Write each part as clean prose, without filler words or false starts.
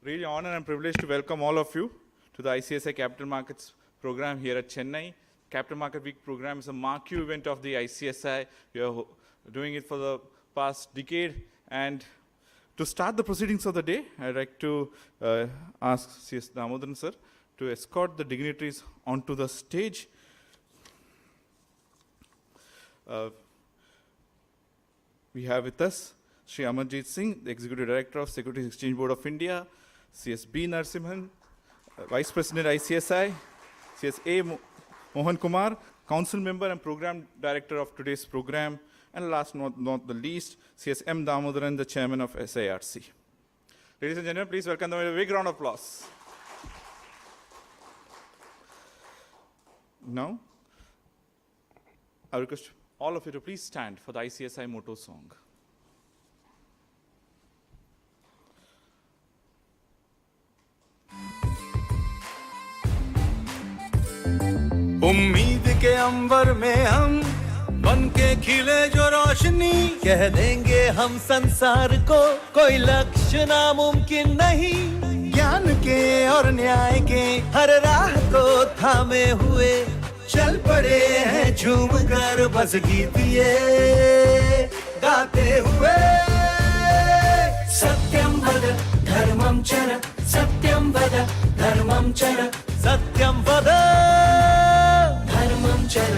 Really honor and privilege to welcome all of you to the ICSI Capital Markets program here at Chennai. Capital Market Week program is a marquee event of the ICSI. We are doing it for the past decade. And to start the proceedings of the day, I'd like to ask CS Damodaran sir to escort the dignitaries onto the stage. We have with us Shri Amarjit Singh, the Executive Director of Securities Exchange Board of India, CS B. Narasimhan, Vice President ICSI, CS A. Mohan Kumar, Council Member and Program Director of today's program, and last not the least, CS M. Damodaran, the Chairman of SIRC. Ladies and gentlemen, please welcome them with a big round of applause. Now, I request all of you to please stand for the ICSI motto song. उम्मीद के अंबर में हम बन के खिले जो रोशनी, कह देंगे हम संसार को कोई लक्ष्य नामुमकिन नहीं। ज्ञान के और न्याय के हर राह को थामे हुए चल पड़े हैं झूम कर बस गीत ये गाते हुए। सत्यम वद धर्मम चर, सत्यम वद धर्मम चर, सत्यम वद धर्मम चर।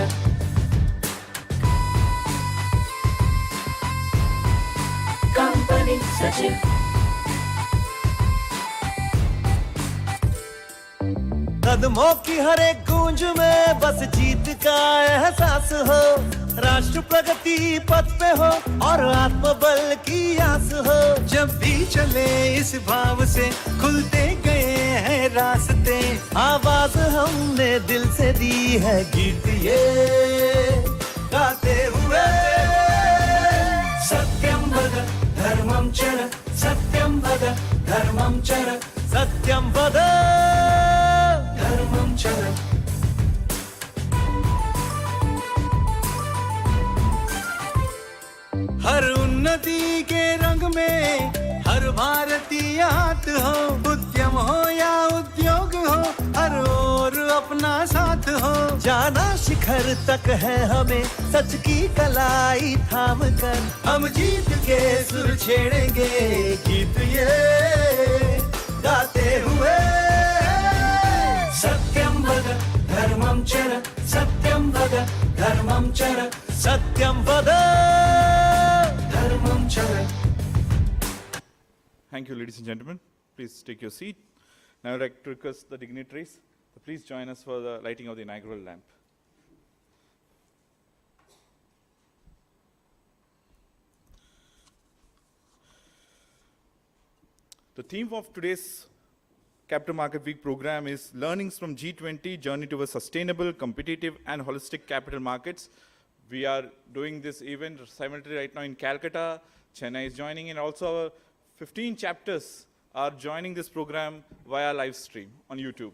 कंपनी सचिव कदमों की हर एक गूंज में बस जीत का एहसास हो, राष्ट्र प्रगति पथ पे हो और आत्मबल की आस हो। जब भी चले इस भाव से खुलते गए हैं रास्ते, आवाज हमने दिल से दी है गीत ये गाते हुए। सत्यम वद धर्मम चर, सत्यम वद धर्मम चर, सत्यम वद धर्मम चर। हर उन्नति के रंग में हर भारतीय हाथ हो, उद्यम हो या उद्योग हो, हर ओर अपना साथ हो। जाना शिखर तक है हमें सच की कलाई थाम कर, हम जीत के सुर छेड़ेंगे गीत ये गाते हुए। सत्यम वद धर्मम चर, सत्यम वद धर्मम चर, सत्यम वद धर्मम चर। Thank you, ladies and gentlemen. Please take your seat. Now I'd like to request the dignitaries to please join us for the lighting of the inaugural lamp. The theme of today's Capital Market Week program is Learnings from G20, Journey to a Sustainable, Competitive and Holistic Capital Markets. We are doing this event simultaneously right now in Calcutta. Chennai is joining in. Also, our 15 chapters are joining this program via live stream on YouTube.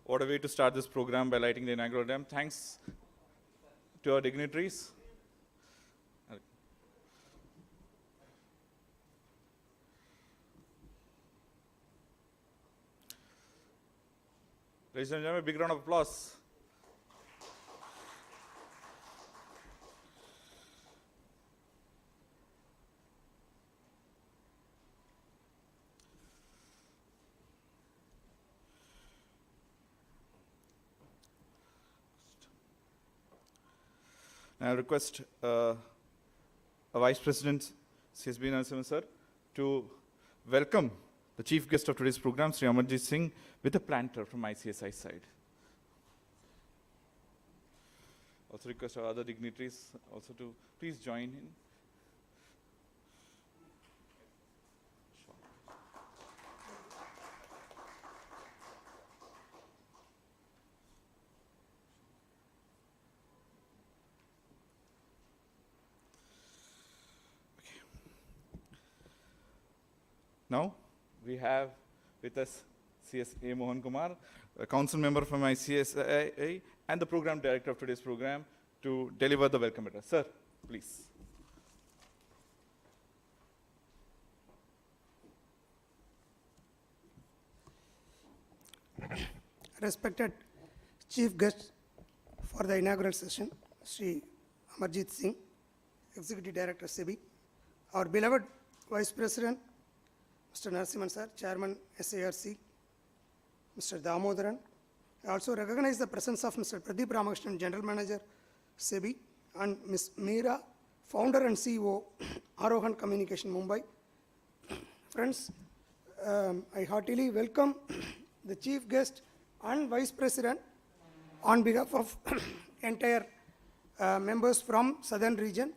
What a way to start this program by lighting the inaugural lamp. Thanks to our dignitaries. Ladies and gentlemen, a big round of applause. I request a Vice President, CS B. Narasimhan sir, to welcome the chief guest of today's program, Sri Amarjit Singh, with a planter from ICSI side. Also request our other dignitaries also to please join in. Now, we have with us CSA Mohan Kumar, a council member from ICSI and the program director of today's program, to deliver the welcome address. Sir, please. Respected Chief Guest for the inaugural session, Sri Amarjit Singh, Executive Director SEBI, our beloved Vice President, Mr. Narasimhan Sir, Chairman SARC, Mr. Damodaran. I also recognize the presence of Mr. Pradeep Ramakrishnan, General Manager SEBI, and Ms. Meera, Founder and CEO, Arohan Communication, Mumbai. Friends, I heartily welcome the Chief Guest and Vice President on behalf of entire members from Southern region.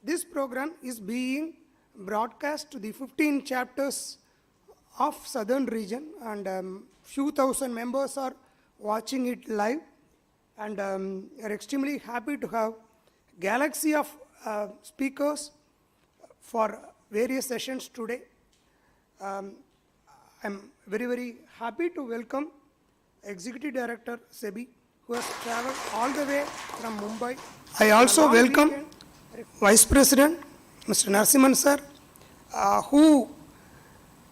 This program is being broadcast to the 15 chapters of Southern region, and few thousand members are watching it live, and we are extremely happy to have galaxy of speakers for various sessions today. I'm very happy to welcome Executive Director SEBI, who has traveled all the way from Mumbai. I also welcome Vice President Mr. Narasimhan Sir, who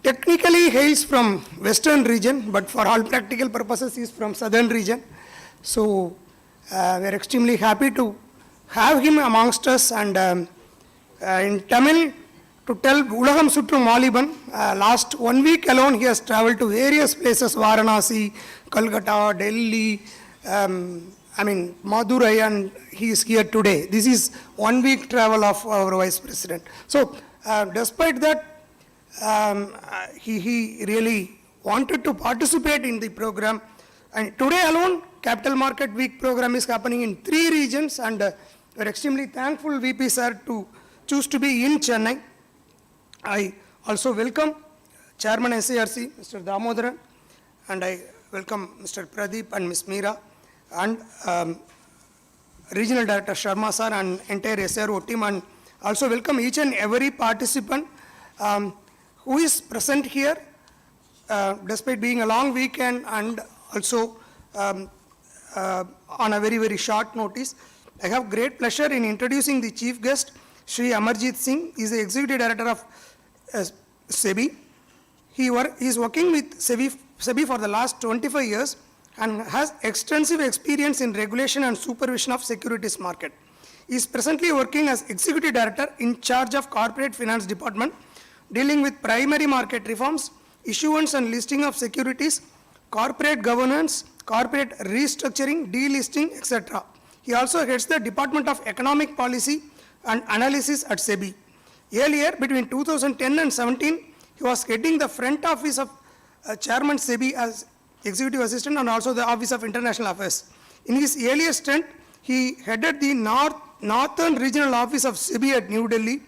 technically hails from Western region, but for all practical purposes is from Southern region. So we are extremely happy to have him amongst us, and in Tamil, to tell Ulagam Sutrum Maliban, last 1 week alone he has traveled to various places, Varanasi, Kolkata, Delhi, Madurai, and he is here today. This is 1 week travel of our Vice President. So despite that, he really wanted to participate in the program. And today alone, Capital Market Week program is happening in 3 regions, and we are extremely thankful, VP sir, to choose to be in Chennai. I also welcome Chairman SARC, Mr. Damodaran, and I welcome Mr. Pradeep and Ms. Meera, and Regional Director Sharma sir and entire SRO team, and also welcome each and every participant who is present here despite being a long weekend, and also on a very short notice. I have great pleasure in introducing the chief guest, Sri Amarjit Singh. He is the Executive Director of SEBI. He is working with SEBI for the last 25 years and has extensive experience in regulation and supervision of securities market. He is presently working as Executive Director in charge of Corporate Finance Department, dealing with primary market reforms, issuance and listing of securities, corporate governance, corporate restructuring, delisting, etc. He also heads the Department of Economic Policy and Analysis at SEBI. Earlier, between 2010 and 17, he was heading the front office of Chairman SEBI as Executive Assistant, and also the Office of International Affairs. In his earlier stint, he headed the Northern Regional Office of SEBI at New Delhi.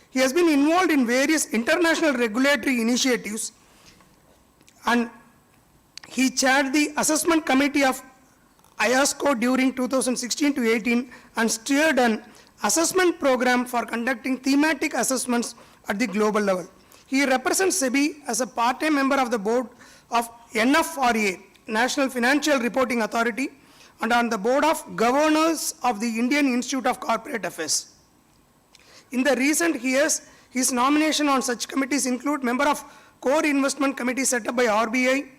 He has been involved in various international regulatory initiatives, and he chaired the Assessment Committee of IOSCO during 2016 to 18 and steered an assessment program for conducting thematic assessments at the global level. He represents SEBI as a part-time member of the board of NFRA, National Financial Reporting Authority, and on the board of governors of the Indian Institute of Corporate Affairs. In the recent years, his nomination on such committees include member of Core Investment Committee set up by RBI,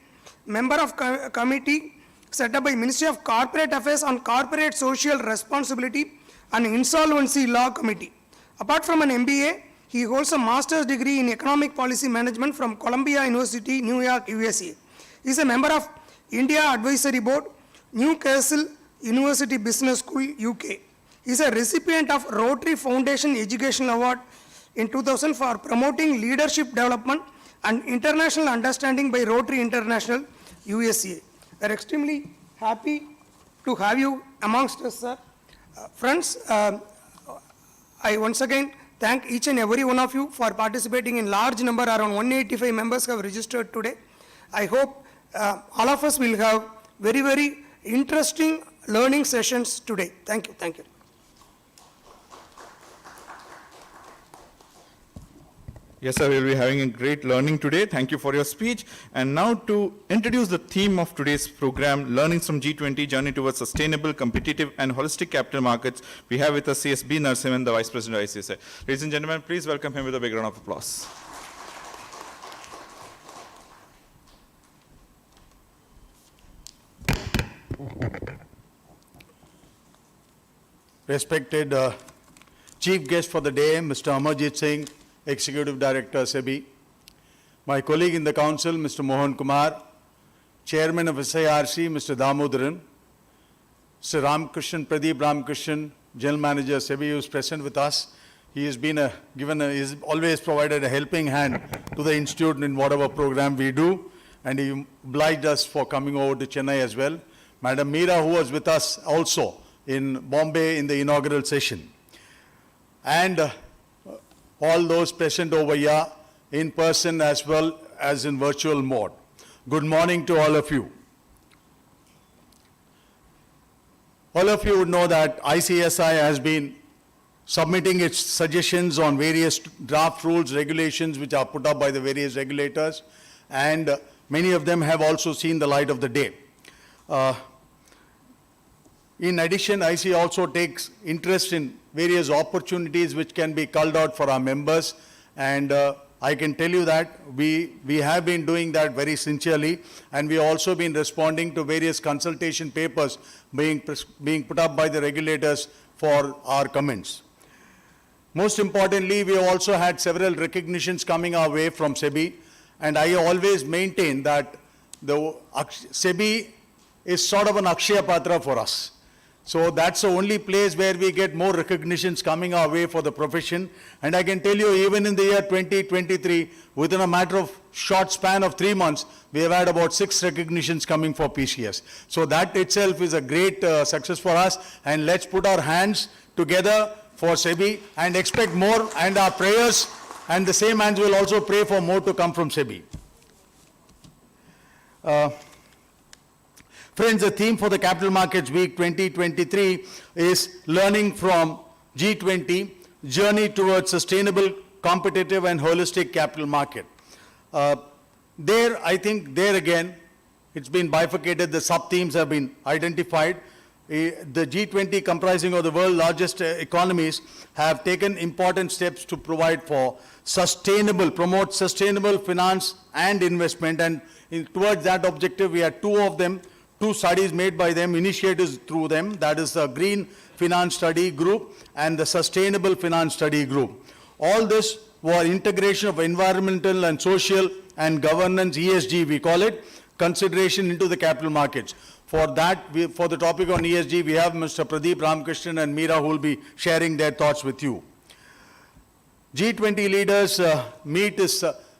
member of committee set up by Ministry of Corporate Affairs on Corporate Social Responsibility and Insolvency Law Committee. Apart from an MBA, he holds a master's degree in Economic Policy Management from Columbia University, New York, USA. He is a member of India Advisory Board, Newcastle University Business School, UK. He is a recipient of Rotary Foundation Education Award in 2000 for promoting leadership development and international understanding by Rotary International, USA. We are extremely happy to have you amongst us, sir. Friends, I once again thank each and every one of you for participating in large number. Around 185 members have registered today. I hope all of us will have very interesting learning sessions today. Thank you. Thank you. Yes, sir, we'll be having a great learning today. Thank you for your speech. And now to introduce the theme of today's program, Learnings from G20, Journey Towards Sustainable, Competitive and Holistic Capital Markets, we have with us CSB Narasimhan, the Vice President of ICSI. Ladies and gentlemen, please welcome him with a big round of applause. Respected Chief Guest for the day, Mr. Amarjit Singh, Executive Director, SEBI. My colleague in the Council, Mr. Mohan Kumar, Chairman of SIRC, Mr. Damodaran, Sir Ramkrishnan, Pradeep Ramkrishnan, General Manager, SEBI, who is present with us. He has been he's always provided a helping hand to the Institute in whatever program we do, and he obliged us for coming over to Chennai as well. Madam Meera, who was with us also in Bombay in the inaugural session. And all those present over here in person as well as in virtual mode. Good morning to all of you. All of you would know that ICSI has been submitting its suggestions on various draft rules, regulations which are put up by the various regulators, and many of them have also seen the light of the day. In addition, IC also takes interest in various opportunities which can be culled out for our members, and I can tell you that we have been doing that very sincerely, and we have also been responding to various consultation papers being put up by the regulators for our comments. Most importantly, we have also had several recognitions coming our way from SEBI, and I always maintain that the SEBI is sort of an Akshaya Patra for us. So that's the only place where we get more recognitions coming our way for the profession. And I can tell you, even in the year 2023, within a matter of short span of 3 months, we have had about 6 recognitions coming for PCS. So that itself is a great success for us. And let's put our hands together for SEBI and expect more, and our prayers, and the same hands will also pray for more to come from SEBI. Friends, the theme for the Capital Markets Week 2023 is Learning from G20, Journey Towards Sustainable, Competitive and Holistic Capital Market. I think there again, it's been bifurcated, the sub-themes have been identified. The G20, comprising of the world's largest economies, have taken important steps to provide for promote sustainable finance and investment, and towards that objective, we had 2 of them, 2 studies made by them, initiatives through them, that is the Green Finance Study Group and the Sustainable Finance Study Group. All this was integration of environmental and social and governance, ESG we call it, consideration into the capital markets. For that, for the topic on ESG, we have Mr. Pradeep Ramkrishnan and Meera who will be sharing their thoughts with you. G20 leaders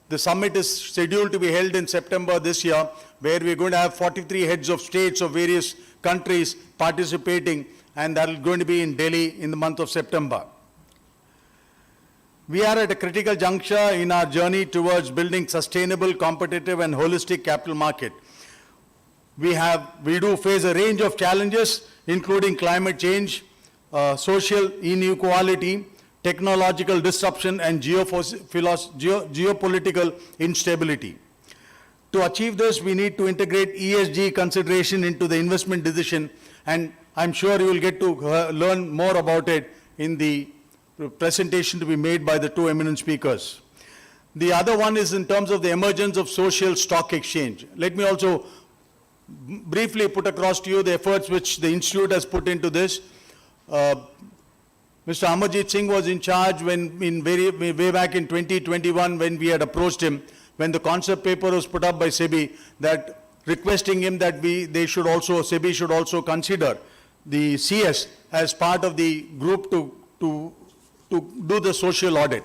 the summit is scheduled to be held in September this year, where we're going to have 43 heads of states of various countries participating, and that is going to be in Delhi in the month of September. We are at a critical juncture in our journey towards building sustainable, competitive and holistic capital market. We do face a range of challenges, including climate change, social inequality, technological disruption and geopolitical instability. To achieve this, we need to integrate ESG consideration into the investment decision, and I'm sure you will get to learn more about it in the presentation to be made by the 2 eminent speakers. The other one is in terms of the emergence of social stock exchange. Let me also briefly put across to you the efforts which the Institute has put into this. Mr. Amarjit Singh was in charge way back in 2021 when we had approached him, when the concept paper was put up by SEBI, that requesting him that SEBI should also consider the CS as part of the group to do the social audit.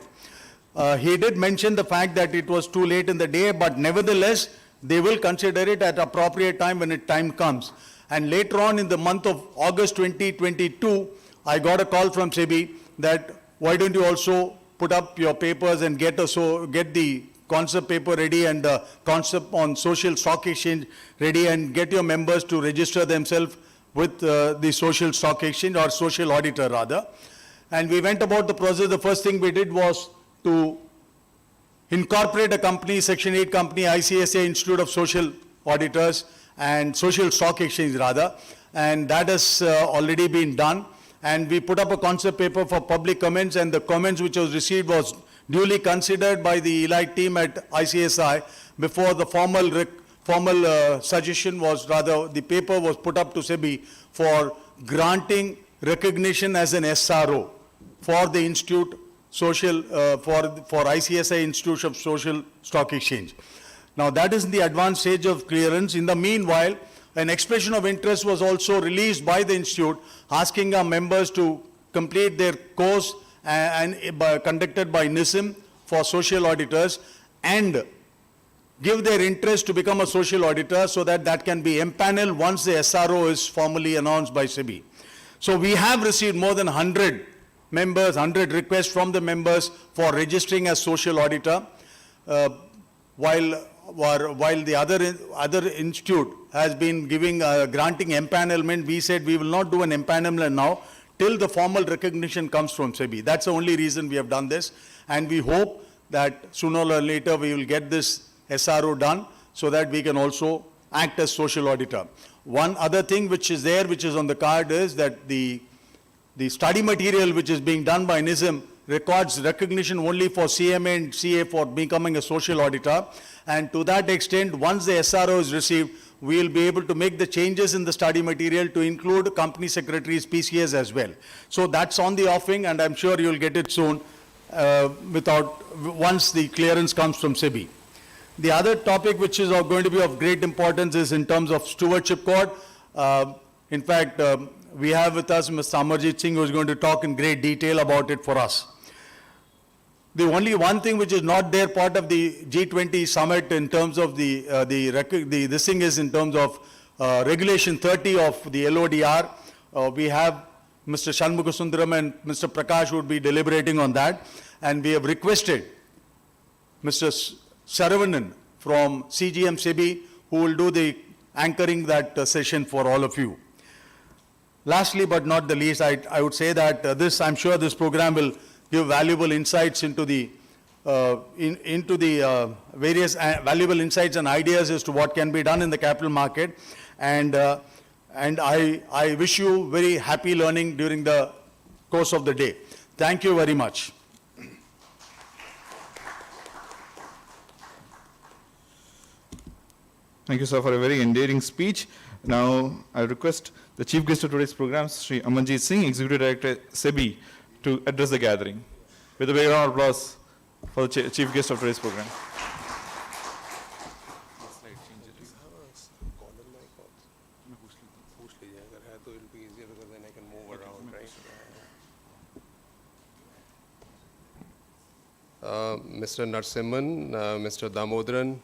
He did mention the fact that it was too late in the day, but nevertheless, they will consider it at appropriate time when time comes. And later on in the month of August 2022, I got a call from SEBI that why don't you also put up your papers and get the concept paper ready and the concept on social stock exchange ready, and get your members to register themselves with the social stock exchange, or social auditor rather. And we went about the process. The first thing we did was to incorporate a company, Section 8 company, ICSI, Institute of Social Auditors, and Social Stock Exchange rather, and that has already been done. And we put up a concept paper for public comments, and the comments which was received was duly considered by the elite team at ICSI before the formal suggestion was, rather the paper was put up to SEBI for granting recognition as an SRO for the Institute Social, for ICSI Institute of Social Stock Exchange. Now that is in the advanced stage of clearance. In the meanwhile, an expression of interest was also released by the Institute asking our members to complete their course conducted by NISM for social auditors and give their interest to become a social auditor so that that can be empaneled once the SRO is formally announced by SEBI. So we have received more than 100 members, 100 requests from the members for registering as social auditor, while the other institute has been giving, granting empanelment. We said we will not do an empanelment now till the formal recognition comes from SEBI. That's the only reason we have done this, and we hope that sooner or later we will get this SRO done so that we can also act as social auditor. One other thing which is there, which is on the card, is that the study material which is being done by NISM records recognition only for CMA and CA for becoming a social auditor. And to that extent, once the SRO is received, we will be able to make the changes in the study material to include company secretaries, PCAs as well. So that's on the offing, and I'm sure you'll get it soon once the clearance comes from SEBI. The other topic which is going to be of great importance is in terms of stewardship code. In fact, we have with us Mr. Amarjit Singh, who is going to talk in great detail about it for us. The only one thing which is not there part of the G20 summit in terms of this thing is in terms of Regulation 30 of the LODR. We have Mr. Shanmugasundaram and Mr. Prakash who would be deliberating on that. And we have requested Mr. Saravanan from CGM SEBI, who will do the anchoring that session for all of you. Lastly, but not the least, I would say that I'm sure this program will give valuable insights into the various valuable insights and ideas as to what can be done in the capital market. And I wish you very happy learning during the course of the day. Thank you very much. Thank you, sir, for a very endearing speech. Now, I request the chief guest of today's program, Sri Amarjit Singh, Executive Director, SEBI, to address the gathering. With a big round of applause for the chief guest of today's program. Mr. Narasimhan, Mr. Damodaran,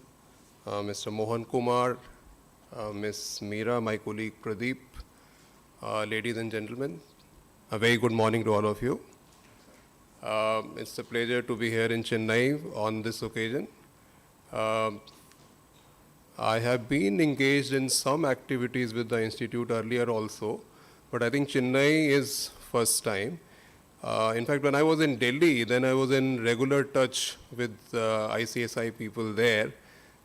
Mr. Mohan Kumar, Ms. Meera, my colleague Pradeep, ladies and gentlemen, a very good morning to all of you. It's a pleasure to be here in Chennai on this occasion. I have been engaged in some activities with the Institute earlier also, but I think Chennai is first time. In fact, when I was in Delhi, then I was in regular touch with ICSI people there,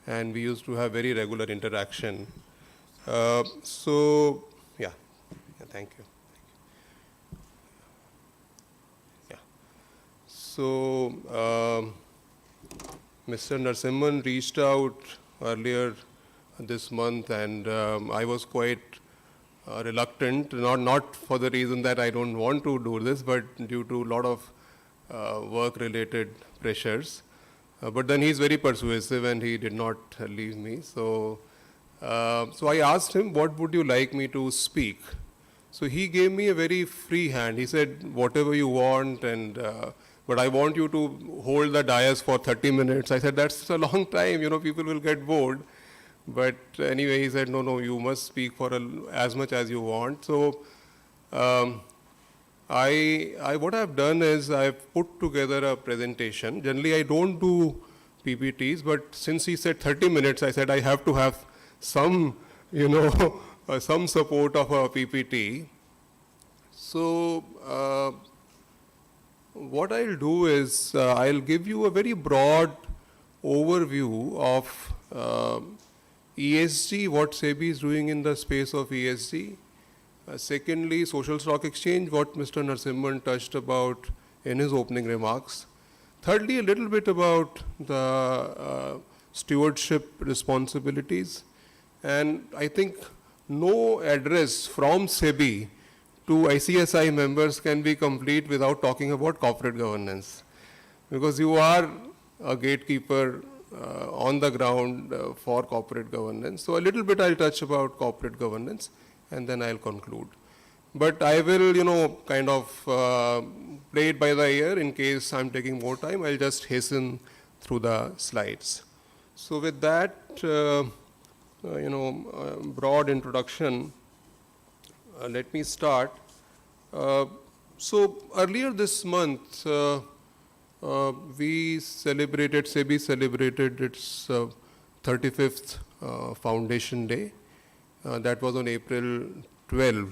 and we used to have very regular interaction. So, yeah, thank you. Yeah. So, Mr. Narasimhan reached out earlier this month, and I was quite reluctant, not for the reason that I don't want to do this, but due to a lot of work-related pressures. But then he's very persuasive, and he did not leave me. So I asked him, what would you like me to speak? So he gave me a very free hand. He said, whatever you want, and but I want you to hold the dais for 30 minutes. I said, that's a long time, people will get bored. But anyway, he said, no, you must speak for as much as you want. So what I've done is I've put together a presentation. Generally, I don't do PPTs, but since he said 30 minutes, I said I have to have some, some support of a PPT. So what I'll do is I'll give you a very broad overview of ESG, what SEBI is doing in the space of ESG. Secondly, social stock exchange, what Mr. Narasimhan touched about in his opening remarks. Thirdly, a little bit about the stewardship responsibilities. And I think no address from SEBI to ICSI members can be complete without talking about corporate governance. Because you are a gatekeeper on the ground for corporate governance. So a little bit I'll touch about corporate governance and then I'll conclude. But I will, kind of play it by the ear in case I'm taking more time. I'll just hasten through the slides. So with that, broad introduction, let me start. So earlier this month, SEBI celebrated its 35th Foundation Day. That was on April 12.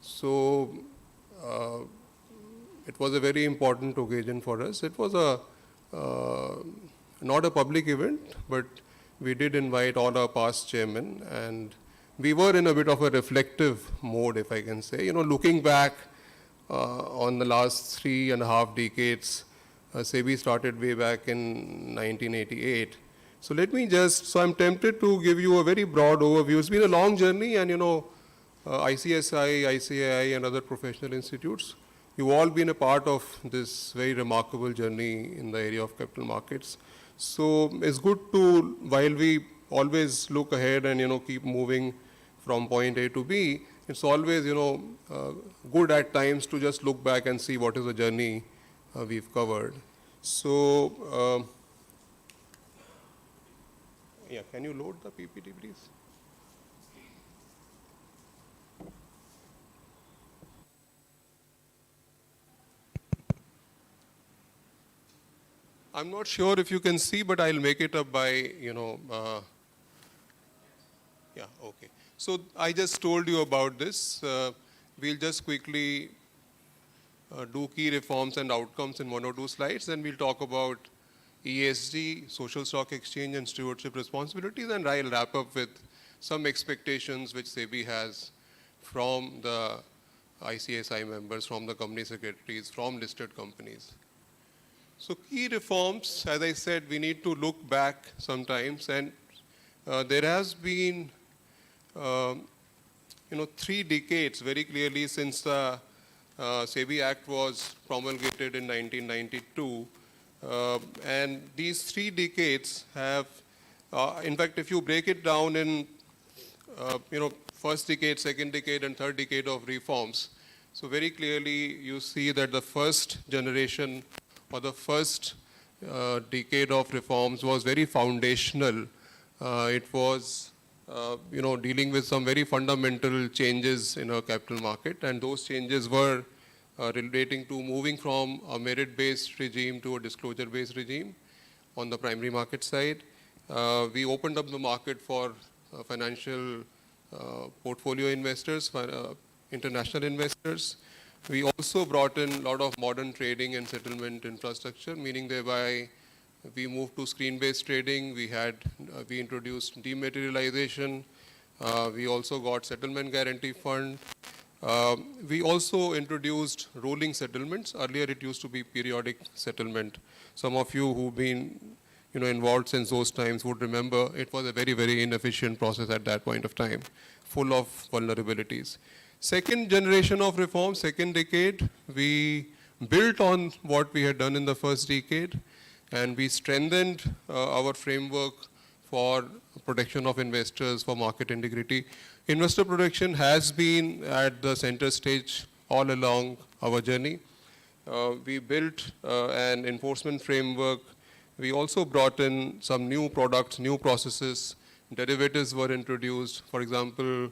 So it was a very important occasion for us. It was not a public event, but we did invite all our past chairmen, and we were in a bit of a reflective mode, if I can say. Looking back on the last 3.5 decades, SEBI started way back in 1988. So I'm tempted to give you a very broad overview. It's been a long journey, and ICSI, ICAI, and other professional institutes, you've all been a part of this very remarkable journey in the area of capital markets. So it's good to, while we always look ahead and keep moving from point A to B, it's always good at times to just look back and see what is the journey we've covered. So yeah, can you load the PPT, please? I'm not sure if you can see, but I'll make it up by, yeah, okay. So I just told you about this. We'll just quickly do key reforms and outcomes in 1 or 2 slides. Then we'll talk about ESG, social stock exchange, and stewardship responsibilities. And I'll wrap up with some expectations which SEBI has from the ICSI members, from the company secretaries, from listed companies. So key reforms, as I said, we need to look back sometimes, and there has been, 3 decades very clearly since the SEBI Act was promulgated in 1992, and these 3 decades have, in fact, if you break it down in, first decade, second decade, and third decade of reforms, so very clearly you see that the first generation or the first decade of reforms was very foundational. It was, dealing with some very fundamental changes in our capital market, and those changes were relating to moving from a merit-based regime to a disclosure-based regime on the primary market side. We opened up the market for financial portfolio investors, international investors. We also brought in a lot of modern trading and settlement infrastructure, meaning thereby we moved to screen-based trading. We introduced dematerialization. We also got settlement guarantee fund. We also introduced rolling settlements. Earlier it used to be periodic settlement. Some of you who've been involved since those times would remember it was a very, very inefficient process at that point of time, full of vulnerabilities. Second generation of reform, second decade, we built on what we had done in the first decade, and we strengthened our framework for protection of investors, for market integrity. Investor protection has been at the center stage all along our journey. We built an enforcement framework. We also brought in some new products, new processes. Derivatives were introduced. For example,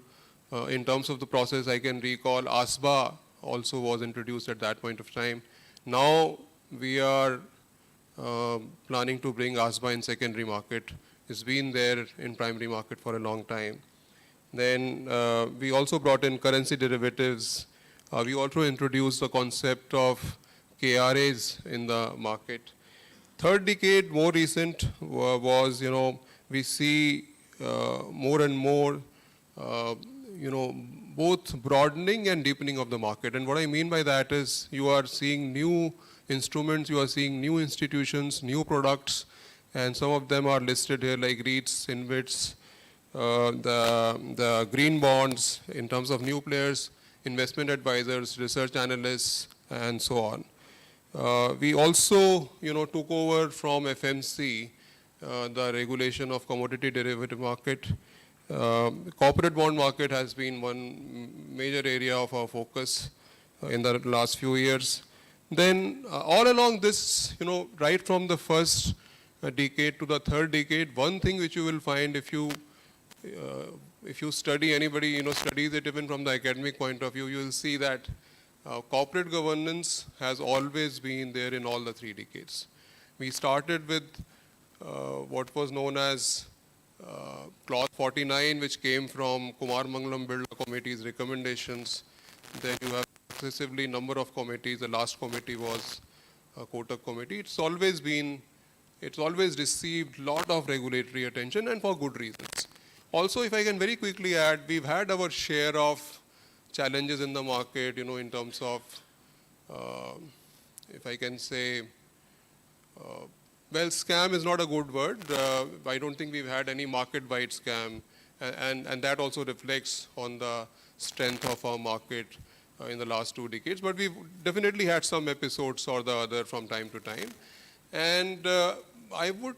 in terms of the process, I can recall ASBA also was introduced at that point of time. Now we are planning to bring ASBA in secondary market. It's been there in primary market for a long time. Then we also brought in currency derivatives. We also introduced the concept of KRAs in the market. Third decade, more recent, was, we see more and more, both broadening and deepening of the market. And what I mean by that is you are seeing new instruments, you are seeing new institutions, new products, and some of them are listed here like REITs, InvITs, the green bonds in terms of new players, investment advisors, research analysts, and so on. We also, took over from FMC, the regulation of commodity derivative market. Corporate bond market has been one major area of our focus in the last few years. Then all along this, right from the first decade to the third decade, one thing which you will find if you study, anybody studies it even from the academic point of view, you will see that corporate governance has always been there in all the 3 decades. We started with what was known as Clause 49, which came from Kumar Mangalam Birla Committee's recommendations. Then you have successively number of committees. The last committee was Kotak Committee. It's always received a lot of regulatory attention, and for good reasons. Also, if I can very quickly add, we've had our share of challenges in the market, in terms of, if I can say, well, scam is not a good word. I don't think we've had any market-wide scam, and that also reflects on the strength of our market in the last 2 decades. But we've definitely had some episodes or the other from time to time. And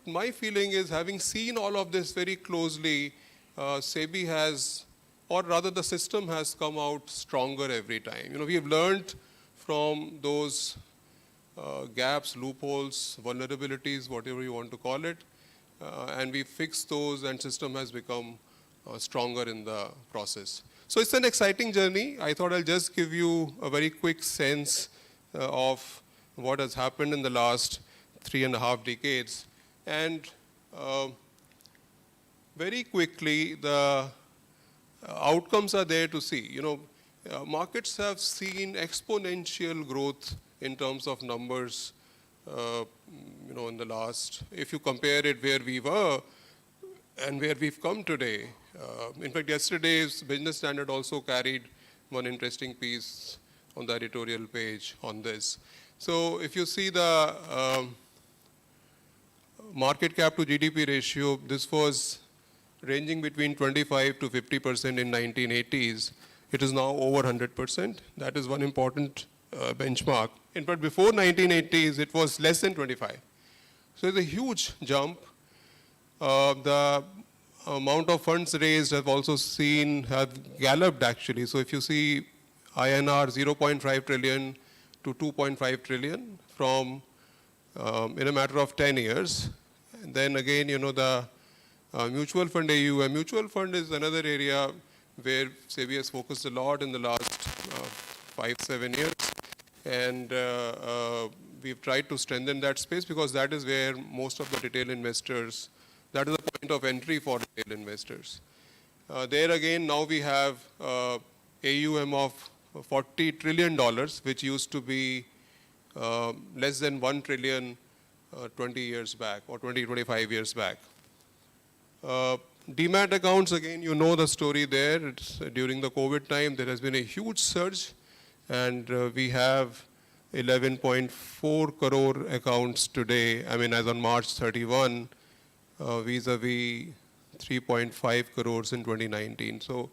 my feeling is, having seen all of this very closely, SEBI has, or rather the system has come out stronger every time. We have learned from those gaps, loopholes, vulnerabilities, whatever you want to call it, and we fixed those, and system has become stronger in the process. So it's an exciting journey. I thought I'll just give you a very quick sense of what has happened in the last 3.5 decades. And very quickly, the outcomes are there to see. Markets have seen exponential growth in terms of numbers, in the last, if you compare it where we were and where we've come today. In fact, yesterday's Business Standard also carried one interesting piece on the editorial page on this. So if you see the market cap to GDP ratio, this was ranging between 25 to 50% in 1980s. It is now over 100%. That is one important benchmark. In fact, before 1980s, it was less than 25. So it's a huge jump. The amount of funds raised have galloped actually. So if you see INR 0.5 trillion to 2.5 trillion from in a matter of 10 years. And then again, the mutual fund AUM. Mutual fund is another area where SEBI has focused a lot in the last 5-7 years. And we've tried to strengthen that space because that is where most of the retail investors, that is the point of entry for retail investors. There again, now we have AUM of $40 trillion, which used to be less than 1 trillion 20 years back or 25 years back. Demat accounts, again, the story there. It's during the COVID time, there has been a huge surge, and we have 11.4 crore accounts today, as on March 31, vis-a-vis 3.5 crores in 2019. So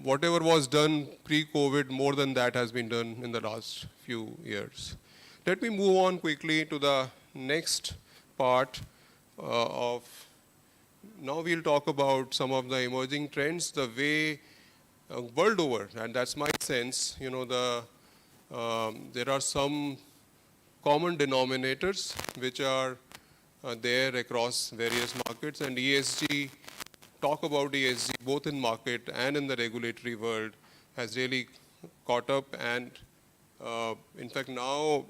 whatever was done pre-COVID, more than that has been done in the last few years. Let me move on quickly to the next part of, now we'll talk about some of the emerging trends, the way world over, and that's my sense, there are some common denominators which are there across various markets, and ESG, talk about ESG both in market and in the regulatory world has really caught up, and in fact now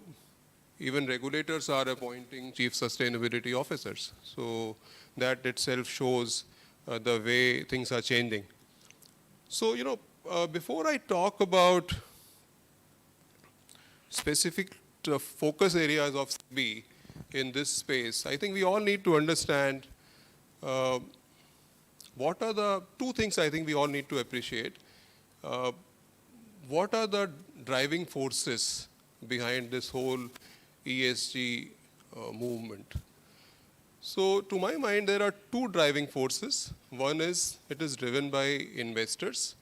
even regulators are appointing chief sustainability officers. So that itself shows the way things are changing. So, before I talk about specific focus areas of SEBI, in this space, I think we all need to understand what are the two things I think we all need to appreciate. What are the driving forces behind this whole ESG movement? So to my mind, there are two driving forces. One is it is driven by investors,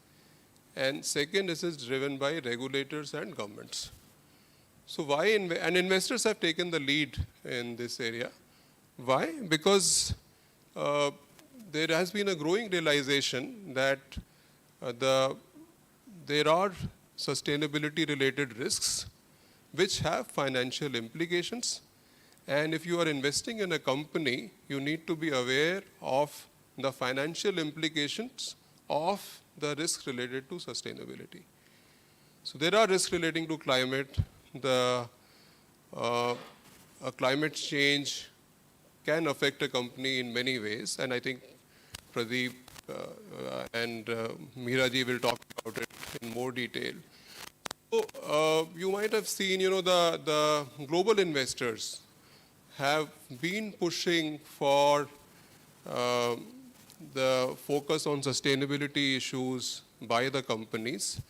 and second is it's driven by regulators and governments. So why, and investors have taken the lead in this area. Why? Because there has been a growing realization that there are sustainability related risks which have financial implications. And if you are investing in a company, you need to be aware of the financial implications of the risks related to sustainability. So there are risks relating to climate. Climate change can affect a company in many ways, and I think Pradeep and Meeraji will talk about it in more detail. So you might have seen, the global investors have been pushing for the focus on sustainability issues by the companies.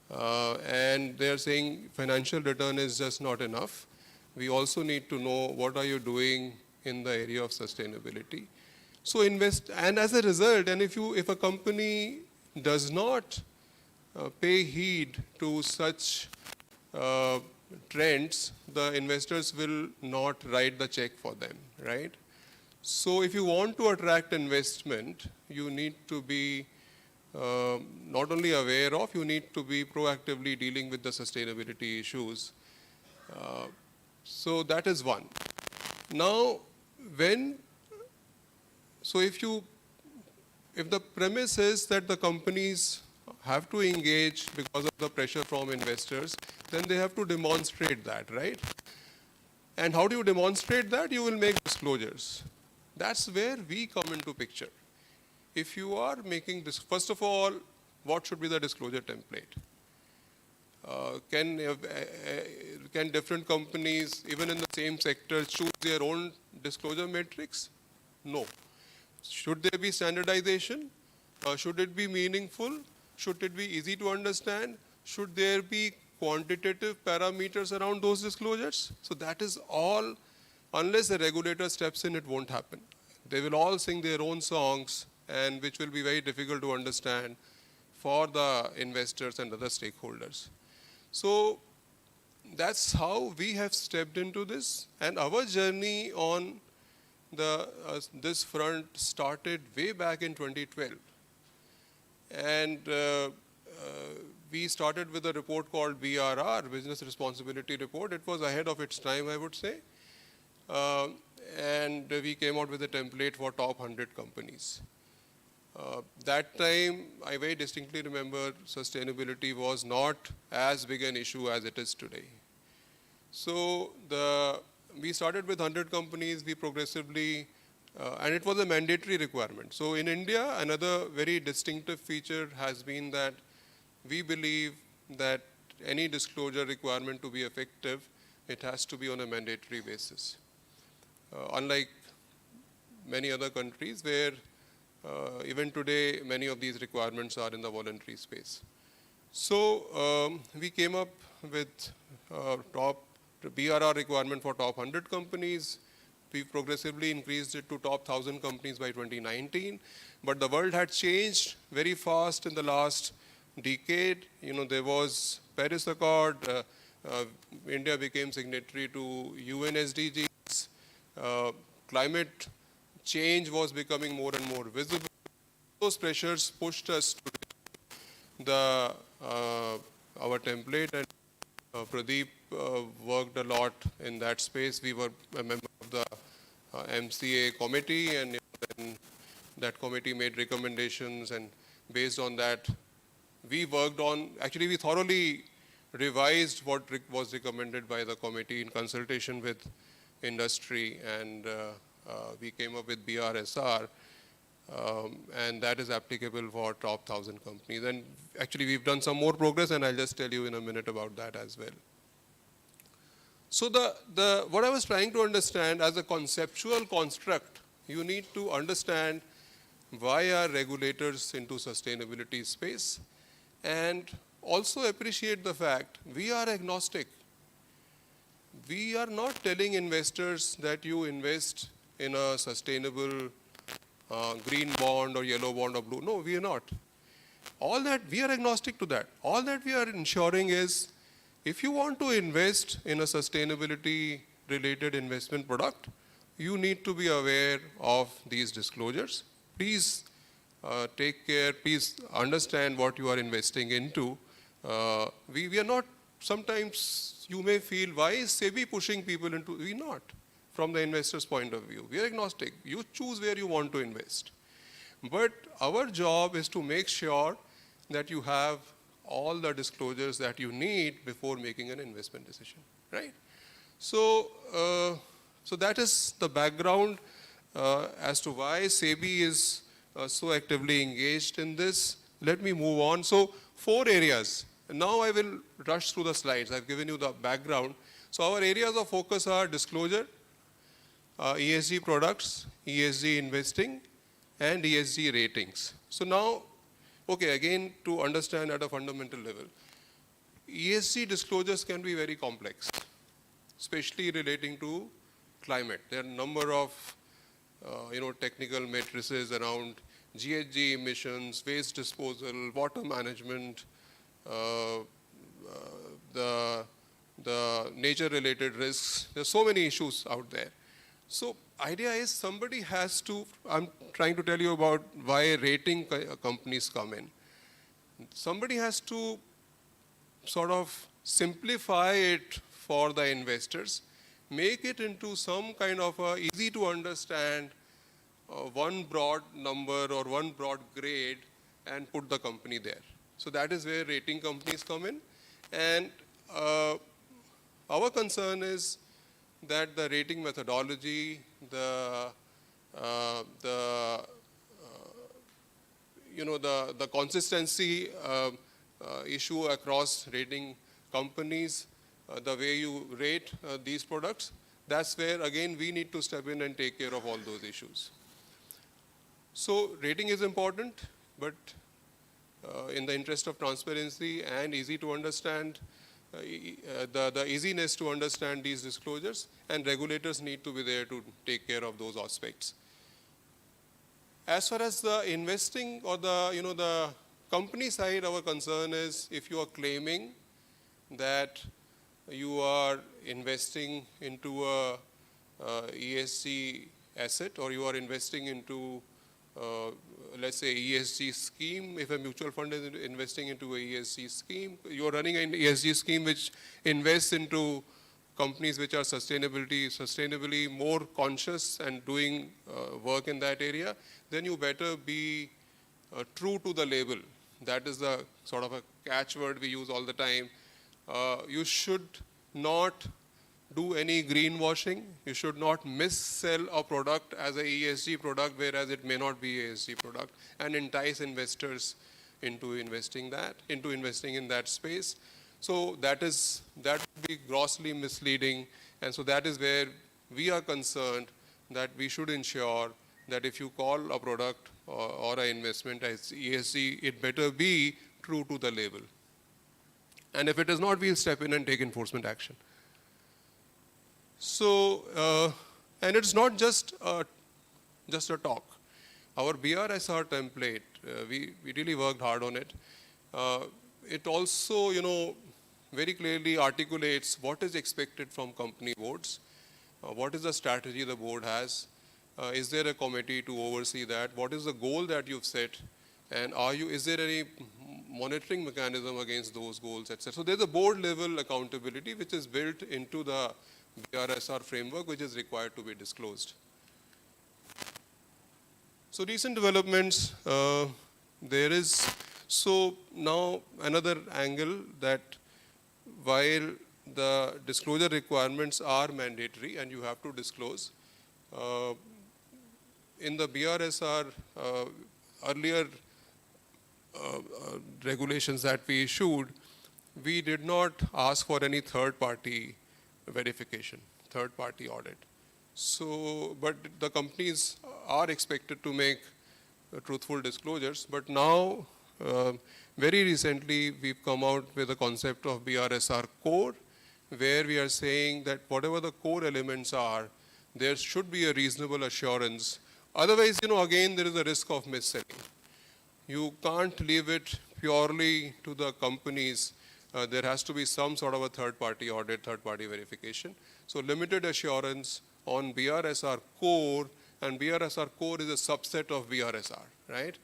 And they're saying financial return is just not enough. We also need to know what are you doing in the area of sustainability. So invest, and as a result, and if a company does not pay heed to such trends, the investors will not write the check for them, right? So if you want to attract investment, you need to be not only aware of, you need to be proactively dealing with the sustainability issues. So that is one. Now, if the premise is that the companies have to engage because of the pressure from investors, then they have to demonstrate that, right? And how do you demonstrate that? You will make disclosures. That's where we come into picture. If you are making this, first of all, what should be the disclosure template? Can different companies, even in the same sector, choose their own disclosure metrics? No. Should there be standardization? Should it be meaningful? Should it be easy to understand? Should there be quantitative parameters around those disclosures? So that is all, unless the regulator steps in, it won't happen. They will all sing their own songs, and which will be very difficult to understand for the investors and other stakeholders. So that's how we have stepped into this, and our journey on this front started way back in 2012. And we started with a report called BRR, Business Responsibility Report. It was ahead of its time, I would say. And we came out with a template for top 100 companies. That time, I very distinctly remember sustainability was not as big an issue as it is today. So we started with 100 companies, we progressively, and it was a mandatory requirement. So in India, another very distinctive feature has been that we believe that any disclosure requirement to be effective, it has to be on a mandatory basis. Unlike many other countries where even today, many of these requirements are in the voluntary space. So we came up with BRR requirement for top 100 companies. We progressively increased it to top 1,000 companies by 2019. But the world had changed very fast in the last decade. There was Paris Accord. India became signatory to UN SDGs. Climate change was becoming more and more visible. Those pressures pushed us to our template, and Pradeep worked a lot in that space. We were a member of the MCA committee, and then that committee made recommendations, and based on that, we worked on, actually we thoroughly revised what was recommended by the committee in consultation with industry, and we came up with BRSR, and that is applicable for top 1,000 companies. And actually we've done some more progress, and I'll just tell you in a minute about that as well. So what I was trying to understand as a conceptual construct, you need to understand why are regulators into sustainability space, and also appreciate the fact we are agnostic. We are not telling investors that you invest in a sustainable green bond or yellow bond or blue. No, we are not. All that, we are agnostic to that. All that we are ensuring is, if you want to invest in a sustainability related investment product, you need to be aware of these disclosures. Please take care, please understand what you are investing into. We are not, sometimes you may feel, why is SEBI pushing people into, we not. From the investor's point of view, we are agnostic. You choose where you want to invest. But our job is to make sure that you have all the disclosures that you need before making an investment decision, right? So, so that is the background as to why SEBI is so actively engaged in this. Let me move on. So 4 areas. Now I will rush through the slides. I've given you the background. So our areas of focus are disclosure, ESG products, ESG investing, and ESG ratings. So now, okay, again, to understand at a fundamental level, ESG disclosures can be very complex, especially relating to climate. There are a number of technical matrices around GHG emissions, waste disposal, water management, the nature-related risks. There are so many issues out there. So idea is somebody has to, I'm trying to tell you about why rating companies come in. Somebody has to sort of simplify it for the investors, make it into some kind of a easy to understand one broad number or one broad grade and put the company there. So that is where rating companies come in. And our concern is that the rating methodology, the consistency issue across rating companies, the way you rate these products, that's where again we need to step in and take care of all those issues. So rating is important, but in the interest of transparency and easy to understand, the easiness to understand these disclosures, and regulators need to be there to take care of those aspects. As far as the investing or the company side, our concern is if you are claiming that you are investing into a ESG asset, or you are investing into let's say ESG scheme. If a mutual fund is investing into a ESG scheme, you are running an ESG scheme which invests into companies which are sustainably more conscious and doing work in that area, then you better be true to the label. That is the sort of a catchword we use all the time. You should not do any greenwashing. You should not mis-sell a product as a ESG product, whereas it may not be an ESG product, and entice investors into investing in that space. So that would be grossly misleading, and so that is where we are concerned that we should ensure that if you call a product or an investment as ESG, it better be true to the label. And if it is not, we'll step in and take enforcement action. So, and it's not just a talk. Our BRSR template, we really worked hard on it. It also, very clearly articulates what is expected from company boards, what is the strategy the board has, is there a committee to oversee that, what is the goal that you've set, and is there any monitoring mechanism against those goals, etc. So there's a board level accountability which is built into the BRSR framework, which is required to be disclosed. So recent developments, so now another angle that while the disclosure requirements are mandatory and you have to disclose, in the BRSR earlier regulations that we issued, we did not ask for any third party verification, third-party audit. So, but the companies are expected to make truthful disclosures. But now, very recently, we've come out with a concept of BRSR core, where we are saying that whatever the core elements are, there should be a reasonable assurance. Otherwise, again, there is a risk of mis-selling. You can't leave it purely to the companies. There has to be some sort of a third-party audit, third-party verification. So limited assurance on BRSR core, and BRSR core is a subset of BRSR, right?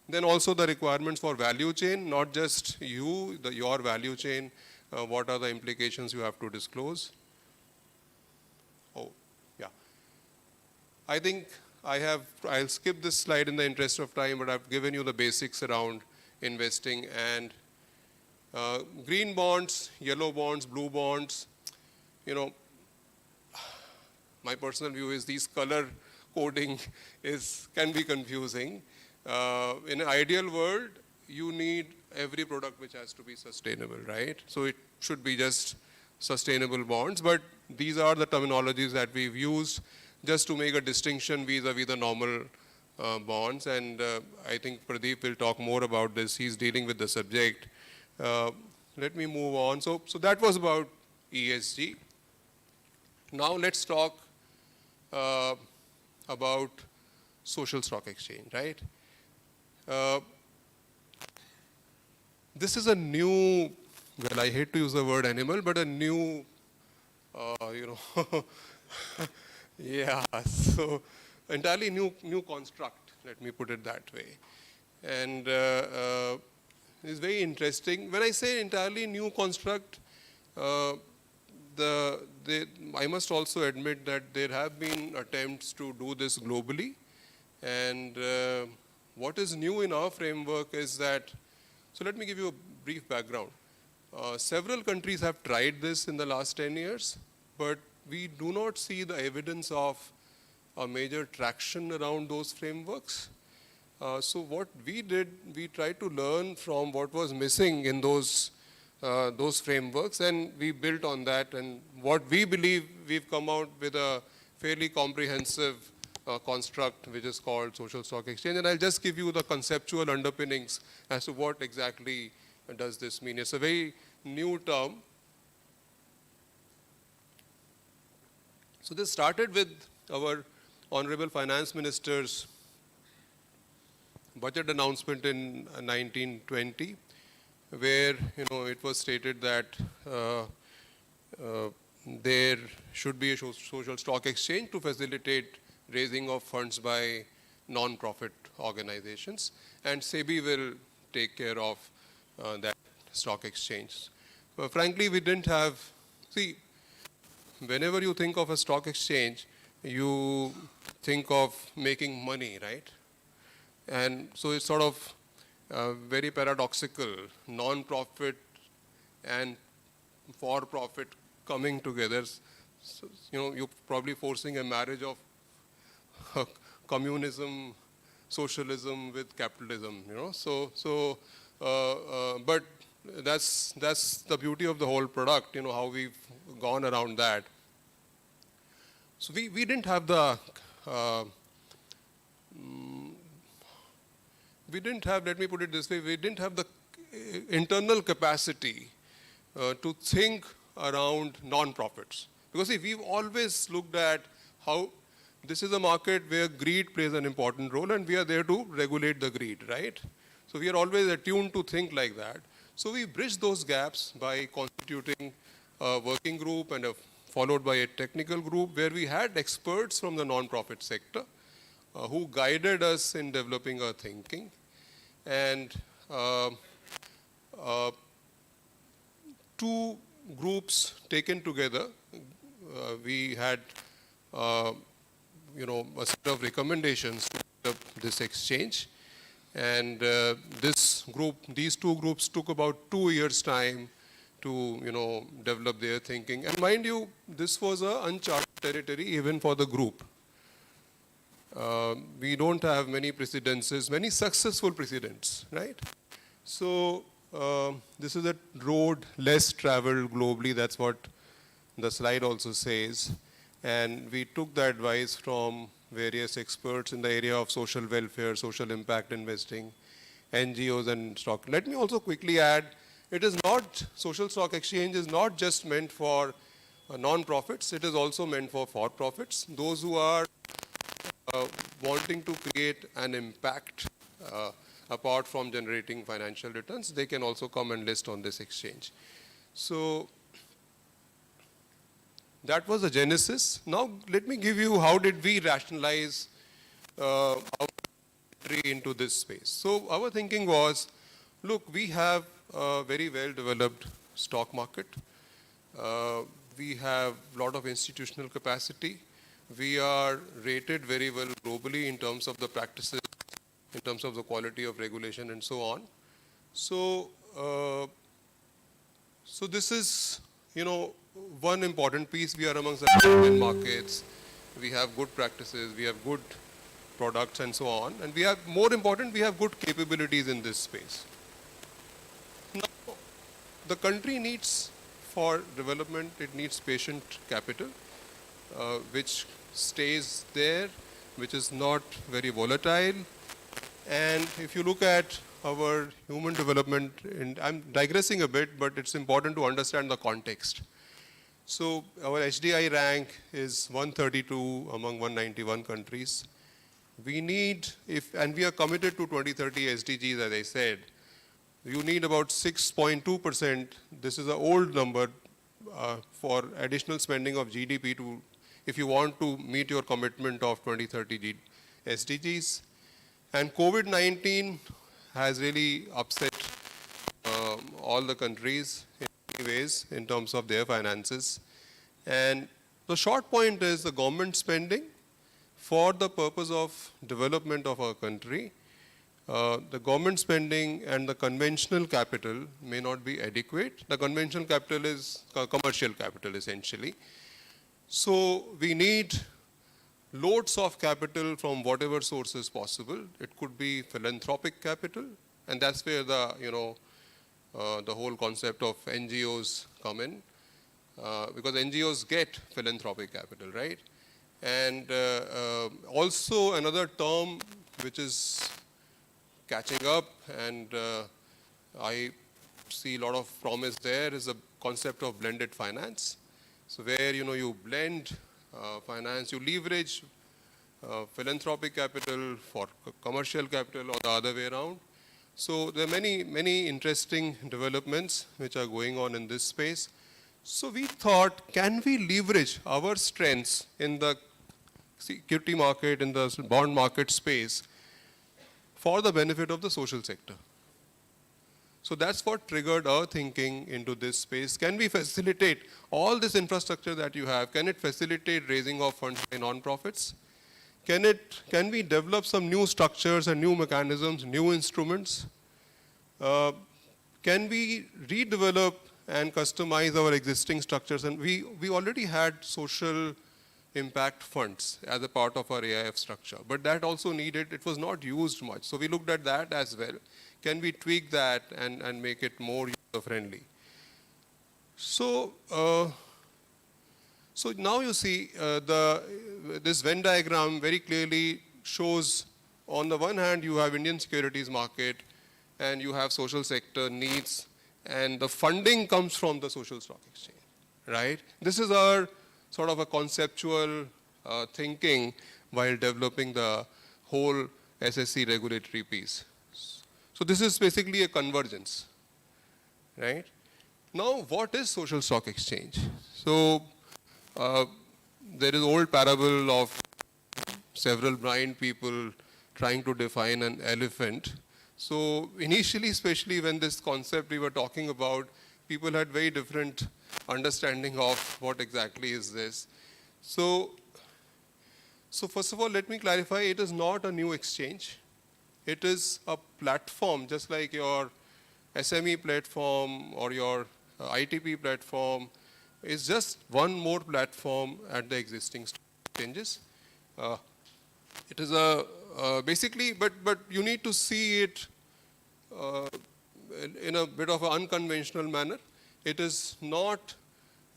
Then also the requirements for value chain, not just your value chain, what are the implications you have to disclose. Oh, yeah. I think I'll skip this slide in the interest of time, but I've given you the basics around investing. And green bonds, yellow bonds, blue bonds, my personal view is these color coding can be confusing. In an ideal world, you need every product which has to be sustainable, right? So it should be just sustainable bonds, but these are the terminologies that we've used just to make a distinction vis-a-vis the normal bonds. And I think Pradeep will talk more about this. He's dealing with the subject. Let me move on. So that was about ESG. Now let's talk about social stock exchange, right? This is a new, well, I hate to use the word animal, but a new, yeah, so entirely new construct, let me put it that way. And it's very interesting. When I say entirely new construct, I must also admit that there have been attempts to do this globally. And what is new in our framework is that, so let me give you a brief background. Several countries have tried this in the last 10 years, but we do not see the evidence of a major traction around those frameworks. So what we did, we tried to learn from what was missing in those frameworks, and we built on that. And what we believe, we've come out with a fairly comprehensive construct which is called social stock exchange. And I'll just give you the conceptual underpinnings as to what exactly does this mean. It's a very new term. So this started with our Honorable Finance Minister's budget announcement in 1920, where it was stated that there should be a social stock exchange to facilitate raising of funds by non-profit organizations, and SEBI will take care of that stock exchange. Frankly, we didn't have, whenever you think of a stock exchange, you think of making money, right? And so it's sort of very paradoxical, non-profit and for-profit coming together. So, you're probably forcing a marriage of communism, socialism with capitalism, but that's the beauty of the whole product, how we've gone around that. So we didn't have the, let me put it this way, we didn't have the internal capacity to think around non-profits. Because we've always looked at how this is a market where greed plays an important role, and we are there to regulate the greed, right? So we are always attuned to think like that. So we bridged those gaps by constituting a working group and followed by a technical group where we had experts from the non-profit sector who guided us in developing our thinking. And two groups taken together, we had a set of recommendations to set up this exchange. And these two groups took about 2 years' time to develop their thinking. And mind you, this was an uncharted territory even for the group. We don't have many precedences, many successful precedents, right? So this is a road less traveled globally. That's what the slide also says. And we took the advice from various experts in the area of social welfare, social impact investing, NGOs and stock. Let me also quickly add, it is not, social stock exchange is not just meant for non-profits, it is also meant for for-profits. Those who are wanting to create an impact apart from generating financial returns, they can also come and list on this exchange. So that was the genesis. Now let me give you how did we rationalize our entry into this space. So our thinking was, look, we have a very well developed stock market. We have a lot of institutional capacity. We are rated very well globally in terms of the practices, in terms of the quality of regulation and so on. So, so this is, one important piece. We are amongst the top 10 markets. We have good practices. We have good products and so on. And we have, more important, we have good capabilities in this space. Now, the country needs, for development, it needs patient capital, which stays there, which is not very volatile. And if you look at our human development, and I'm digressing a bit, but it's important to understand the context. So our HDI rank is 132 among 191 countries. We need, and we are committed to 2030 SDGs, as I said. You need about 6.2%. This is an old number for additional spending of GDP to, if you want to meet your commitment of 2030 SDGs. And COVID-19 has really upset all the countries in many ways in terms of their finances. And the short point is the government spending for the purpose of development of our country. The government spending and the conventional capital may not be adequate. The conventional capital is commercial capital essentially. So we need loads of capital from whatever sources possible. It could be philanthropic capital, and that's where the the whole concept of NGOs come in, because NGOs get philanthropic capital, right? And also another term which is catching up, and I see a lot of promise there, is the concept of blended finance. So where you blend finance, you leverage philanthropic capital for commercial capital or the other way around. So there are many interesting developments which are going on in this space. So we thought, can we leverage our strengths in the security market, in the bond market space for the benefit of the social sector? So that's what triggered our thinking into this space. Can we facilitate all this infrastructure that you have? Can it facilitate raising of funds by non-profits? Can we develop some new structures and new mechanisms, new instruments? Can we redevelop and customize our existing structures? And we already had social impact funds as a part of our AIF structure, but that also needed, it was not used much. So we looked at that as well. Can we tweak that and make it more user-friendly? So, so now you see this Venn diagram very clearly shows, on the one hand, you have Indian securities market and you have social sector needs, and the funding comes from the social stock exchange, right? This is our sort of a conceptual thinking while developing the whole SSC regulatory piece. So this is basically a convergence, right? Now, what is social stock exchange? So there is old parable of several blind people trying to define an elephant. So initially, especially when this concept we were talking about, people had very different understanding of what exactly is this. So first of all, let me clarify, it is not a new exchange. It is a platform, just like your SME platform or your ITP platform. It's just one more platform at the existing exchanges. It is a basically, but you need to see it in a bit of an unconventional manner. It is not,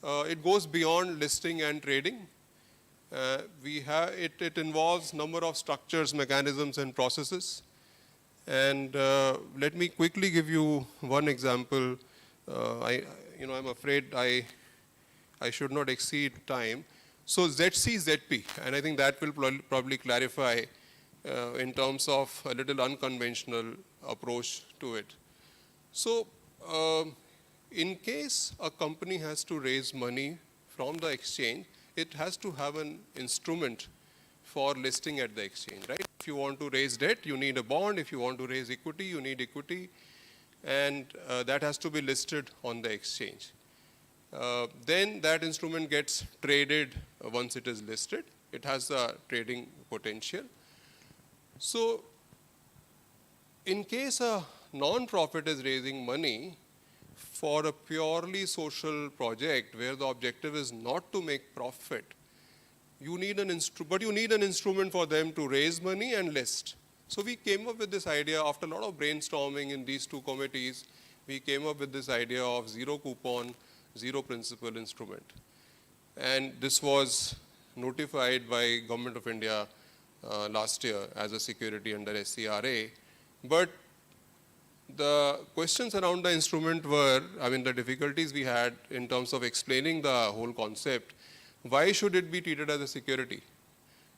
it goes beyond listing and trading. It involves number of structures, mechanisms, and processes. And let me quickly give you one example. I'm afraid I should not exceed time. So ZC, ZP, and I think that will probably clarify in terms of a little unconventional approach to it. So in case a company has to raise money from the exchange, it has to have an instrument for listing at the exchange, right? If you want to raise debt, you need a bond. If you want to raise equity, you need equity. And that has to be listed on the exchange. Then that instrument gets traded once it is listed. It has a trading potential. So in case a non-profit is raising money for a purely social project where the objective is not to make profit, you need an instrument for them to raise money and list. So we came up with this idea after a lot of brainstorming in these two committees. We came up with this idea of zero coupon, zero principal instrument. And this was notified by Government of India last year as a security under SCRA. But the questions around the instrument were, the difficulties we had in terms of explaining the whole concept. Why should it be treated as a security?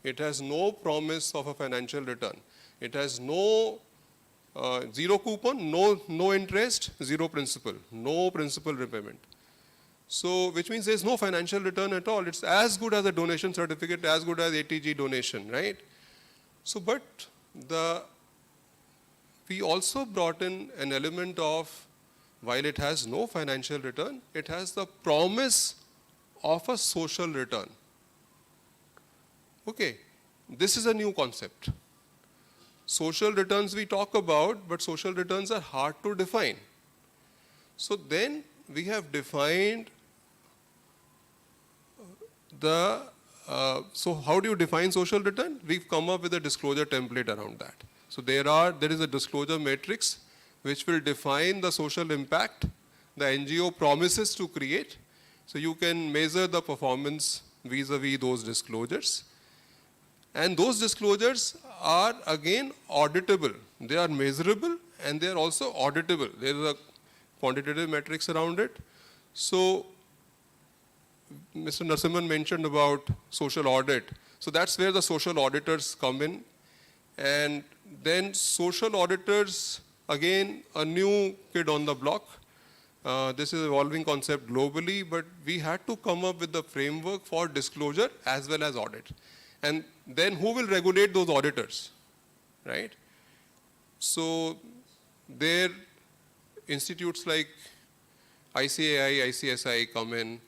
It has no promise of a financial return. It has no zero coupon, no interest, zero principal, no principal repayment. So, which means there's no financial return at all. It's as good as a donation certificate, as good as ATG donation, right? So, but we also brought in an element of, while it has no financial return, it has the promise of a social return. Okay, this is a new concept. Social returns we talk about, but social returns are hard to define. So then we have defined so how do you define social return? We've come up with a disclosure template around that. So there is a disclosure matrix which will define the social impact the NGO promises to create. So you can measure the performance vis-a-vis those disclosures. And those disclosures are again auditable. They are measurable and they are also auditable. There is a quantitative metrics around it. So Mr. Narasimhan mentioned about social audit. So that's where the social auditors come in. And then social auditors, again, a new kid on the block. This is an evolving concept globally, but we had to come up with the framework for disclosure as well as audit. And then who will regulate those auditors, right? So there, institutes like ICAI, ICSI come in.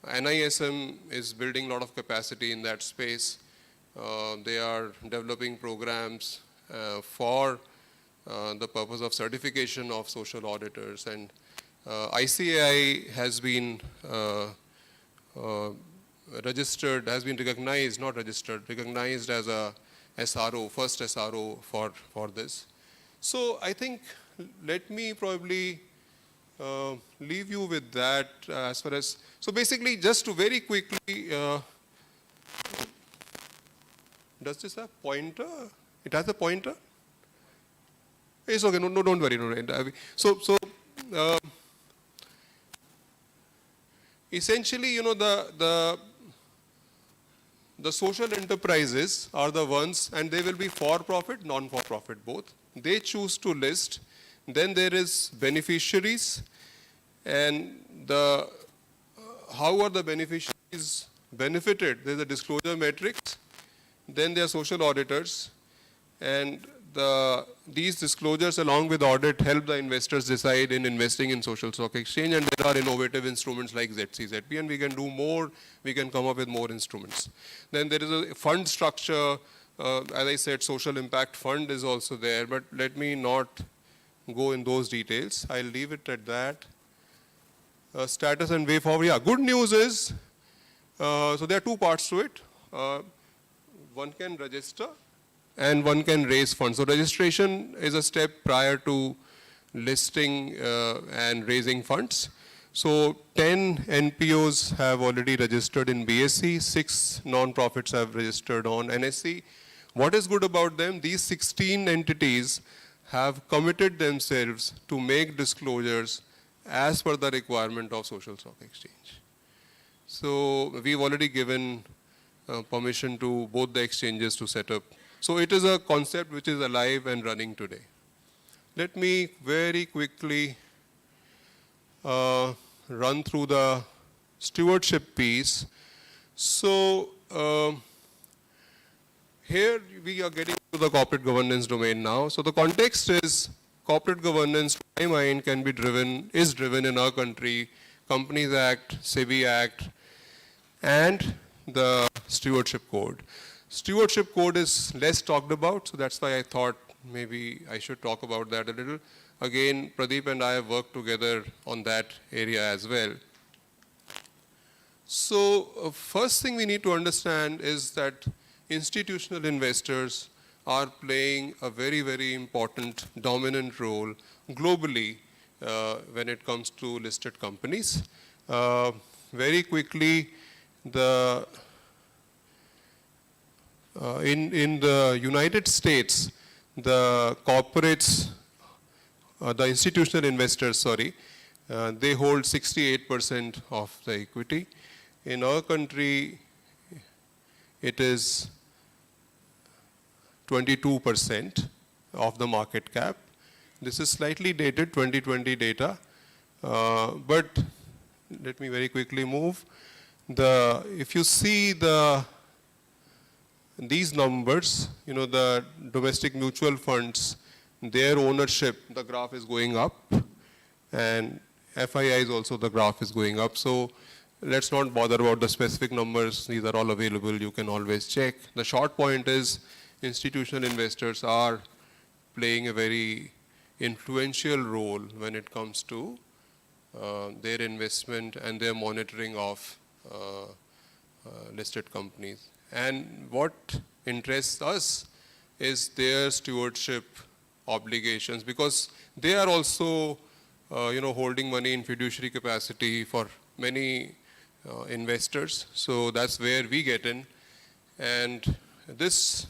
NISM is building a lot of capacity in that space. They are developing programs for the purpose of certification of social auditors. And ICAI has been registered, has been recognized, not registered, recognized as a SRO, first SRO for this. So I think let me probably leave you with that as far as, so basically just to very quickly, does this have pointer? It has a pointer? It's okay, no, don't worry, don't worry. So essentially, the social enterprises are the ones, and they will be for-profit, non-for-profit both. They choose to list. Then there is beneficiaries, and how are the beneficiaries benefited? There's a disclosure matrix. Then there are social auditors, and these disclosures along with audit help the investors decide in investing in social stock exchange, and there are innovative instruments like ZC, ZP, and we can do more, we can come up with more instruments. Then there is a fund structure, as I said, social impact fund is also there, but let me not go in those details. I'll leave it at that. Status and way forward. Yeah, good news is, so there are two parts to it. One can register and one can raise funds. So registration is a step prior to listing and raising funds. So 10 NPOs have already registered in BSE, 6 non-profits have registered on NSE. What is good about them? These 16 entities have committed themselves to make disclosures as per the requirement of Social Stock Exchange. So we've already given permission to both the exchanges to set up. So it is a concept which is alive and running today. Let me very quickly run through the stewardship piece. So here we are getting to the corporate governance domain now. So the context is corporate governance, to my mind, is driven in our country, Companies Act, SEBI Act, and the Stewardship Code. Stewardship Code is less talked about, so that's why I thought maybe I should talk about that a little. Again, Pradeep and I have worked together on that area as well. So first thing we need to understand is that institutional investors are playing a very, very important dominant role globally when it comes to listed companies. Very quickly, in the United States, the corporates, the institutional investors, they hold 68% of the equity. In our country, it is 22% of the market cap. This is slightly dated, 2020 data, but let me very quickly move. If you see these numbers, the domestic mutual funds, their ownership, the graph is going up, and FIIs also, the graph is going up. So let's not bother about the specific numbers. These are all available. You can always check. The short point is institutional investors are playing a very influential role when it comes to their investment and their monitoring of listed companies. And what interests us is their stewardship obligations, because they are also holding money in fiduciary capacity for many investors. So that's where we get in. And this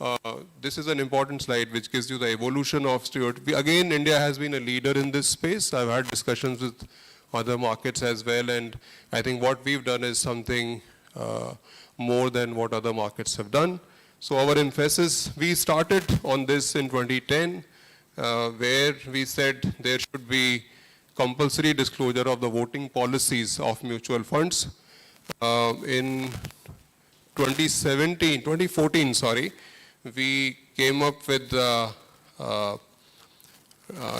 is an important slide which gives you the evolution of stewardship. Again, India has been a leader in this space. I've had discussions with other markets as well, and I think what we've done is something more than what other markets have done. So our emphasis, we started on this in 2010, where we said there should be compulsory disclosure of the voting policies of mutual funds. In 2014, we came up with the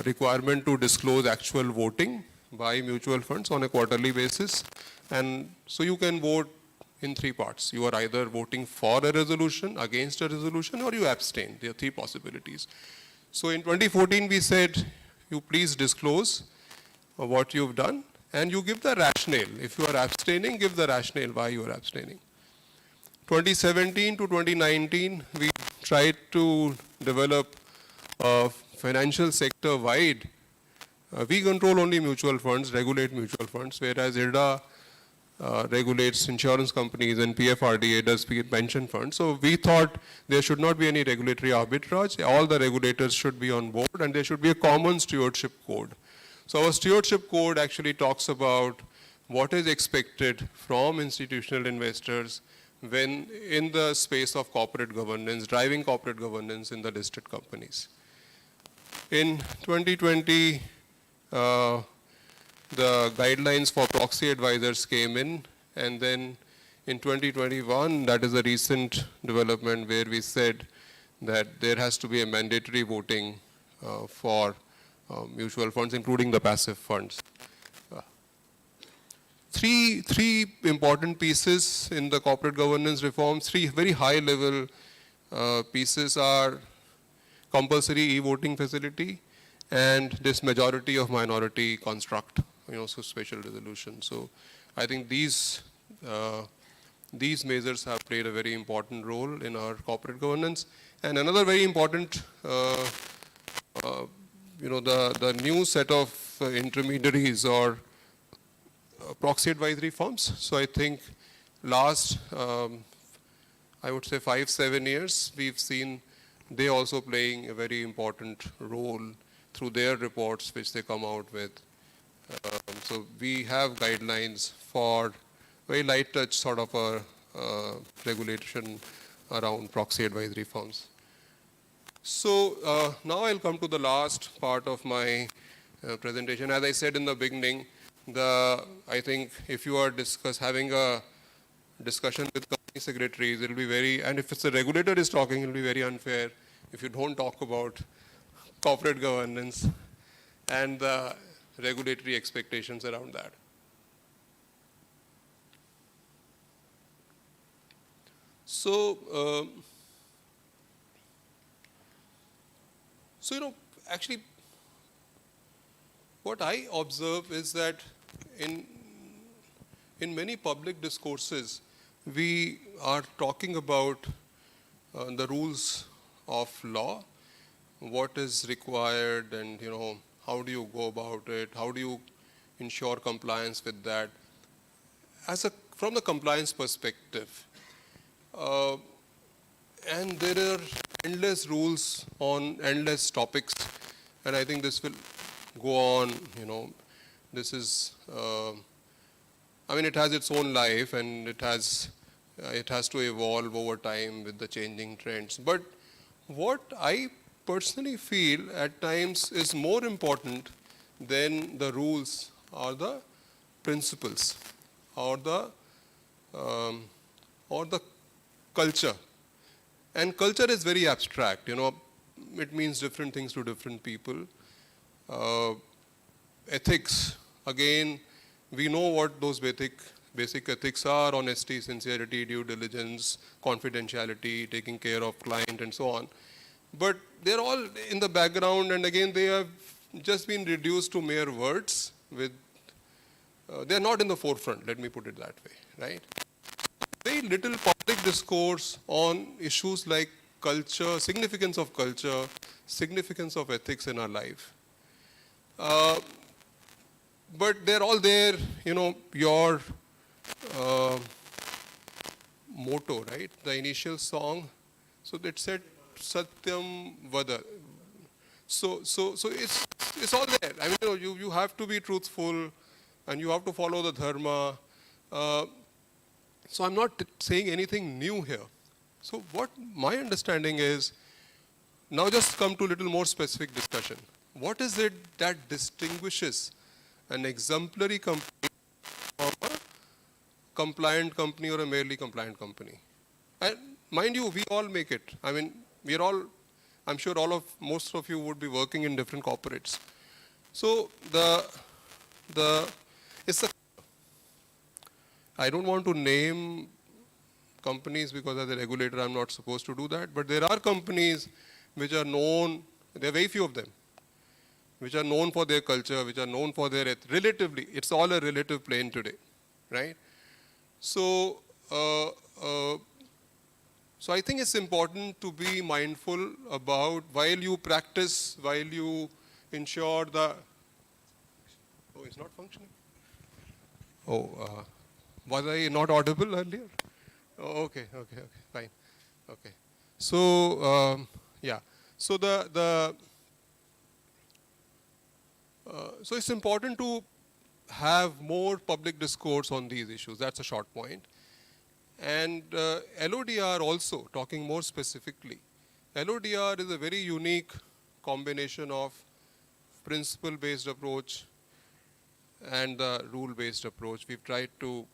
requirement to disclose actual voting by mutual funds on a quarterly basis. And so you can vote in 3 parts. You are either voting for a resolution, against a resolution, or you abstain. There are 3 possibilities. So in 2014, we said, you please disclose what you've done, and you give the rationale. If you are abstaining, give the rationale why you are abstaining. 2017 to 2019, we tried to develop a financial sector-wide. We control only mutual funds, regulate mutual funds, whereas IRDA regulates insurance companies and PFRDA does pension funds. So we thought there should not be any regulatory arbitrage. All the regulators should be on board, and there should be a common stewardship code. So our stewardship code actually talks about what is expected from institutional investors when in the space of corporate governance, driving corporate governance in the listed companies. In 2020, the guidelines for proxy advisors came in, and then in 2021, that is a recent development where we said that there has to be a mandatory voting for mutual funds, including the passive funds. Three important pieces in the corporate governance reform, 3 very high-level pieces are compulsory e-voting facility and this majority of minority construct, so special resolution. So I think these measures have played a very important role in our corporate governance. And another very important the new set of intermediaries or proxy advisory firms. So I think last, I would say 5-7 years, we've seen they also playing a very important role through their reports which they come out with. So we have guidelines for very light touch sort of a regulation around proxy advisory firms. So now I'll come to the last part of my presentation. As I said in the beginning, I think if you are having a discussion with company secretaries, it'll be very, and if it's a regulator is talking, it'll be very unfair if you don't talk about corporate governance and the regulatory expectations around that. So, actually, what I observe is that in many public discourses, we are talking about the rules of law, what is required, and how do you go about it, how do you ensure compliance with that. From the compliance perspective, and there are endless rules on endless topics, and I think this will go on, this is, it has its own life, and it has to evolve over time with the changing trends. But what I personally feel at times is more important than the rules are the principles or the culture. And culture is very abstract, it means different things to different people. Ethics, again, we know what those basic ethics are: honesty, sincerity, due diligence, confidentiality, taking care of client, and so on. But they're all in the background, and again, they have just been reduced to mere words. They're not in the forefront, let me put it that way, right? Very little public discourse on issues like culture, significance of culture, significance of ethics in our life. But they're all there, your motto, right? The initial song. So it said Satyam Vada. So it's all there. You have to be truthful, and you have to follow the dharma. So I'm not saying anything new here. So what my understanding is, now just come to a little more specific discussion. What is it that distinguishes an exemplary company from a compliant company or a merely compliant company? And mind you, we all make it. I'm sure most of you would be working in different corporates. So I don't want to name companies because as a regulator I'm not supposed to do that, but there are companies which are known, there are very few of them, which are known for their culture, which are known for their, relatively, it's all a relative plane today, right? So, so I think it's important to be mindful about while you practice, while you ensure oh, it's not functioning? Was I not audible earlier? Oh, okay, fine. Okay. So, yeah. So so it's important to have more public discourse on these issues. That's a short point. And LODR also, talking more specifically, LODR is a very unique combination of principle-based approach and the rule-based approach. We've tried to,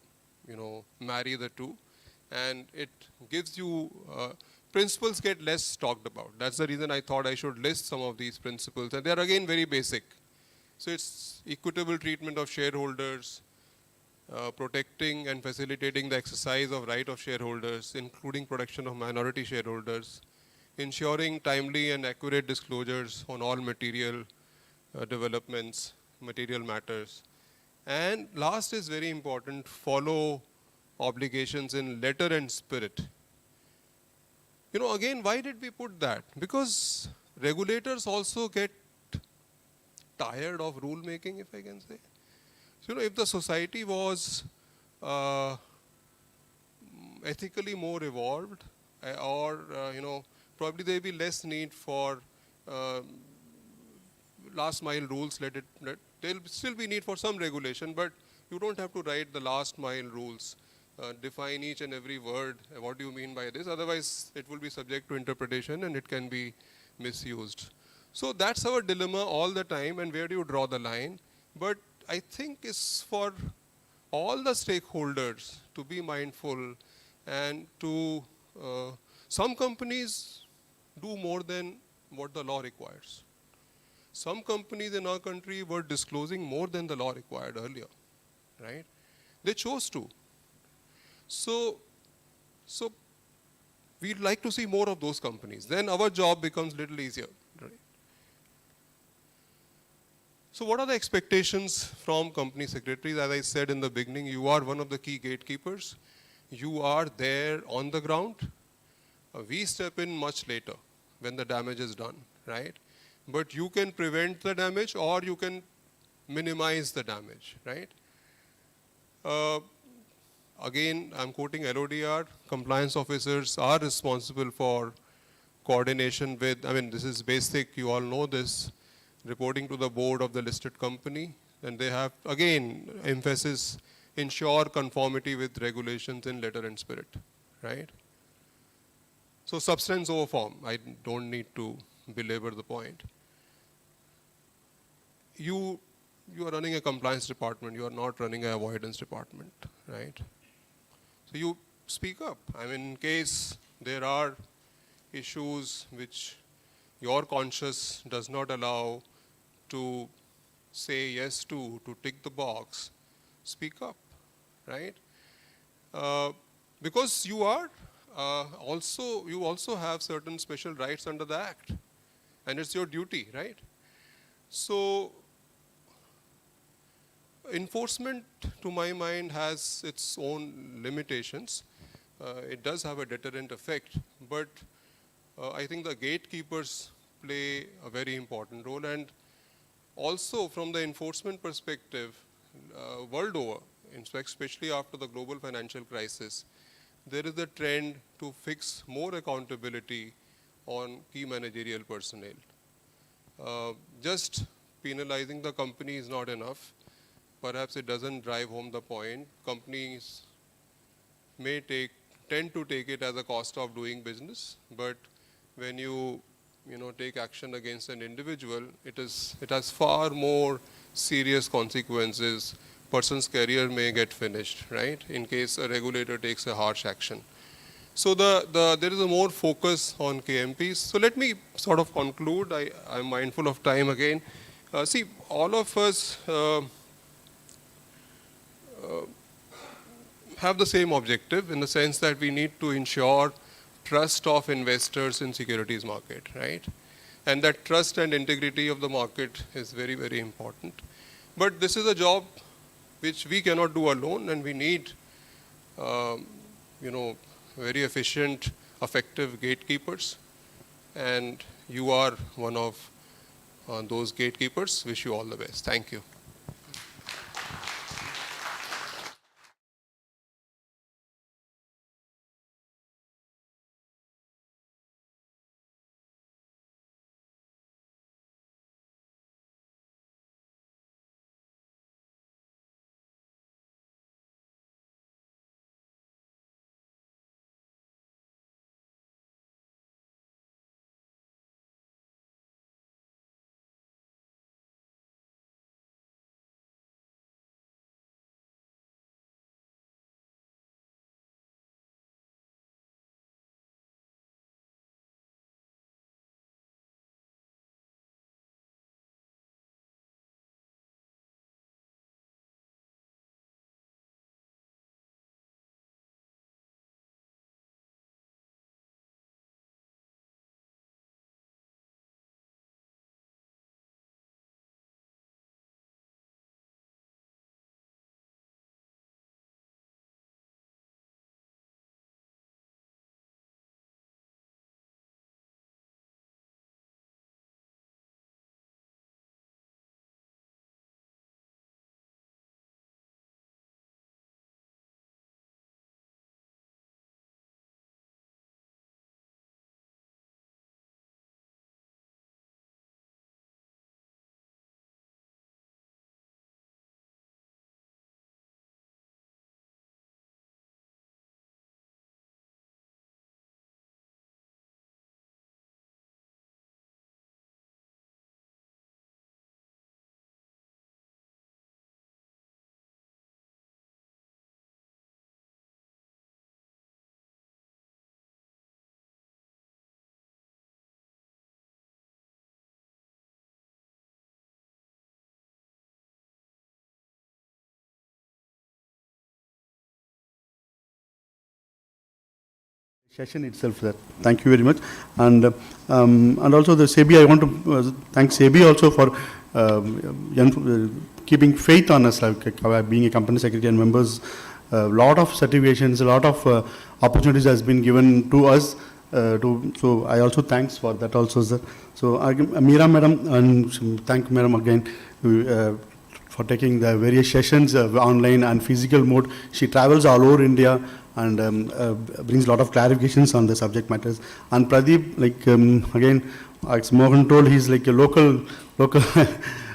marry the two, and it gives you, principles get less talked about. That's the reason I thought I should list some of these principles, and they're again very basic. So it's equitable treatment of shareholders, protecting and facilitating the exercise of right of shareholders, including protection of minority shareholders, ensuring timely and accurate disclosures on all material developments, material matters. And last is very important, follow obligations in letter and spirit. Again, why did we put that? Because regulators also get tired of rule making, if I can say. So, if the society was ethically more evolved, or probably there will be less need for last mile rules. There'll still be need for some regulation, but you don't have to write the last mile rules. Define each and every word. What do you mean by this? Otherwise, it will be subject to interpretation and it can be misused. So that's our dilemma all the time, and where do you draw the line? But I think it's for all the stakeholders to be mindful and to, some companies do more than what the law requires. Some companies in our country were disclosing more than the law required earlier, right? They chose to. So we'd like to see more of those companies. Then our job becomes a little easier, right? So what are the expectations from company secretaries? As I said in the beginning, you are one of the key gatekeepers. You are there on the ground. We step in much later when the damage is done, right? But you can prevent the damage or you can minimize the damage, right? Again, I'm quoting LODR, compliance officers are responsible for coordination with, this is basic, you all know this, reporting to the board of the listed company, and they have, again, emphasis, ensure conformity with regulations in letter and spirit, right? So substance over form, I don't need to belabor the point. You are running a compliance department, you are not running an avoidance department, right? So you speak up. In case there are issues which your conscience does not allow to say yes to tick the box, speak up, right? Because you are you also have certain special rights under the Act, and it's your duty, right? So enforcement, to my mind, has its own limitations. It does have a deterrent effect, but I think the gatekeepers play a very important role. And also from the enforcement perspective, world over, in fact, especially after the global financial crisis, there is a trend to fix more accountability on key managerial personnel. Just penalizing the company is not enough. Perhaps it doesn't drive home the point. Companies may tend to take it as a cost of doing business, but when you take action against an individual, it has far more serious consequences. Person's career may get finished, right? In case a regulator takes a harsh action. So there is a more focus on KMPs. So let me sort of conclude. I'm mindful of time again. See, all of us have the same objective, in the sense that we need to ensure trust of investors in securities market, right? And that trust and integrity of the market is very, very important. But this is a job which we cannot do alone, and we need, very efficient, effective gatekeepers. And you are one of those gatekeepers. Wish you all the best. Thank you. Session itself, sir. Thank you very much. And also the SEBI, I want to thank SEBI also for keeping faith on us, like being a company secretary and members. A lot of certifications, a lot of opportunities has been given to us. So I also thanks for that also, sir. So Meera madam, and thank madam again for taking the various sessions online and physical mode. She travels all over India and brings a lot of clarifications on the subject matters. And Pradeep, like again, as Mohan told, he's like a local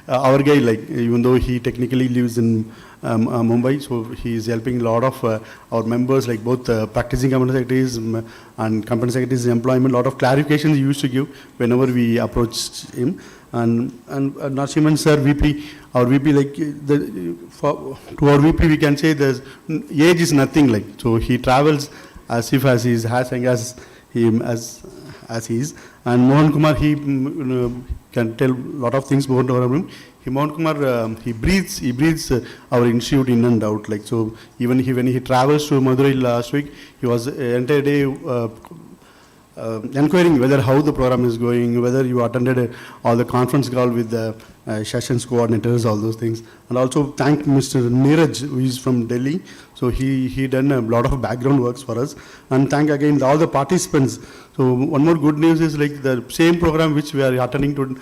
our guy, like even though he technically lives in Mumbai, so he is helping a lot of our members, like both practicing company secretaries and company secretaries employment. A lot of clarifications he used to give whenever we approached him. And Narasimhan sir, VP, our VP, like to our VP we can say there's age is nothing, like, so he travels as if as he is as he is. And Mohan Kumar, he can tell a lot of things about our room. Mohan Kumar, he breathes our institute in and out, like, so even when he travels to Madurai last week, he was entire day inquiring whether how the program is going, whether you attended all the conference call with the sessions coordinators, all those things. And also thank Mr. Neeraj, who is from Delhi. So he done a lot of background works for us. And thank again all the participants. So one more good news is like the same program which we are attending to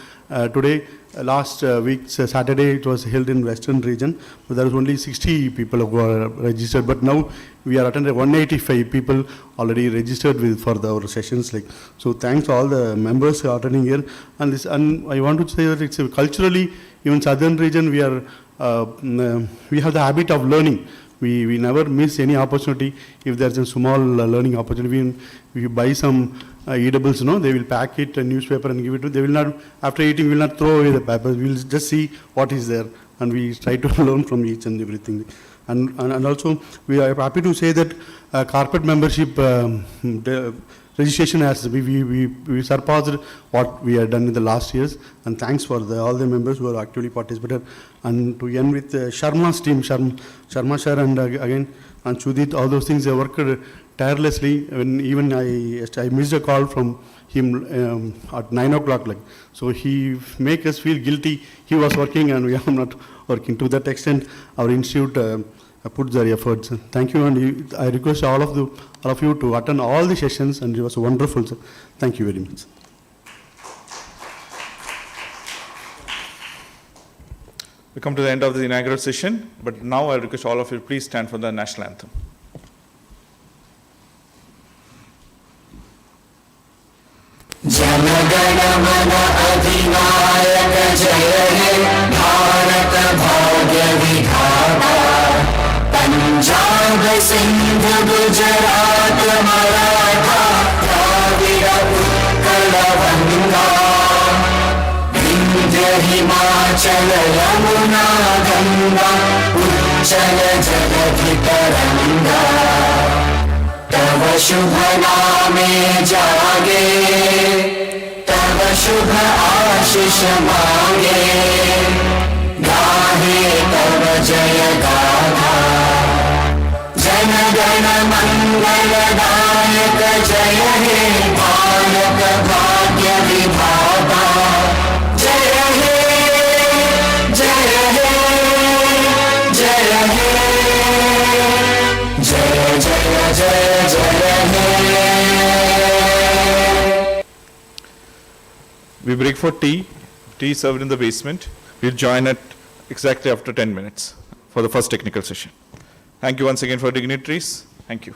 today. Last week, Saturday, it was held in Western region, but there was only 60 people who are registered. But now we are attending 185 people already registered for our sessions. Like, so thanks to all the members who are attending here. And I want to say that it's culturally, even Southern region, we have the habit of learning. We never miss any opportunity. If there's a small learning opportunity, we buy some eatables, they will pack it, a newspaper, and give it to. They will not, after eating, will not throw away the paper. We will just see what is there, and we try to learn from each and everything. And also, we are happy to say that corporate membership registration has we surpassed what we had done in the last years. And thanks for all the members who are actively participated. And to end with Sharma's team, Sharma sir, and again, and Chudit, all those things, they worked tirelessly. When even I missed a call from him at 9 o'clock, like, so he make us feel guilty. He was working and we are not working. To that extent, our institute put their efforts. Thank you, and I request all of you to attend all the sessions, and it was wonderful, sir. Thank you very much. We come to the end of the inaugural session, but now I request all of you please stand for the national anthem. जनगण मन अधिनायक जय हे भारत भाग्य विधाता पंजाब सिंध गुजरात मराठा द्राविड़ उत्कल गंगा विंध्य हिमाचल यमुना गंगा उच्चल जलधि तरंगा तव शुभ नामे जागे तव शुभ आशीष मांगे गाहे तव जय गाथा जन गण मंगल दायक जय हे भारत भाग्य विधाता जय हे जय हे जय हे जय जय जय जय हे. We break for tea. Tea served in the basement. We'll join at exactly after 10 minutes for the first technical session. Thank you once again for dignitaries. Thank you.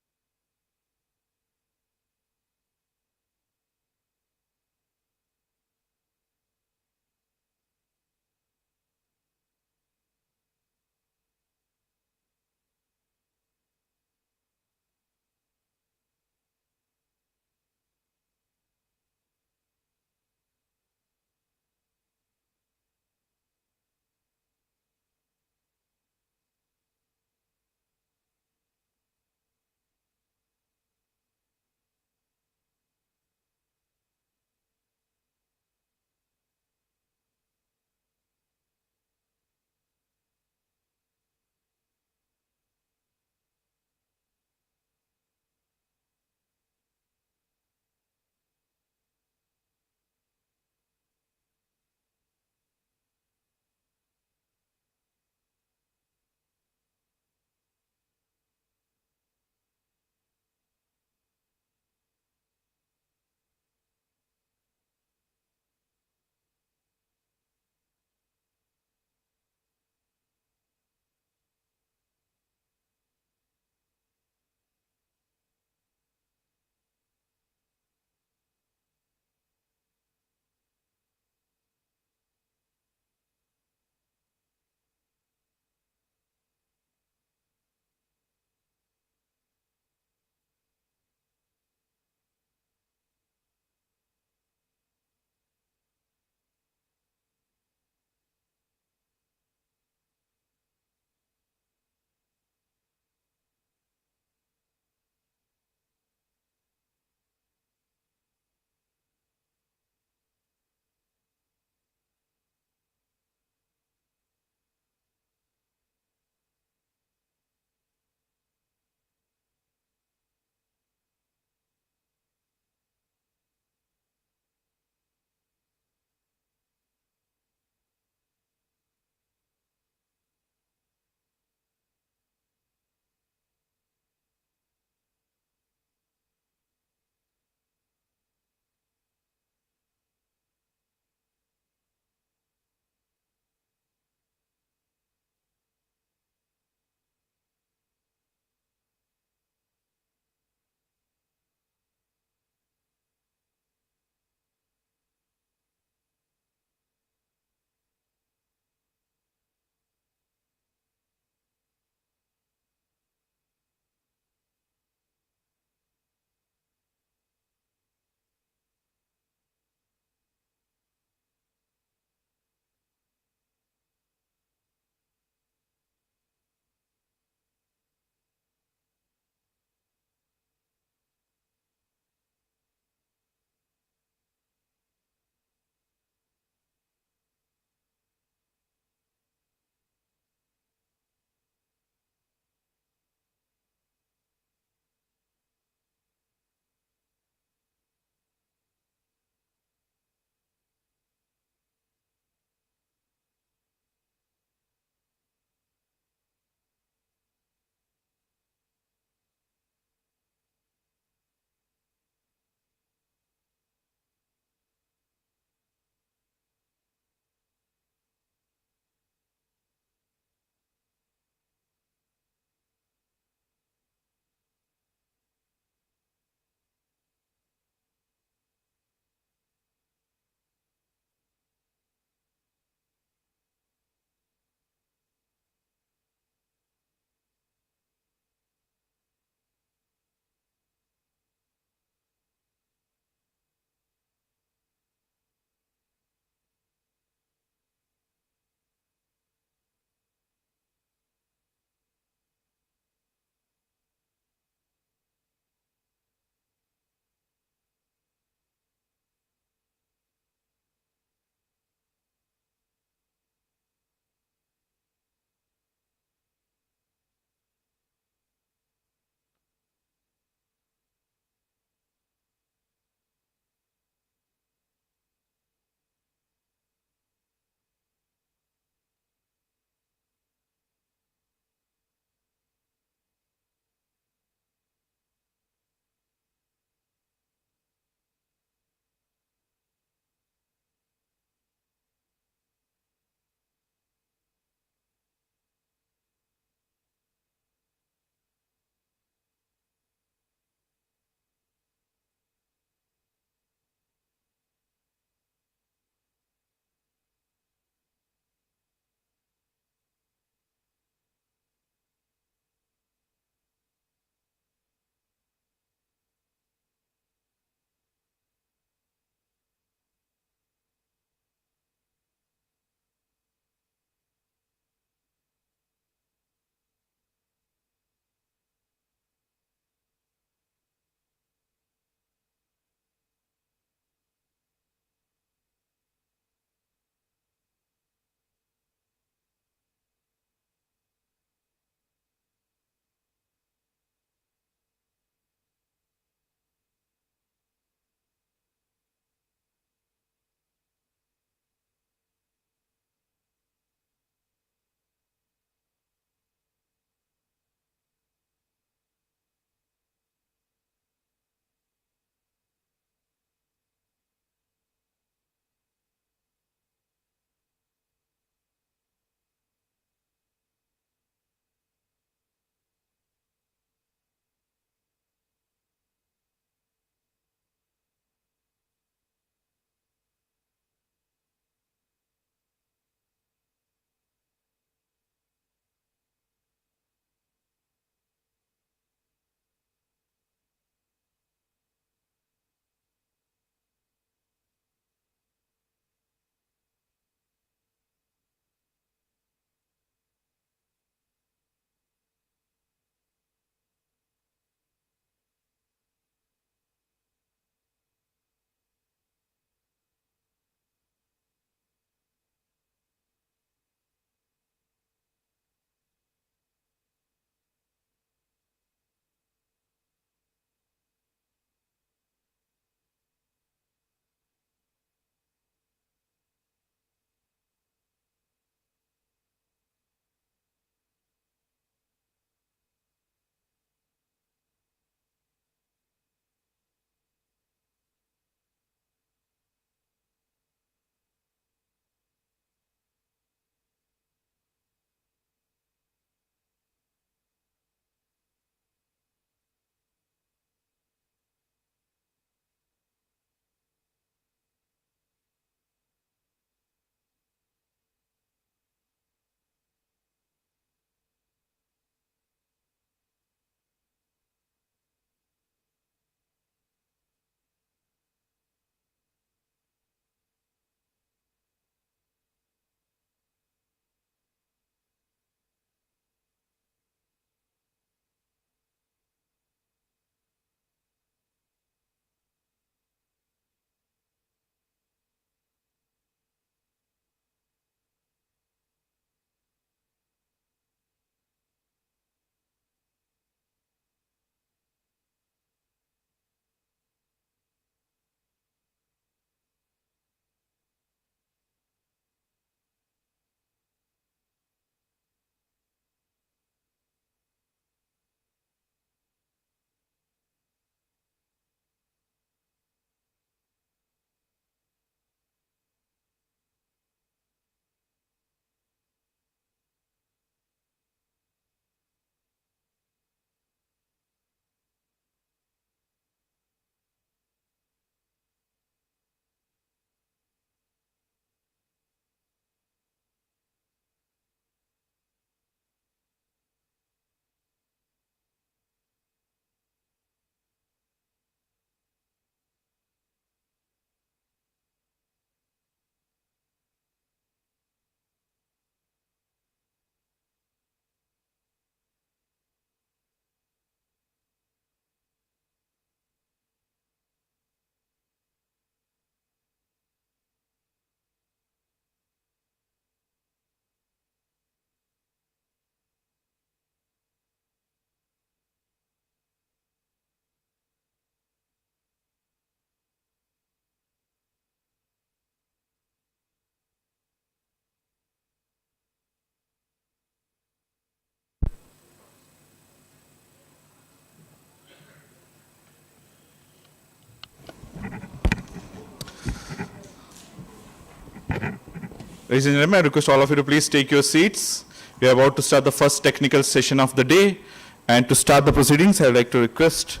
Ladies and gentlemen, I request all of you to please take your seats. We are about to start the first technical session of the day. And to start the proceedings, I would like to request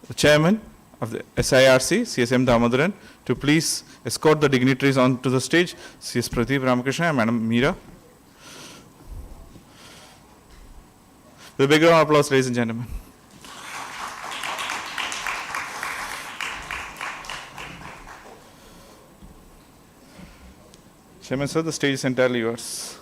the chairman of the SIRC, CSM Damodaran, to please escort the dignitaries onto the stage, CS Pradeep Ramakrishna and Madam Meera. With a big round of applause, ladies and gentlemen. Chairman, sir, the stage is entirely yours.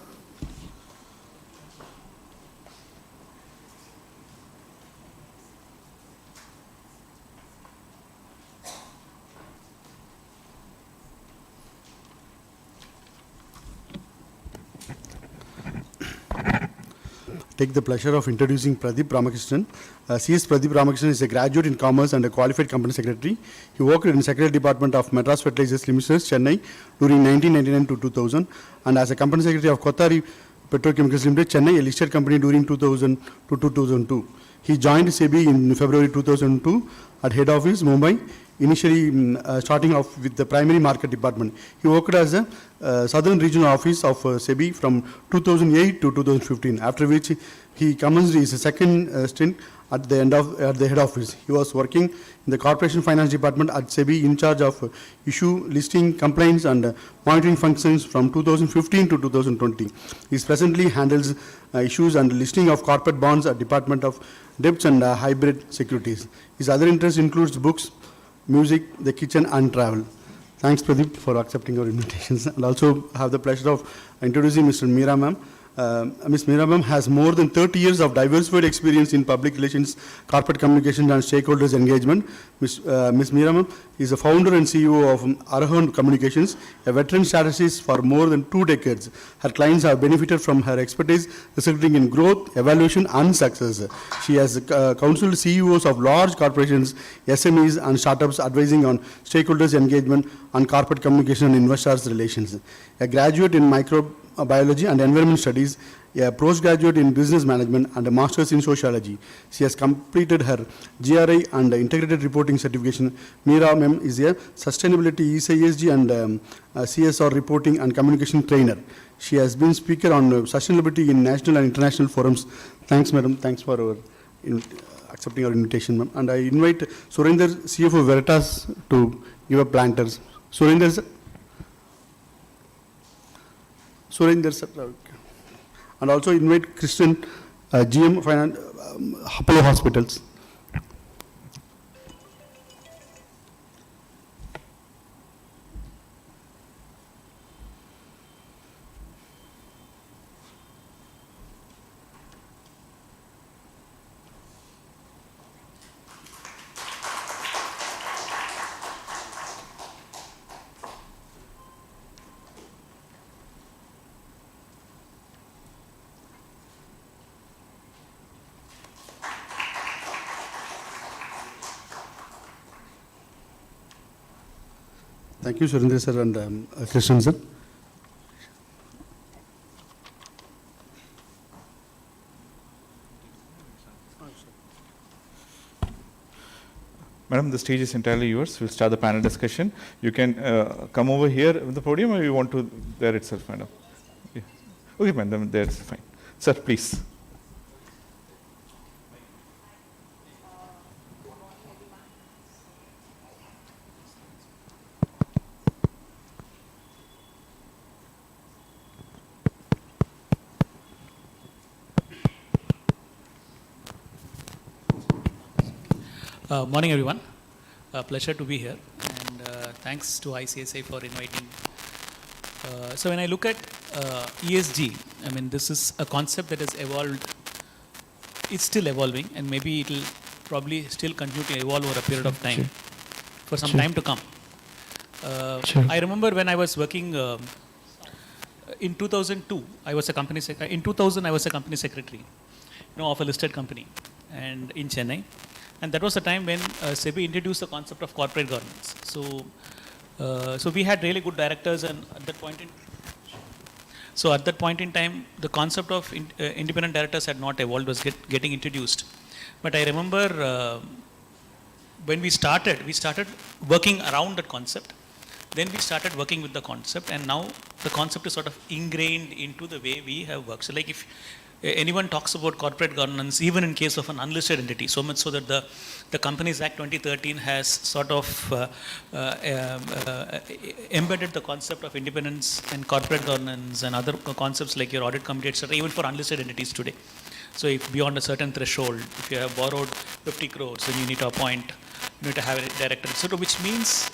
Take the pleasure of introducing Pradeep Ramakrishnan. CS Pradeep Ramakrishnan is a graduate in commerce and a qualified company secretary. He worked in the Secretariat Department of Madras Fertilizers Limited, Chennai during 1999 to 2000, and as a company secretary of Kothari Petrochemicals Limited, Chennai, a listed company during 2000 to 2002. He joined SEBI in February 2002 at head office, Mumbai, initially starting off with the primary market department. He worked as a southern regional office of SEBI from 2008 to 2015, after which he commenced his second stint at the head office. He was working in the corporation finance department at SEBI in charge of issue, listing, complaints and monitoring functions from 2015 to 2020. He presently handles issues and listing of corporate bonds at Department of Debts and Hybrid Securities. His other interests includes books, music, the kitchen and travel. Thanks, Pradeep, for accepting our invitations. And also have the pleasure of introducing Mr. Meera ma'am. Ms. Meera ma'am has more than 30 years of diversified experience in public relations, corporate communications and stakeholders engagement. Ms. Meera ma'am is the founder and CEO of Arahan Communications, a veteran strategist for more than 2 decades. Her clients have benefited from her expertise, resulting in growth, evaluation and success. She has counseled CEOs of large corporations, SMEs and startups, advising on stakeholders engagement and corporate communication and investors relations. A graduate in microbiology and environment studies, a postgraduate in business management and a master's in sociology. She has completed her GRI and integrated reporting certification. Meera ma'am is a sustainability, ESG and CSR reporting and communication trainer. She has been speaker on sustainability in national and international forums. Thanks, madam. Thanks for accepting our invitation, ma'am. And I invite Surinder, CFO Veritas, to give a planters. Surinder, sir. Surinder, sir. And also invite Christian, GM Finance, Apollo Hospitals. Thank you, Surinder sir and Christian sir. Madam, the stage is entirely yours. We'll start the panel discussion. You can come over here with the podium, or you want to there itself, madam? Yeah. Okay, madam, there's fine. Sir, please. Morning, everyone. Pleasure to be here, and thanks to ICSI for inviting. So when I look at ESG, I mean, this is a concept that has evolved. It's still evolving, and maybe it will probably still continue to evolve over a period of time, for some time to come. I remember when I was working in 2002, I was a company in 2000, I was a company secretary, of a listed company, and in Chennai. And that was the time when SEBI introduced the concept of corporate governance. So we had really good directors, and at that point in time, the concept of independent directors had not evolved, was getting introduced. But I remember when we started working around that concept, Then we started working with the concept, and now the concept is sort of ingrained into the way we have worked. So like if anyone talks about corporate governance, even in case of an unlisted entity, so much so that the Companies Act 2013 has sort of embedded the concept of independence and corporate governance and other concepts like your audit committee, etc., even for unlisted entities today. So if beyond a certain threshold, if you have borrowed 50 crores, then you need to appoint, you need to have a director, etc., which means,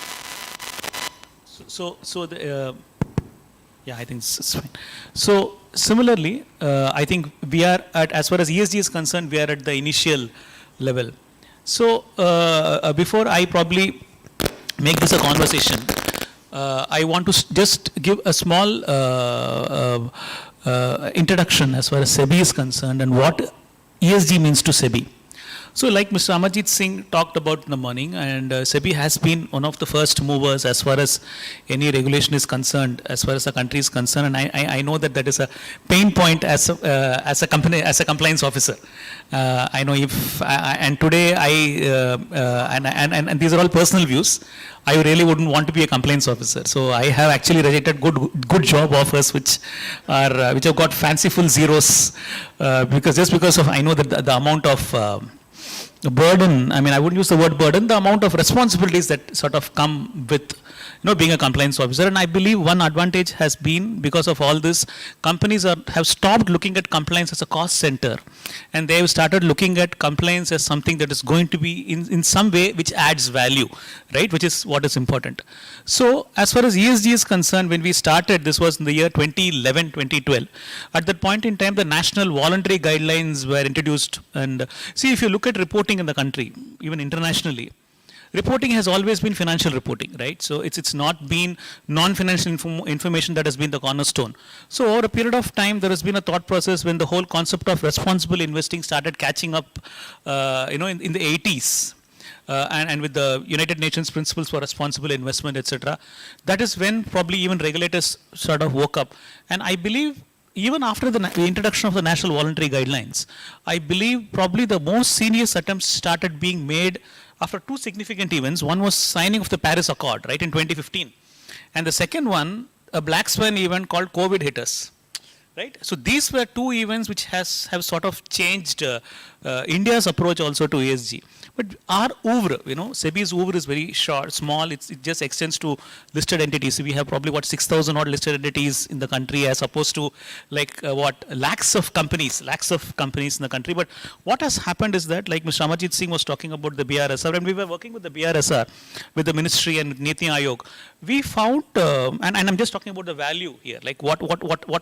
yeah, I think it's fine. So similarly, I think we are at, as far as ESG is concerned, we are at the initial level. So before I probably make this a conversation, I want to just give a small introduction as far as SEBI is concerned and what ESG means to SEBI. So like Mr. Amarjit Singh talked about in the morning, and SEBI has been one of the first movers as far as any regulation is concerned, as far as the country is concerned, and I know that is a pain point as a company, as a compliance officer. I know if, and today and these are all personal views, I really wouldn't want to be a compliance officer. So I have actually rejected good job offers which have got fanciful zeros, because of, I know that the amount of burden, I mean, I wouldn't use the word burden, the amount of responsibilities that sort of come with, being a compliance officer. And I believe one advantage has been, because of all this, companies have stopped looking at compliance as a cost center, and they have started looking at compliance as something that is going to be in some way which adds value, right, which is what is important. So as far as ESG is concerned, when we started, this was in the year 2011, 2012. At that point in time, the national voluntary guidelines were introduced. And see, if you look at reporting in the country, even internationally, reporting has always been financial reporting, right? So it's not been non-financial information that has been the cornerstone. So over a period of time, there has been a thought process when the whole concept of responsible investing started catching up, in the 80s. And with the United Nations principles for responsible investment, etc. That is when probably even regulators sort of woke up. And I believe even after the introduction of the national voluntary guidelines, I believe probably the most serious attempts started being made after two significant events. One was signing of the Paris Accord, right, in 2015. And the second one, a black swan event called COVID hit us. Right? So these were two events which have sort of changed India's approach also to ESG. But our oeuvre, SEBI's oeuvre is very short, small. It just extends to listed entities. We have probably 6,000 odd listed entities in the country, as opposed to lakhs of companies in the country. But what has happened is that, like Mr. Amarjit Singh was talking about the BRSR, when we were working with the BRSR, with the ministry and with Niti Aayog, we found, and I'm just talking about the value here, like what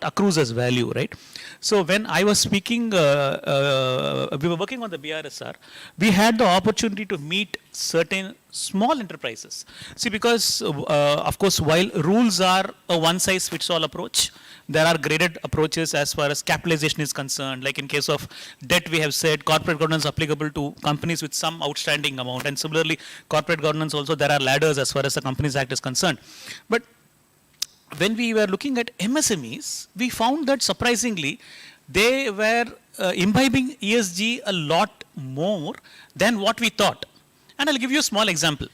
accrues as value, right? So when I was speaking, we were working on the BRSR, we had the opportunity to meet certain small enterprises. See, because of course, while rules are a one-size-fits-all approach, there are graded approaches as far as capitalization is concerned. Like in case of debt, we have said corporate governance applicable to companies with some outstanding amount. And similarly, corporate governance also, there are ladders as far as the Companies Act is concerned. But when we were looking at MSMEs, we found that surprisingly, they were imbibing ESG a lot more than what we thought. And I'll give you a small example.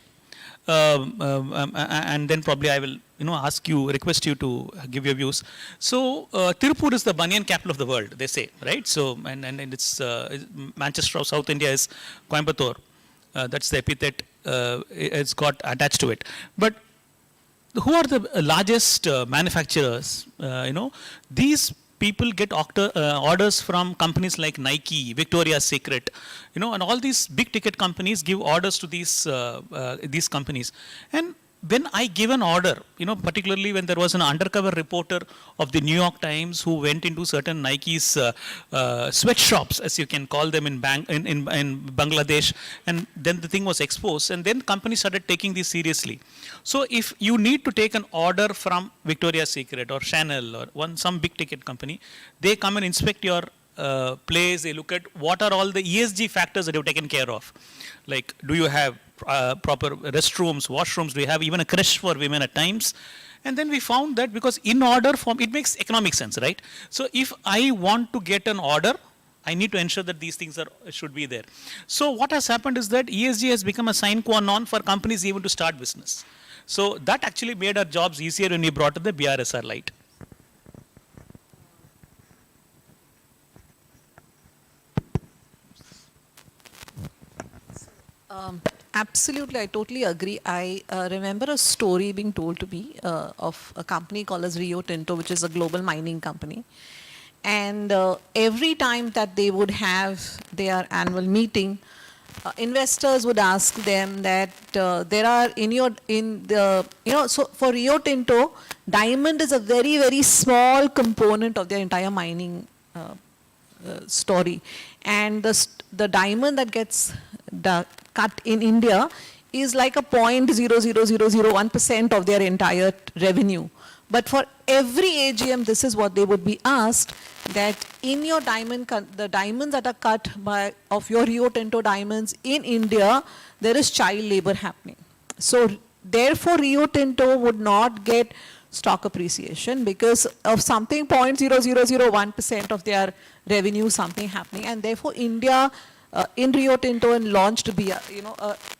And then probably I will, request you to give your views. So Tirupur is the banyan capital of the world, they say, right? So, and it's Manchester of South India is Coimbatore. That's the epithet it's got attached to it. But who are the largest manufacturers? These people get orders from companies like Nike, Victoria's Secret, and all these big ticket companies give orders to these companies. And when I give an order, particularly when there was an undercover reporter of the New York Times who went into certain Nike's sweatshops, as you can call them, in Bangladesh, and then the thing was exposed, and then companies started taking this seriously. So if you need to take an order from Victoria's Secret or Chanel or some big ticket company, they come and inspect your place. They look at what are all the ESG factors that you've taken care of. Like, do you have proper restrooms, washrooms? Do you have even a creche for women at times? And then we found that because in order form, it makes economic sense, right? So if I want to get an order, I need to ensure that these things should be there. So what has happened is that ESG has become a sine qua non for companies even to start business. So that actually made our jobs easier when we brought in the BRSR light. Absolutely, I totally agree. I remember a story being told to me of a company called as Rio Tinto, which is a global mining company. And every time that they would have their annual meeting, investors would ask them that there are so for Rio Tinto, diamond is a very, very small component of their entire mining story. And the diamond that gets cut in India is like a 0.00001% of their entire revenue. But for every AGM, this is what they would be asked, that in your diamond, the diamonds that are cut of your Rio Tinto diamonds in India, there is child labor happening. So therefore, Rio Tinto would not get stock appreciation because of something 0.0001% of their revenue, something happening. And therefore, India in Rio Tinto and launched a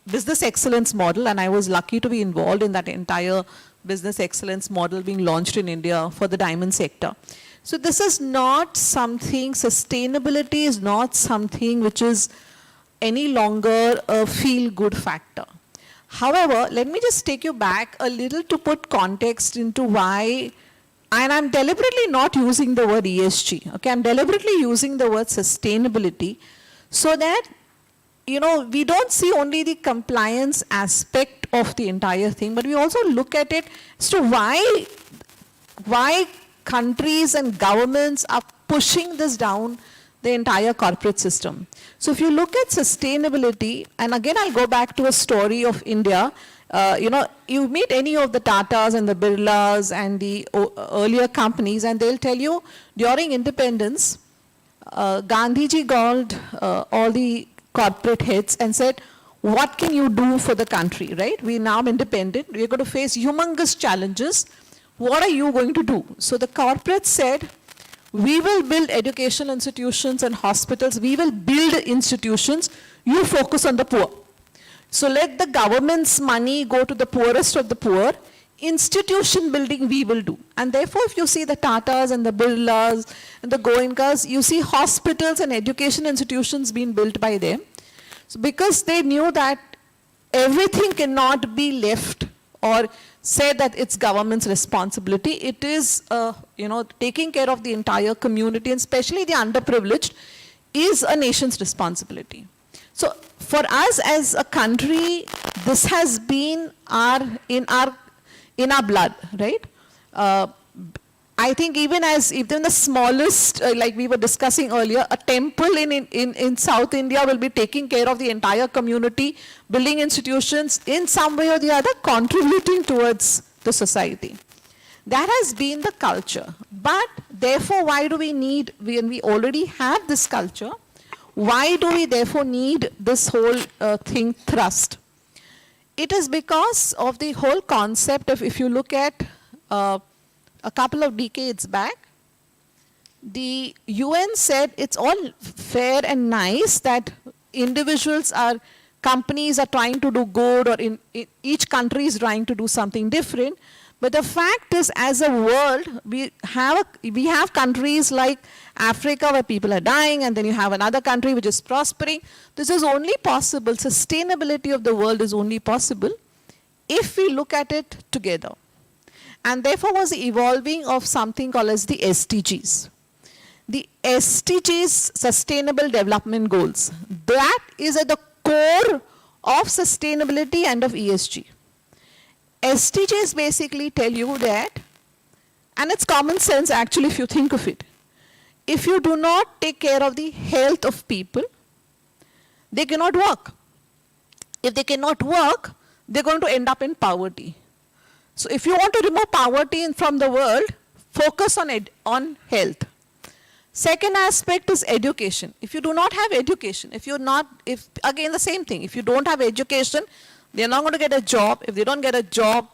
business excellence model, and I was lucky to be involved in that entire business excellence model being launched in India for the diamond sector. So this is not something, sustainability is not something which is any longer a feel-good factor. However, let me just take you back a little to put context into why, and I'm deliberately not using the word ESG, okay? I'm deliberately using the word sustainability so that, we don't see only the compliance aspect of the entire thing, but we also look at it as to why countries and governments are pushing this down the entire corporate system. So if you look at sustainability, and again I'll go back to a story of India, you meet any of the Tatas and the Birlas and the earlier companies, and they'll tell you during independence, Gandhiji called all the corporate heads and said, what can you do for the country, right? We're now independent. We're going to face humongous challenges. What are you going to do? So the corporates said, we will build educational institutions and hospitals. We will build institutions. You focus on the poor. So let the government's money go to the poorest of the poor. Institution building we will do. And therefore, if you see the Tatas and the Birlas and the Goenkas, you see hospitals and education institutions being built by them. So because they knew that everything cannot be left or said that it's government's responsibility. It is, taking care of the entire community, and especially the underprivileged, is a nation's responsibility. So for us as a country, this has been in our blood, right? I think even the smallest, like we were discussing earlier, a temple in South India will be taking care of the entire community, building institutions in some way or the other, contributing towards the society. That has been the culture. But therefore, why do we need, when we already have this culture, why do we therefore need this whole thing thrust? It is because of the whole concept of, if you look at a couple of decades back, the UN said it's all fair and nice that companies are trying to do good, or each country is trying to do something different. But the fact is, as a world, we have countries like Africa where people are dying, and then you have another country which is prospering. This is only possible, sustainability of the world is only possible if we look at it together. And therefore was the evolving of something called as the SDGs. The SDGs, Sustainable Development Goals, that is at the core of sustainability and of ESG. SDGs basically tell you that, and it's common sense actually if you think of it, if you do not take care of the health of people, they cannot work. If they cannot work, they're going to end up in poverty. So if you want to remove poverty from the world, focus on health. Second aspect is education. If you do not have education, again the same thing, if you don't have education, they're not going to get a job. If they don't get a job,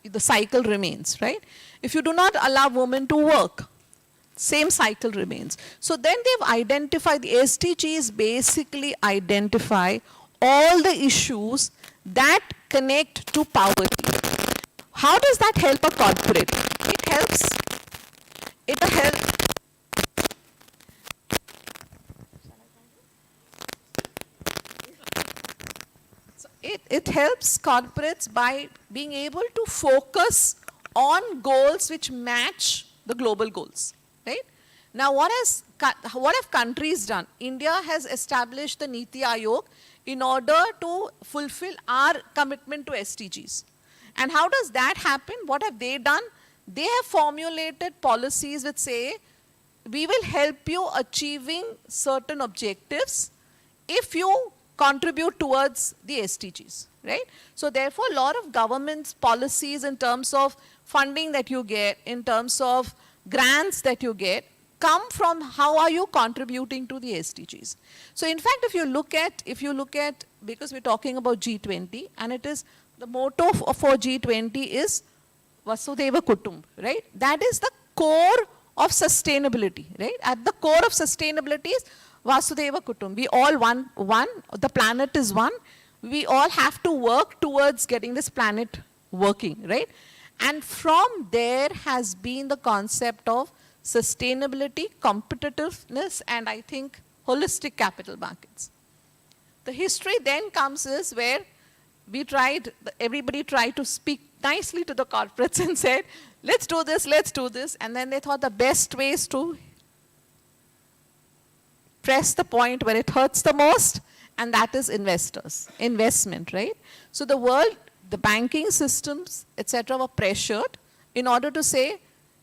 the cycle remains, right? If you do not allow women to work, same cycle remains. So then they've identified, the SDGs basically identify all the issues that connect to poverty. how does that help a corporate? It helps, it helps, it helps corporates by being able to focus on goals which match the global goals, right? Now, what have countries done? India has established the Niti Aayog in order to fulfill our commitment to SDGs. And how does that happen? What have they done? They have formulated policies which say, we will help you achieving certain objectives if you contribute towards the SDGs, right? So therefore, a lot of government's policies in terms of funding that you get, in terms of grants that you get, come from how are you contributing to the SDGs. So in fact, if you look at, because we're talking about G20, and it is, the motto for G20 is Vasudhaiva Kutumbakam, right? That is the core of sustainability, right? At the core of sustainability is Vasudhaiva Kutumbakam. We all one, the planet is one. We all have to work towards getting this planet working, right? And from there has been the concept of sustainability, competitiveness, and I think holistic capital markets. The history then comes is where everybody tried to speak nicely to the corporates and said, let's do this, and then they thought the best way is to press the point where it hurts the most, and that is investment, right? So the world, the banking systems, etc., were pressured in order to say,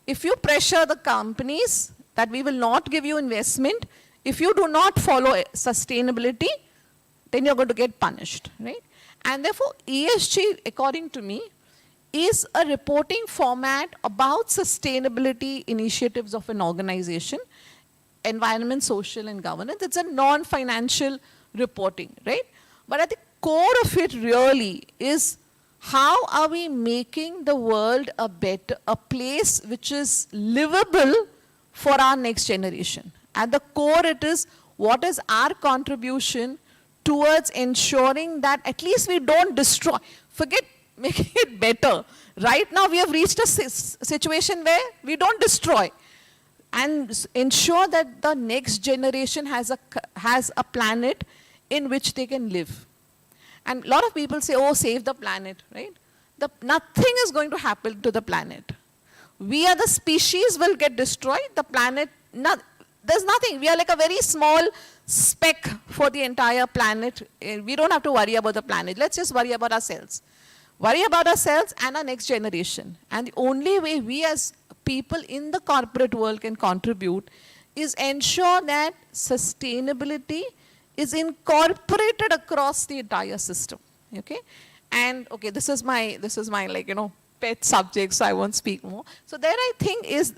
if you pressure the companies that we will not give you investment, if you do not follow sustainability, then you're going to get punished, right? And therefore, ESG, according to me, is a reporting format about sustainability initiatives of an organization, environment, social, and governance. It's a non-financial reporting, right? But at the core of it really is, how are we making the world a place which is livable for our next generation? At the core it is, what is our contribution towards ensuring that at least we don't destroy, forget making it better. Right now we have reached a situation where we don't destroy, and ensure that the next generation has a planet in which they can live. And a lot of people say, oh, save the planet, right? Nothing is going to happen to the planet. We are the species will get destroyed, the planet, there's nothing. We are like a very small speck for the entire planet. We don't have to worry about the planet. Let's just worry about ourselves. Worry about ourselves and our next generation. And the only way we as people in the corporate world can contribute is ensure that sustainability is incorporated across the entire system, okay? And, okay, this is my like, pet subject, so I won't speak more. So there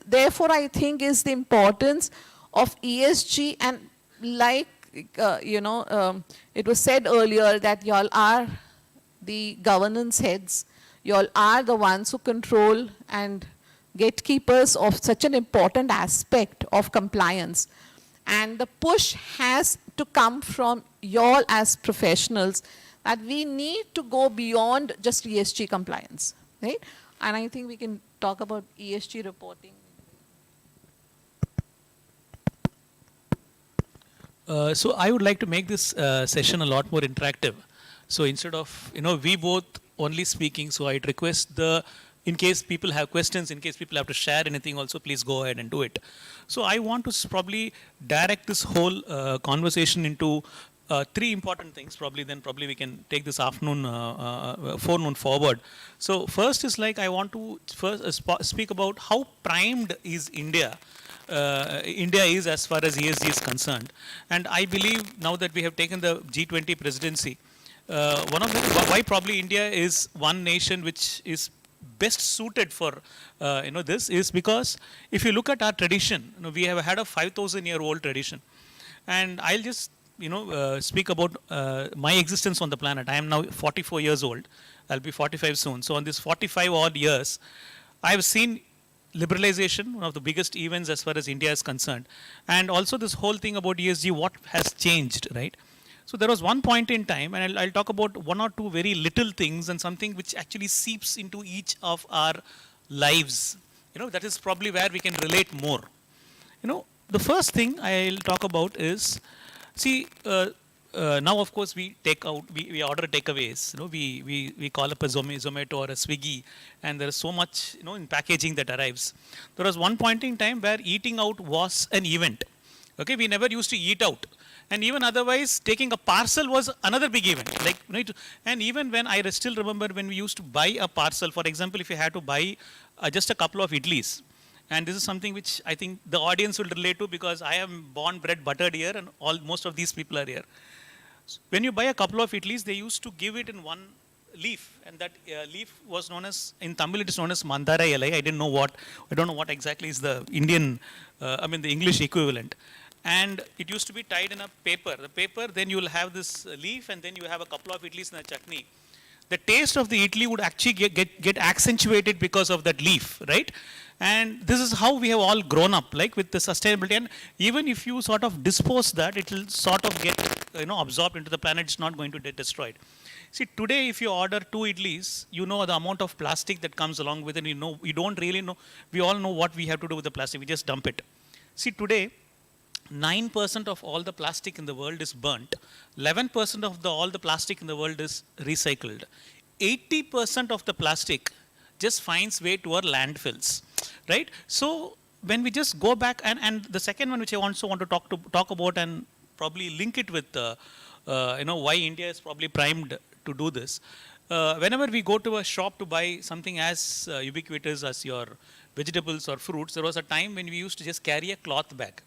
therefore I think is the importance of ESG, and like, it was said earlier that y'all are the governance heads, y'all are the ones who control and gatekeepers of such an important aspect of compliance. And the push has to come from y'all as professionals, that we need to go beyond just ESG compliance, right? And I think we can talk about ESG reporting. So I would like to make this session a lot more interactive. So instead of, we both only speaking, so I'd request in case people have questions, in case people have to share anything also, please go ahead and do it. So I want to probably direct this whole conversation into three important things, probably we can take this forenoon forward. So first is like, I want to first speak about how primed is India is as far as ESG is concerned. And I believe now that we have taken the G20 presidency, one of the, why probably India is one nation which is best suited for this is because if you look at our tradition, we have had a 5,000-year-old tradition. And I'll just speak about my existence on the planet. I am now 44 years old. I'll be 45 soon. So on this 45 odd years, I have seen liberalization, one of the biggest events as far as India is concerned. And also this whole thing about ESG, what has changed, right? So there was one point in time, and I'll talk about one or two very little things and something which actually seeps into each of our lives. That is probably where we can relate more. The first thing I'll talk about is, see, now of course we take out, we order takeaways. We call up a Zomato or a Swiggy, and there is so much, in packaging that arrives. There was one point in time where eating out was an event. Okay, we never used to eat out. And even otherwise, taking a parcel was another big event. And even when I still remember when we used to buy a parcel, for example, if you had to buy just a couple of idlis, and this is something which I think the audience will relate to because I am born, bred, buttered here, and most of these people are here. When you buy a couple of idlis, they used to give it in one leaf, and that leaf was known as, in Tamil it is known as Mandara Elai. I don't know what exactly is the Indian, the English equivalent. And it used to be tied in a paper. The paper, then you will have this leaf, and then you have a couple of idlis in a chutney. The taste of the idli would actually get accentuated because of that leaf, right? And this is how we have all grown up, like with the sustainability. And even if you sort of dispose that, it will sort of get absorbed into the planet. It's not going to get destroyed. See, today if you order 2 idlis, you know the amount of plastic that comes along with it. You don't really know. We all know what we have to do with the plastic. We just dump it. See, today, 9% of all the plastic in the world is burnt. 11% of all the plastic in the world is recycled. 80% of the plastic just finds way to our landfills, right? So when we just go back, and the second one which I also want to talk about and probably link it with why India is probably primed to do this. Whenever we go to a shop to buy something as ubiquitous as your vegetables or fruits, there was a time when we used to just carry a cloth bag.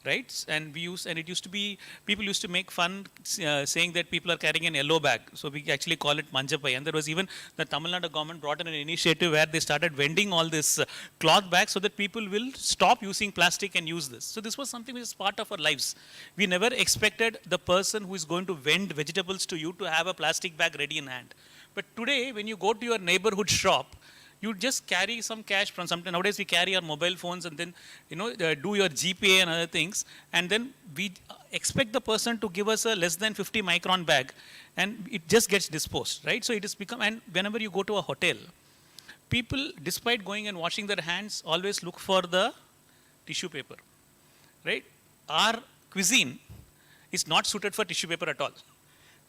Right? And it used to be, people used to make fun saying that people are carrying an yellow bag. So we actually call it manjapai. And there was even the Tamil Nadu government brought in an initiative where they started vending all this cloth bags so that people will stop using plastic and use this. So this was something which is part of our lives. We never expected the person who is going to vend vegetables to you to have a plastic bag ready in hand. But today, when you go to your neighborhood shop, you just carry some cash from something. Nowadays we carry our mobile phones and then do your GPA and other things, and then we expect the person to give us a less than 50 micron bag, and it just gets disposed, right? So it has become, and whenever you go to a hotel, people, despite going and washing their hands, always look for the tissue paper, right? Our cuisine is not suited for tissue paper at all.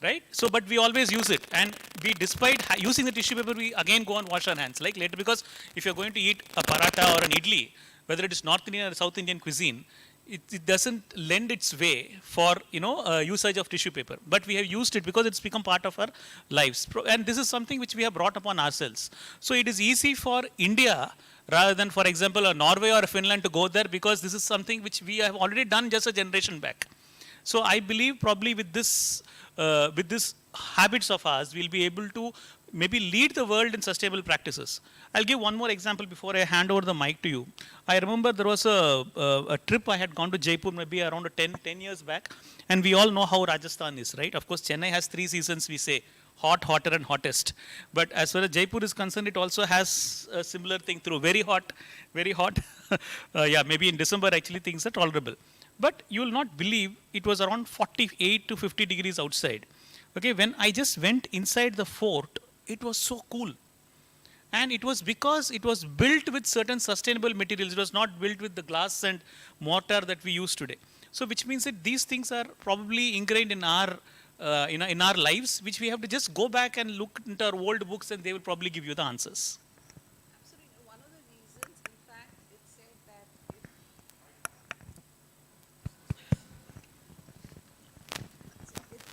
Right? So, but we always use it, and we, despite using the tissue paper, we again go and wash our hands, like later, because if you're going to eat a paratha or an idli, whether it is North Indian or South Indian cuisine, it doesn't lend its way for, usage of tissue paper. But we have used it because it's become part of our lives. And this is something which we have brought upon ourselves. So it is easy for India, rather than, for example, a Norway or a Finland to go there, because this is something which we have already done just a generation back. So I believe probably with this habits of ours, we'll be able to maybe lead the world in sustainable practices. I'll give one more example before I hand over the mic to you. I remember there was a trip I had gone to Jaipur maybe around 10 years back, and we all know how Rajasthan is, right? Of course, Chennai has 3 seasons, we say, hot, hotter, and hottest. But as far as Jaipur is concerned, it also has a similar thing through very hot, very hot. Maybe in December actually things are tolerable. But you will not believe it was around 48 to 50 degrees outside. Okay, when I just went inside the fort, it was so cool. And it was because it was built with certain sustainable materials. It was not built with the glass and mortar that we use today. So which means that these things are probably ingrained in our lives, which we have to just go back and look into our old books, and they will probably give you the answers. Absolutely. One of the reasons, in fact, it said that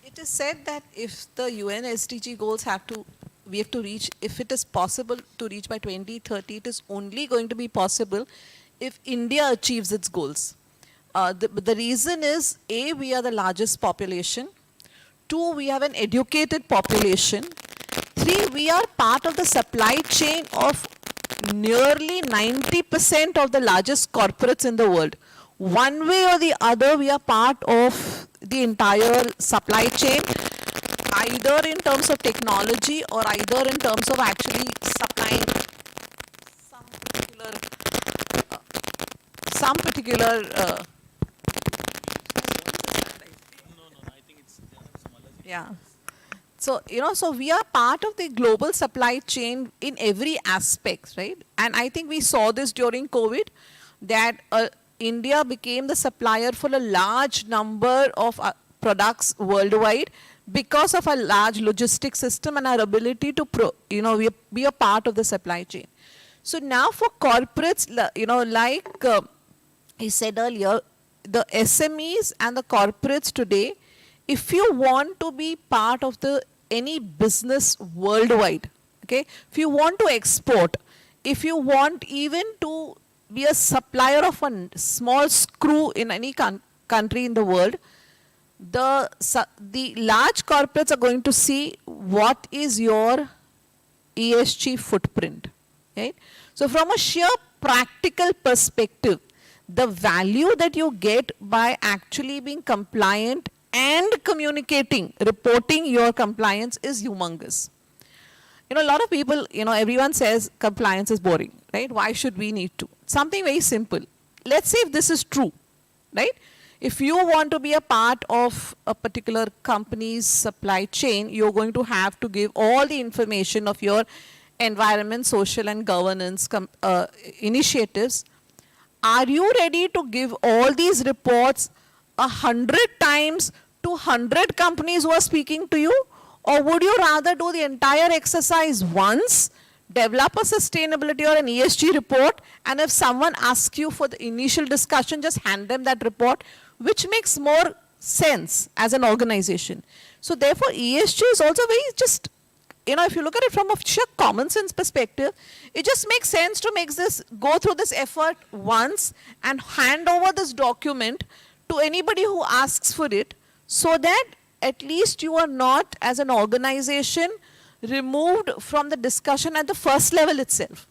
it is said that if the UN SDG goals we have to reach, if it is possible to reach by 2030, it is only going to be possible if India achieves its goals. The reason is, A, we are the largest population. 2, we have an educated population. 3, we are part of the supply chain of nearly 90% of the largest corporates in the world. One way or the other, we are part of the entire supply chain, either in terms of technology or either in terms of actually supplying some particular Yeah. So, so we are part of the global supply chain in every aspect, right? And I think we saw this during COVID, that India became the supplier for a large number of products worldwide because of a large logistic system and our ability to, be a part of the supply chain. So now for corporates, like he said earlier, the SMEs and the corporates today, if you want to be part of any business worldwide, okay, if you want to export, if you want even to be a supplier of a small screw in any country in the world, the large corporates are going to see what is your ESG footprint, right? So from a sheer practical perspective, the value that you get by actually being compliant and communicating, reporting your compliance is humongous. A lot of people, everyone says compliance is boring, right? Why should we need to? Something very simple. Let's say if this is true, right? If you want to be a part of a particular company's supply chain, you're going to have to give all the information of your environment, social and governance initiatives. Are you ready to give all these reports 100 times to 100 companies who are speaking to you? Or would you rather do the entire exercise once, develop a sustainability or an ESG report, and if someone asks you for the initial discussion, just hand them that report, which makes more sense as an organization. So therefore, ESG is also very just, if you look at it from a sheer common sense perspective, it just makes sense to go through this effort once and hand over this document to anybody who asks for it, so that at least you are not, as an organization, removed from the discussion at the first level itself.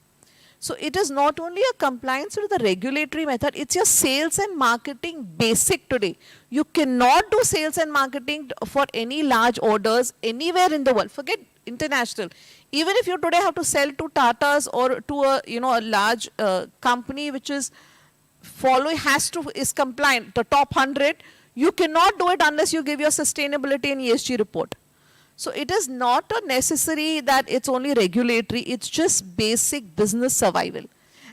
So it is not only a compliance with the regulatory method, it's your sales and marketing basic today. You cannot do sales and marketing for any large orders anywhere in the world. Forget international. Even if you today have to sell to Tatas or to a large company which is is compliant, the top 100, you cannot do it unless you give your sustainability and ESG report. So it is not necessary that it's only regulatory, it's just basic business survival.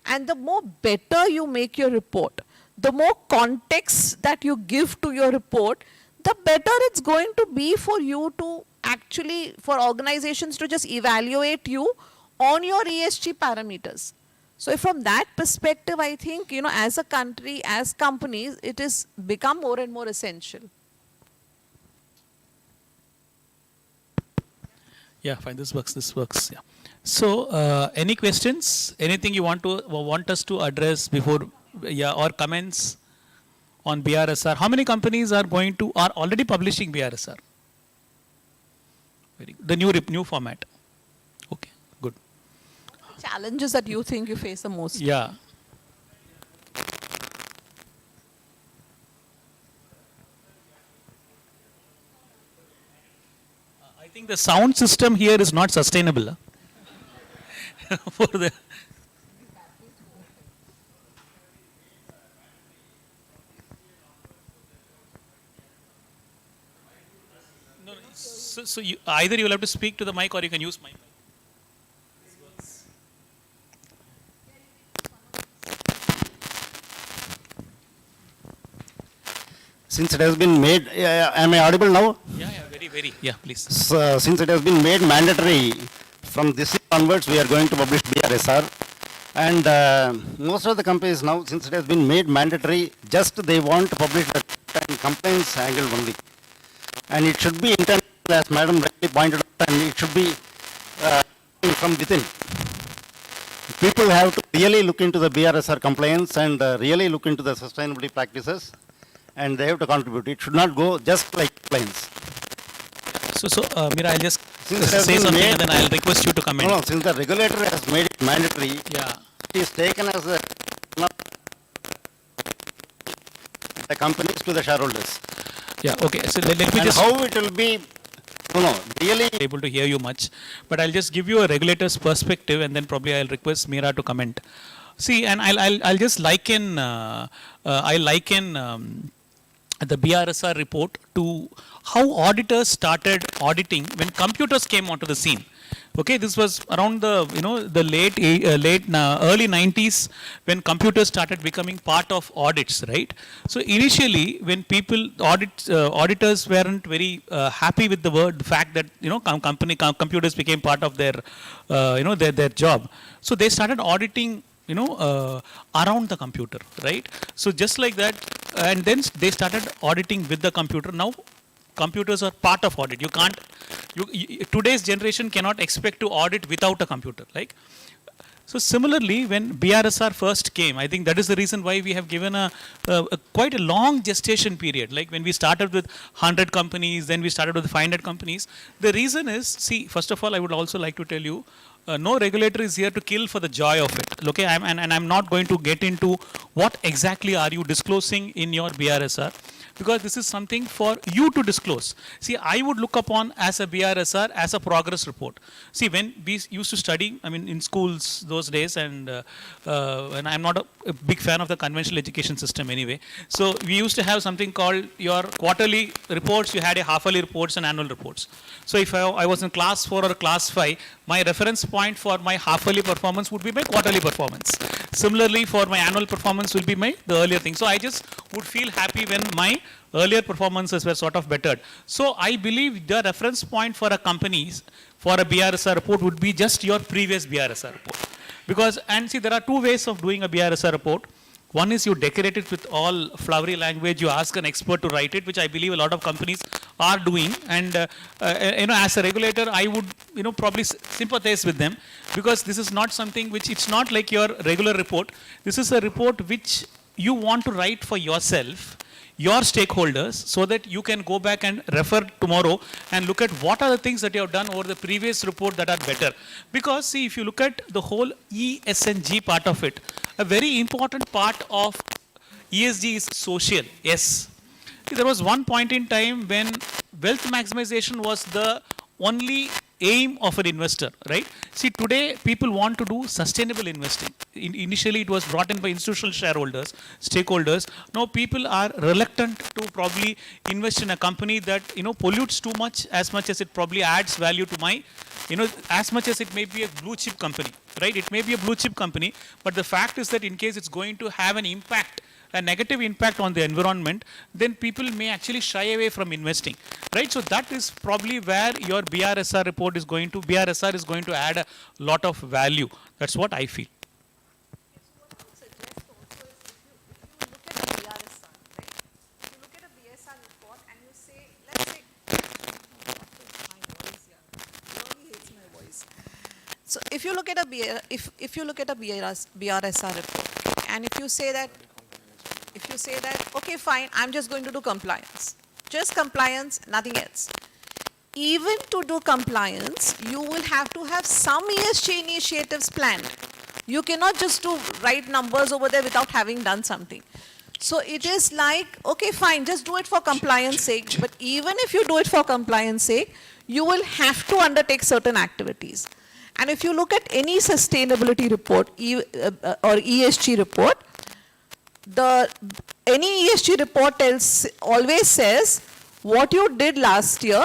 And the more better you make your report, the more context that you give to your report, the better it's going to be for you to actually, for organizations to just evaluate you on your ESG parameters. So from that perspective, I think, as a country, as companies, it has become more and more essential. Yeah, fine, this works, yeah. So, any questions? Anything you want us to address before, or comments on BRSR? How many companies are already publishing BRSR? Very good. The new format. Okay, good. Challenges that you think you face the most? Yeah. I think the sound system here is not sustainable. For the no, so either you will have to speak to the mic or you can use my mic. Since it has been made, am I audible now? Yeah, very, yeah, please. So, since it has been made mandatory, from this year onwards, we are going to publish BRSR. And most of the companies now, since it has been made mandatory, just they want to publish the complaints angle only. And it should be internal, as Madam rightly pointed out, and it should be from within. People have to really look into the BRSR compliance and really look into the sustainability practices, and they have to contribute. It should not go just like compliance. So Mira, I'll just say something and then I'll request you to comment. No, since the regulator has made it mandatory, Yeah. it is taken as the companies to the shareholders. Yeah, okay. So let me And just how it will be, really. able to hear you much, but I'll just give you a regulator's perspective and then probably I'll request Mira to comment. See, and I'll just liken the BRSR report to how auditors started auditing when computers came onto the scene. Okay, this was around the the early 90s when computers started becoming part of audits, right? So initially, when auditors weren't very happy with the fact that computers became part of their their job. So they started auditing around the computer, right? So just like that, and then they started auditing with the computer. Now computers are part of audit. You can't, today's generation cannot expect to audit without a computer, like. So similarly, when BRSR first came, I think that is the reason why we have given a quite a long gestation period. Like when we started with 100 companies, then we started with 500 companies. The reason is, see, first of all, I would also like to tell you, no regulator is here to kill for the joy of it. Okay, I'm not going to get into what exactly are you disclosing in your BRSR, because this is something for you to disclose. See, I would look upon as a BRSR as a progress report. See, when we used to study, I mean, in schools those days, and I'm not a big fan of the conventional education system anyway. So we used to have something called your quarterly reports. You had a half-yearly reports and annual reports. So if I was in class 4 or class 5, my reference point for my half-yearly performance would be my quarterly performance. Similarly, for my annual performance will be the earlier thing. So I just would feel happy when my earlier performances were sort of bettered. So I believe the reference point for a company, for a BRSR report, would be just your previous BRSR report. Because, and see, there are two ways of doing a BRSR report. One is you decorate it with all flowery language, you ask an expert to write it, which I believe a lot of companies are doing. And as a regulator, I would probably sympathize with them, because this is not something which, it's not like your regular report. This is a report which you want to write for yourself, your stakeholders, so that you can go back and refer tomorrow and look at what are the things that you have done over the previous report that are better. Because see, if you look at the whole ESG part of it, a very important part of ESG is social. Yes. See, there was one point in time when wealth maximization was the only aim of an investor, right? See, today people want to do sustainable investing. Initially, it was brought in by institutional shareholders, stakeholders. Now people are reluctant to probably invest in a company that pollutes too much, as much as it probably adds value to my, as much as it may be a blue chip company, right? It may be a blue chip company, but the fact is that in case it's going to have an impact, a negative impact on the environment, then people may actually shy away from investing, right? So that is probably where your BRSR report is going to add a lot of value. That's what I feel. So if you look at a BRSR report, and if you say that, okay, fine, I'm just going to do compliance. Just compliance, nothing else. Even to do compliance, you will have to have some ESG initiatives planned. You cannot just write numbers over there without having done something. So it is like, okay, fine, just do it for compliance sake. But even if you do it for compliance sake, you will have to undertake certain activities. And if you look at any sustainability report or ESG report, any ESG report always says what you did last year,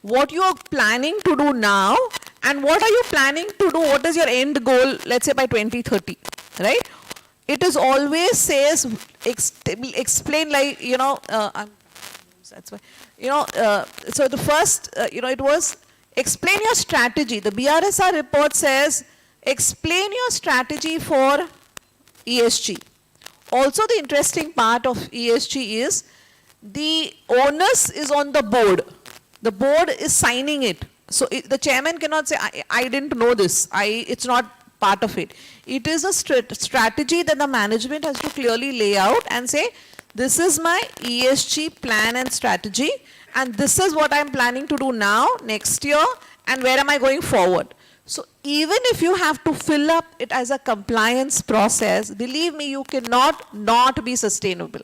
what you are planning to do now, and what are you planning to do, what is your end goal, let's say by 2030, right? It is always says, explain like, that's why, so the first, it was explain your strategy. The BRSR report says, explain your strategy for ESG. Also, the interesting part of ESG is the onus is on the board. The board is signing it. So the chairman cannot say, I didn't know this. It's not part of it. It is a strategy that the management has to clearly lay out and say, this is my ESG plan and strategy, and this is what I'm planning to do now, next year, and where am I going forward. So even if you have to fill up it as a compliance process, believe me, you cannot not be sustainable.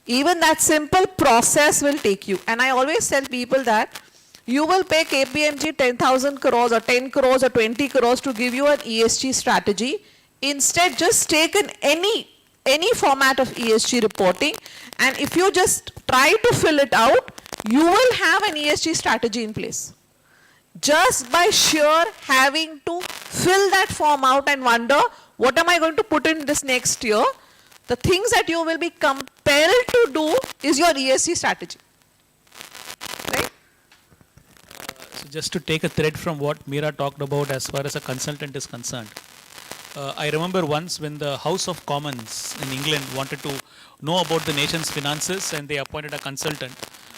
Even that simple process will take you. And I always tell people that you will pay KPMG 10,000 crores or 10 crores or 20 crores to give you an ESG strategy. Instead, just take any any format of ESG reporting, and if you just try to fill it out, you will have an ESG strategy in place. Just by sheer having to fill that form out and wonder, what am I going to put in this next year? The things that you will be compelled to do is your ESG strategy. Right? So just to take a thread from what Meera talked about as far as a consultant is concerned. I remember once when the House of Commons in England wanted to know about the nation's finances and they appointed a consultant.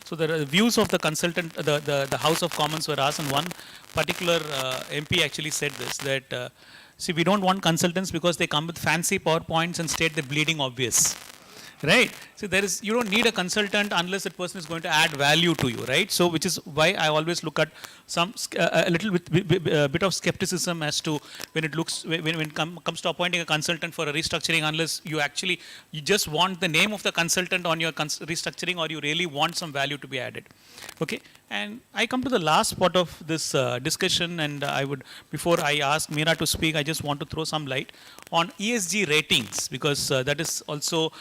So the views of the consultant, the House of Commons were asked, and one particular MP actually said this, that see, we don't want consultants because they come with fancy PowerPoints and state the bleeding obvious. Right? So you don't need a consultant unless that person is going to add value to you, right? So which is why I always look at a little bit of skepticism as to when it comes to appointing a consultant for a restructuring, unless you just want the name of the consultant on your restructuring, or you really want some value to be added. Okay? And I come to the last part of this discussion, and before I ask Meera to speak, I just want to throw some light on ESG ratings, because that is also,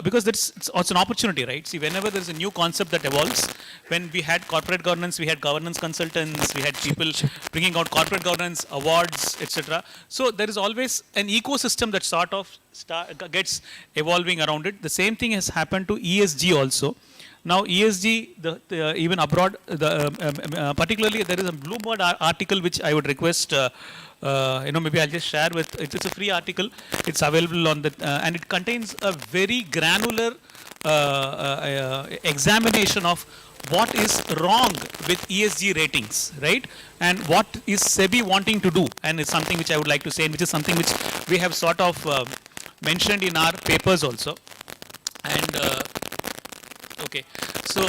because it's also an opportunity, right? See, whenever there's a new concept that evolves, when we had corporate governance, we had governance consultants, we had people bringing out corporate governance awards, etc. So there is always an ecosystem that sort of gets evolving around it. The same thing has happened to ESG also. Now ESG, even abroad, particularly there is a Bloomberg article which I would request, maybe I'll just share with, it's a free article, it's available on the, and it contains a very granular examination of what is wrong with ESG ratings, right? And what is SEBI wanting to do, and it's something which I would like to say, and which is something which we have sort of mentioned in our papers also. And okay, so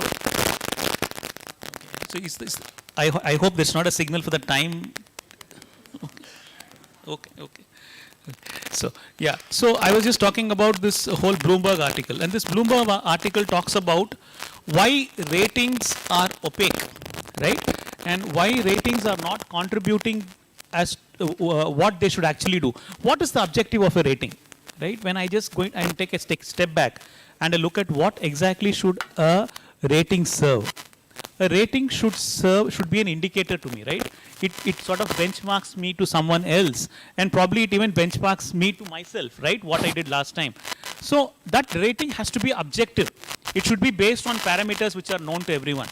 is this, I hope there's not a signal for the time. Okay. So yeah, so I was just talking about this whole Bloomberg article, and this Bloomberg article talks about why ratings are opaque, right? And why ratings are not contributing as what they should actually do. What is the objective of a rating, right? When I just go and take a step back and I look at what exactly should a rating serve. A rating should be an indicator to me, right? It sort of benchmarks me to someone else, and probably it even benchmarks me to myself, right? What I did last time. So that rating has to be objective. It should be based on parameters which are known to everyone.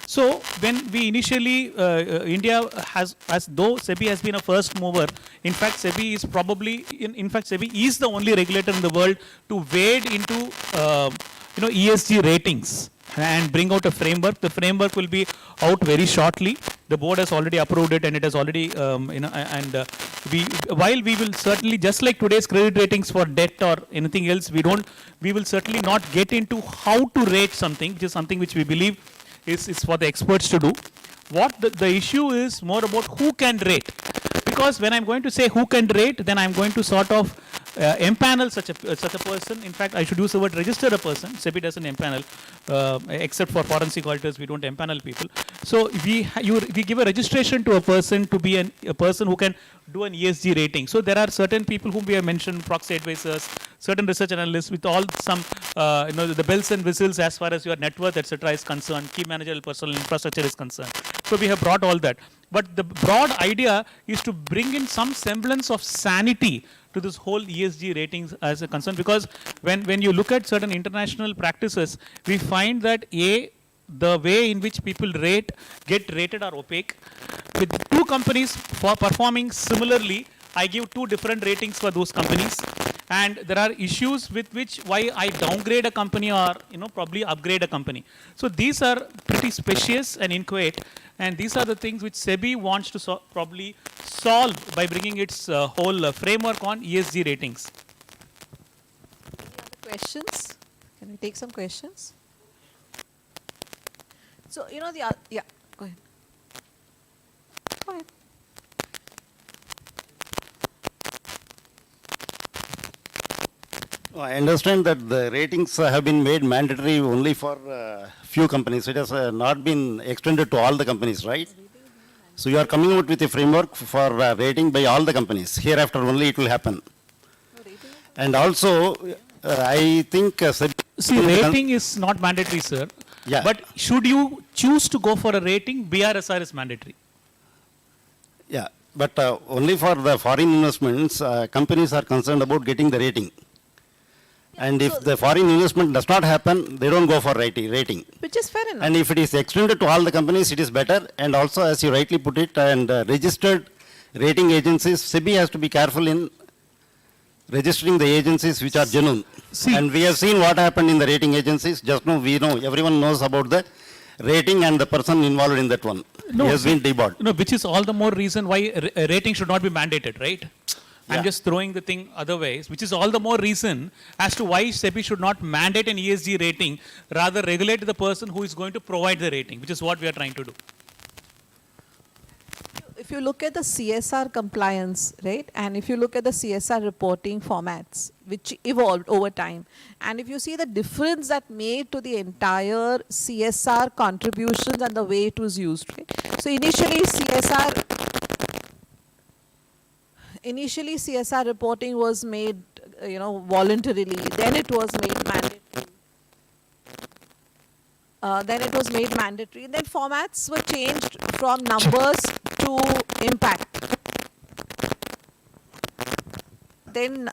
So when we initially, India has, as though SEBI has been a first mover, in fact SEBI is probably, in fact SEBI is the only regulator in the world to wade into ESG ratings and bring out a framework. The framework will be out very shortly. The board has already approved it, and it has already, while we will certainly, just like today's credit ratings for debt or anything else, we will certainly not get into how to rate something, which is something which we believe is for the experts to do. What the issue is more about who can rate. Because when I'm going to say who can rate, then I'm going to sort of empanel such a person. In fact, I should use the word register a person. SEBI doesn't empanel, except for forensic auditors, we don't empanel people. So we give a registration to a person to be a person who can do an ESG rating. So there are certain people whom we have mentioned, proxy advisors, certain research analysts with all some, the bells and whistles as far as your net worth, etc. is concerned, key managerial personal infrastructure is concerned. So we have brought all that. But the broad idea is to bring in some semblance of sanity to this whole ESG ratings as a concern, because when you look at certain international practices, we find that the way in which people get rated are opaque. With two companies performing similarly, I give two different ratings for those companies, and there are issues with which why I downgrade a company or probably upgrade a company. So these are pretty specious and inchoate, and these are the things which SEBI wants to probably solve by bringing its whole framework on ESG ratings. Any other questions? Can we take some questions? So yeah, go ahead. Go ahead. I understand that the ratings have been made mandatory only for few companies. It has not been extended to all the companies, right? So you are coming out with a framework for rating by all the companies. Hereafter only it will happen. And also, I think. See, rating is not mandatory, sir. Yeah. But should you choose to go for a rating, BRSR is mandatory. Yeah, but only for the foreign investments, companies are concerned about getting the rating. And if the foreign investment does not happen, they don't go for rating. Which is fair enough. And if it is extended to all the companies, it is better. And also, as you rightly put it, and registered rating agencies, SEBI has to be careful in registering the agencies which are genuine. See- And we have seen what happened in the rating agencies. Just now, we know, everyone knows about the rating and the person involved in that one. No, he has see- been debarred. No, which is all the more reason why a rating should not be mandated, right? I'm Yeah. just throwing the thing other ways, which is all the more reason as to why SEBI should not mandate an ESG rating, rather regulate the person who is going to provide the rating, which is what we are trying to do. If you look at the CSR compliance, right, and if you look at the CSR reporting formats, which evolved over time, and if you see the difference that made to the entire CSR contributions and the way it was used, right? So initially CSR reporting was made, voluntarily, then it was made mandatory. Then formats were changed from numbers to impact. Then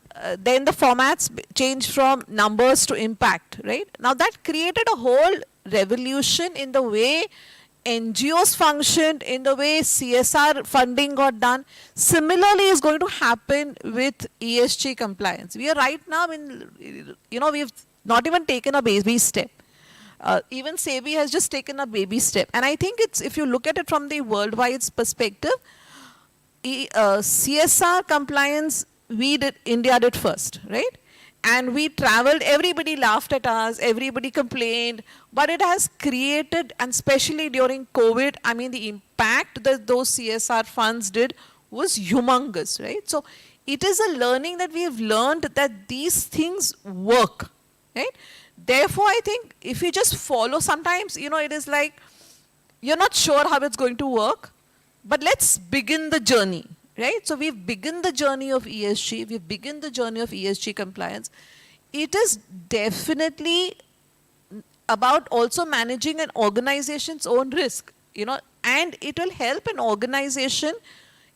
the formats changed from numbers to impact, right? Now that created a whole revolution in the way NGOs functioned, in the way CSR funding got done. Similarly is going to happen with ESG compliance. We are right now we've not even taken a baby step. Even SEBI has just taken a baby step. And I think if you look at it from the worldwide perspective, CSR compliance, India did first, right? And we traveled, everybody laughed at us, everybody complained, but it has created, and especially during COVID, I mean, the impact that those CSR funds did was humongous, right? So it is a learning that we have learned that these things work, right? Therefore, I think if you just follow, sometimes, it is like, you're not sure how it's going to work, but let's begin the journey, right? So we've begun the journey of ESG, we've begun the journey of ESG compliance. It is definitely about also managing an organization's own risk, and it will help an organization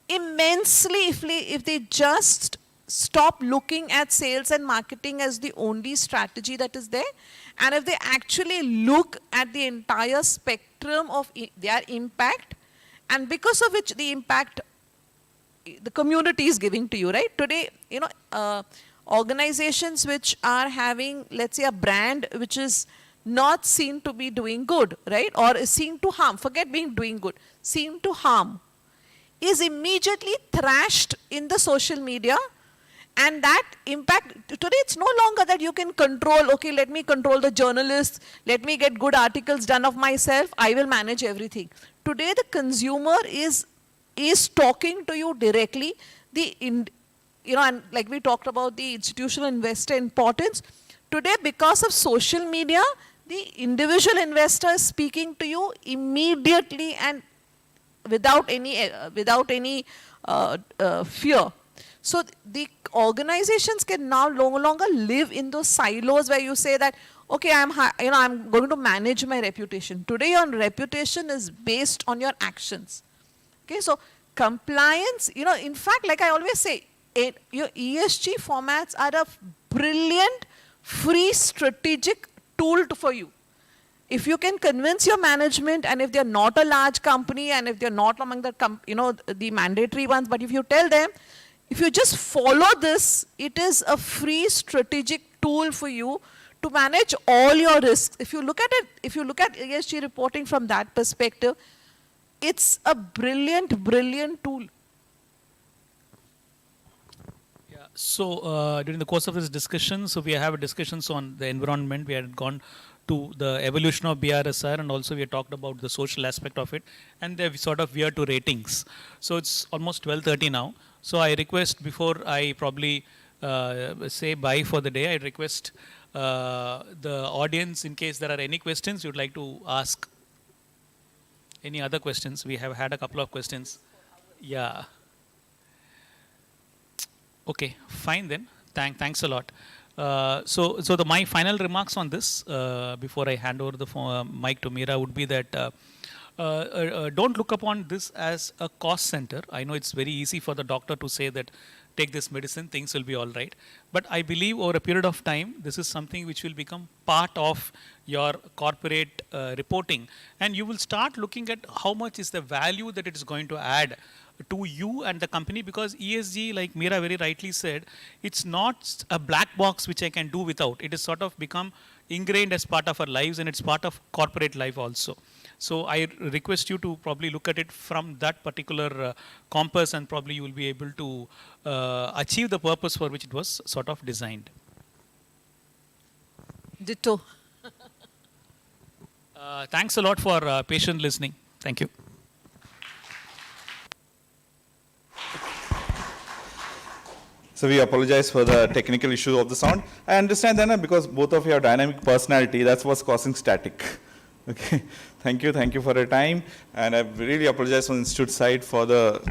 immensely if they just stop looking at sales and marketing as the only strategy that is there, and if they actually look at the entire spectrum of their impact, and because of which the impact the community is giving to you, right? Today, organizations which are having, let's say, a brand which is not seen to be doing good, right? Or is seen to harm, forget being doing good, seen to harm, is immediately thrashed in the social media. And that impact, today it's no longer that you can control, okay, let me control the journalists, let me get good articles done of myself, I will manage everything. Today the consumer is talking to you directly. And like we talked about the institutional investor importance, today because of social media, the individual investor is speaking to you immediately and without any fear. So the organizations can now no longer live in those silos where you say that, okay, I'm going to manage my reputation. Today your reputation is based on your actions. Okay, so compliance, in fact, like I always say, your ESG formats are a brilliant, free, strategic tool for you. If you can convince your management, and if they're not a large company, and if they're not among the mandatory ones, but if you tell them, if you just follow this, it is a free strategic tool for you to manage all your risks. If you look at it, if you look at ESG reporting from that perspective, it's a brilliant, brilliant tool. Yeah. So during the course of this discussion, so we have discussions on the environment. We had gone to the evolution of BRSR, and also we had talked about the social aspect of it, and then we sort of veered to ratings. So it's almost 12:30 now. So I request, before I probably say bye for the day, I request the audience, in case there are any questions you'd like to ask. Any other questions? We have had a couple of questions. Yeah. Okay, fine then. Thanks a lot. So my final remarks on this, before I hand over the mic to Meera, would be that don't look upon this as a cost center. I know it's very easy for the doctor to say that take this medicine, things will be all right. But I believe over a period of time, this is something which will become part of your corporate reporting. And you will start looking at how much is the value that it is going to add to you and the company, because ESG, like Meera very rightly said, it's not a black box which I can do without. It is sort of become ingrained as part of our lives, and it's part of corporate life also. So I request you to probably look at it from that particular compass, and probably you will be able to achieve the purpose for which it was sort of designed. Ditto. Thanks a lot for patient listening. Thank you. So we apologize for the technical issue of the sound. I understand that because both of you have dynamic personality, that's what's causing static. Okay, thank you for your time. And I really apologize on the institute side for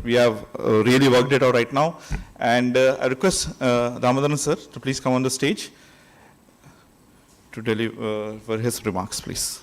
we have really worked it out right now. And I request Ramadhan sir to please come on the stage to deliver for his remarks, please.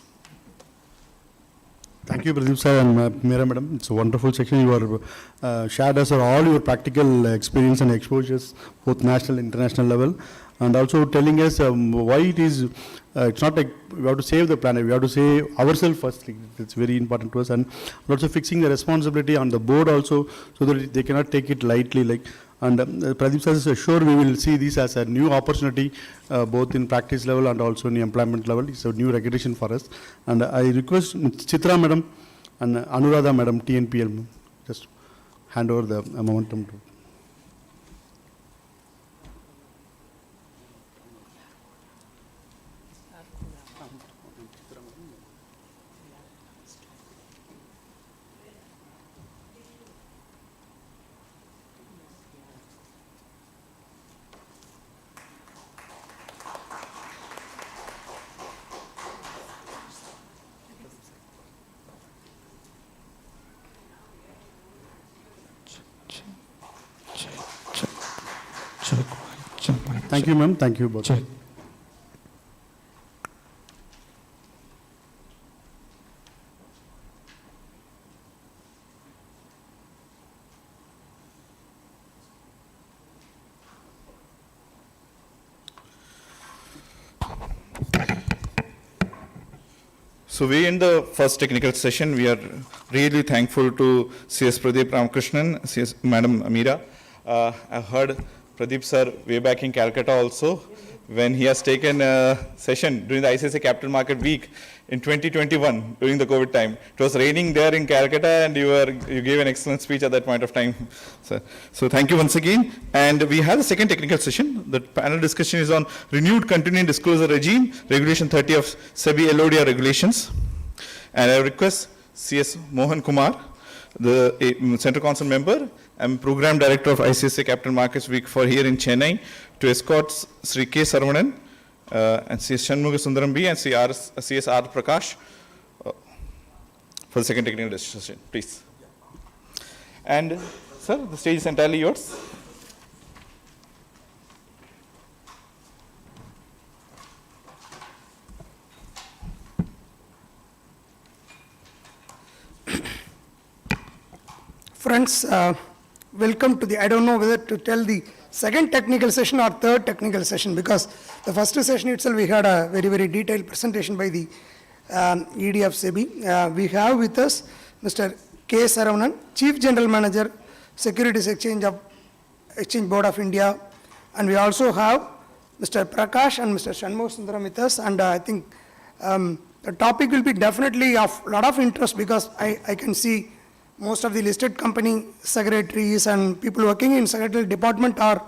Thank you, Pradeep sir and Meera madam. It's a wonderful section. You are shared us all your practical experience and exposures, both national and international level, and also telling us why it is. It's not like we have to save the planet. We have to save ourselves first. It's very important to us, and also fixing the responsibility on the board also, so that they cannot take it lightly. And Pradeep sir is sure we will see this as a new opportunity, both in practice level and also in the employment level. It's a new recognition for us. And I request Chitra madam and Anuradha madam, TNPL, just hand over the momentum to. Thank you, ma'am. Thank you both. So we in the first technical session, we are really thankful to CS Pradeep Ramakrishnan, CS Madam Meera. I've heard Pradeep sir way back in Calcutta also, when he has taken a session during the ICSI Capital Market Week in 2021 during the COVID time. It was raining there in Calcutta, and you gave an excellent speech at that point of time. So thank you once again. And we have the second technical session. The panel discussion is on renewed continuing disclosure regime, Regulation 30 of SEBI LODR regulations. And I request CS Mohan Kumar, the Central Council member, and Program Director of ICSI Capital Markets Week for here in Chennai, to escort Sri K. Saravanan and CS Shanmuga Sundaram B and CS R. Prakash for the second technical discussion, please. And sir, the stage is entirely yours. Friends, welcome to the, I don't know whether to tell the second technical session or third technical session, because the first session itself we had a very, very detailed presentation by the ED of SEBI. We have with us Mr. K. Saravanan, Chief General Manager, Securities Exchange Board of India, and we also have Mr. Prakash and Mr. Shanmugha Sundaram with us, and I think the topic will be definitely of a lot of interest, because I can see most of the listed company secretaries and people working in secretarial department are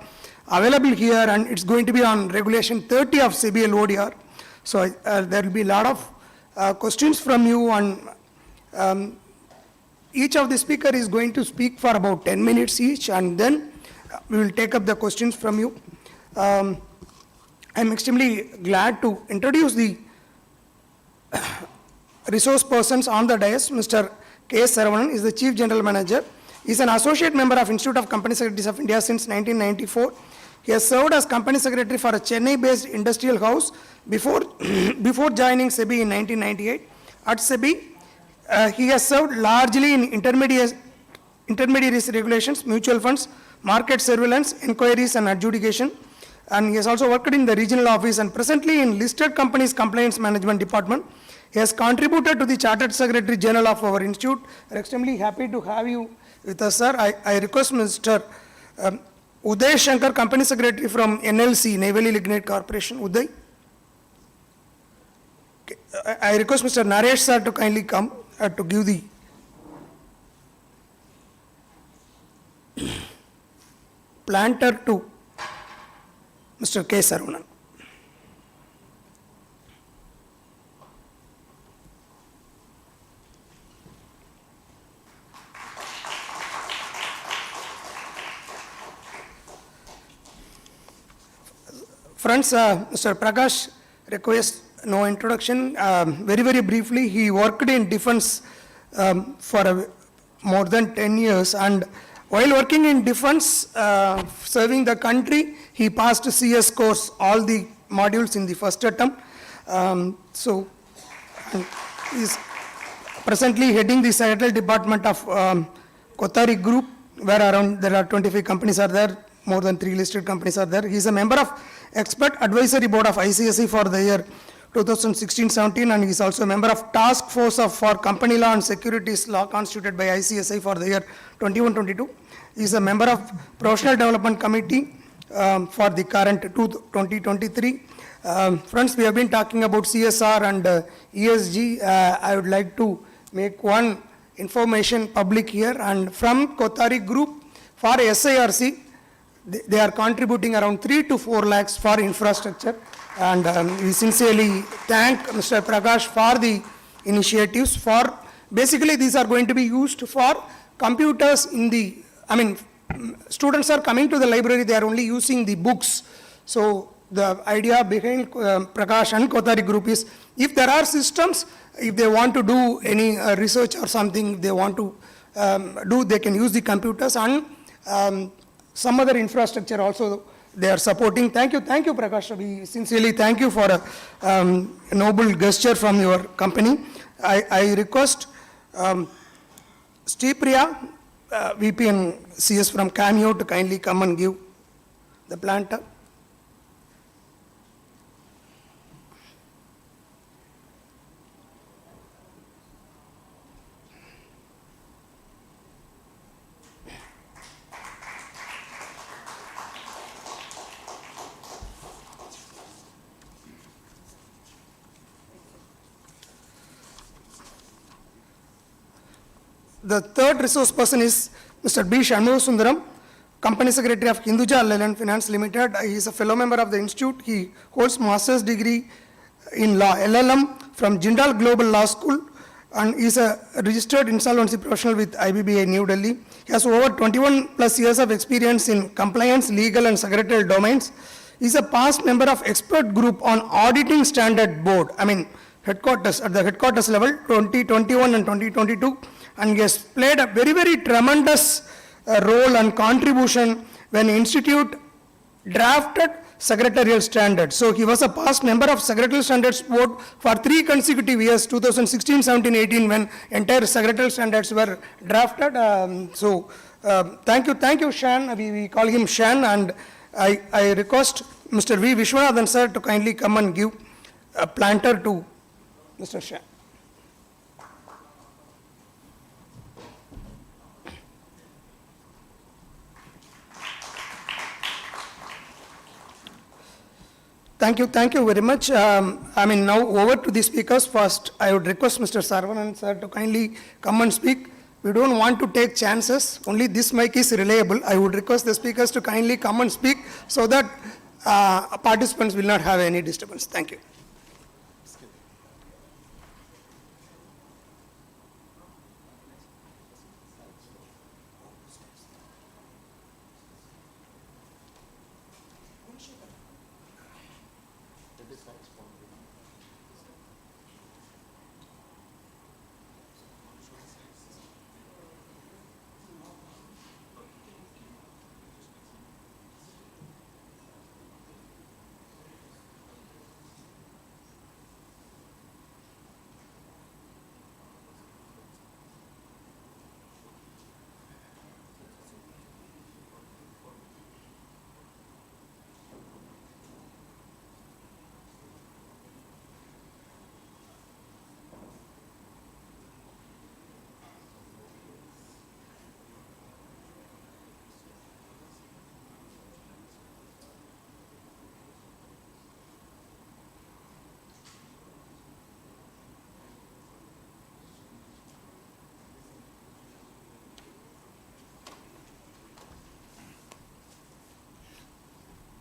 available here, and it's going to be on Regulation 30 of SEBI LODR. So there will be a lot of questions from you, and each of the speaker is going to speak for about 10 minutes each, and then we will take up the questions from you. I'm extremely glad to introduce the resource persons on the dais. Mr. K. Saravanan is the Chief General Manager. He is an associate member of Institute of Company Secretaries of India since 1994. He has served as company secretary for a Chennai-based industrial house before, before joining SEBI in 1998. At SEBI, he has served largely in intermediaries regulations, mutual funds, market surveillance, inquiries and adjudication. And he has also worked in the regional office and presently in listed companies compliance management department. He has contributed to the Chartered Secretary General of our institute. We are extremely happy to have you with us, sir. I request Mr. Uday Shankar, Company Secretary from NLC, Navy Lignite Corporation. Uday. Okay. I request Mr. Naresh, sir, to kindly come to give the planter to Mr. K. Saravanan. Friends, Mr. Prakash requests no introduction. Very briefly, he worked in defense for more than 10 years, and while working in defense, serving the country, he passed CS course, all the modules in the first attempt. So, he is presently heading the secretarial department of Kothari Group, where there are 25 companies are there, more than 3 listed companies are there. He is a member of Expert Advisory Board of ICSI for the year 2016-17, and he is also a member of Task Force for Company Law and Securities Law constituted by ICSI for the year 21-22. He is a member of Professional Development Committee for the current 2023. Friends, we have been talking about CSR and ESG. I would like to make one information public here, and from Kothari Group for SIRC, they are contributing around 3 to 4 lakhs for infrastructure, and we sincerely thank Mr. Prakash for the initiatives. For basically, these are going to be used for computers in the, students are coming to the library, they are only using the books. So the idea behind Prakash and Kothari Group is, if there are systems, if they want to do any research or something they want to do, they can use the computers, and some other infrastructure also they are supporting. Thank you, Prakash. We sincerely thank you for a noble gesture from your company. I request Stipriya, VP and CS from Cameo, to kindly come and give the planter. The third resource person is Mr. B. Shanmugasundaram, Company Secretary of Hinduja Land Finance Limited. He is a fellow member of the institute. He holds master's degree in law, LLM, from Jindal Global Law School, and is a registered insolvency professional with IBBA New Delhi. He has over 21 plus years of experience in compliance, legal and secretarial domains. He is a past member of expert group on auditing standard board, headquarters, at the headquarters level, 2021 and 2022. And he has played a very tremendous role and contribution when the institute drafted secretarial standards. So he was a past member of Secretarial Standards Board for 3 consecutive years, 2016, 17, 18, when entire secretarial standards were drafted. Thank you, Shan. We call him Shan, and I request Mr. V. Vishwanathan, sir, to kindly come and give a planter to Mr. Shan. Thank you very much. Now over to the speakers. First, I would request Mr. Saravanan, sir, to kindly come and speak. We don't want to take chances. Only this mic is reliable. I would request the speakers to kindly come and speak so that participants will not have any disturbance. Thank you.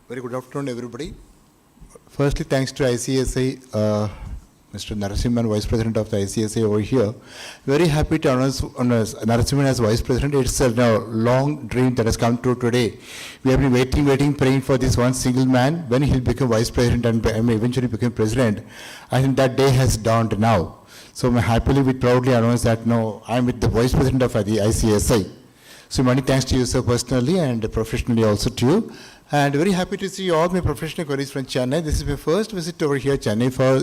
Very good afternoon, everybody. Firstly, thanks to ICSI, Mr. Narasimhan, Vice President of the ICSI over here. Very happy to announce Narasimhan as Vice President. It's a long dream that has come true today. We have been waiting, praying for this one single man. When he'll become Vice President and eventually become President, I think that day has dawned now. So we proudly announce that now I'm with the Vice President of the ICSI. So many thanks to you, sir, personally and professionally also to you. And very happy to see all my professional colleagues from Chennai. This is my first visit over here, Chennai, for,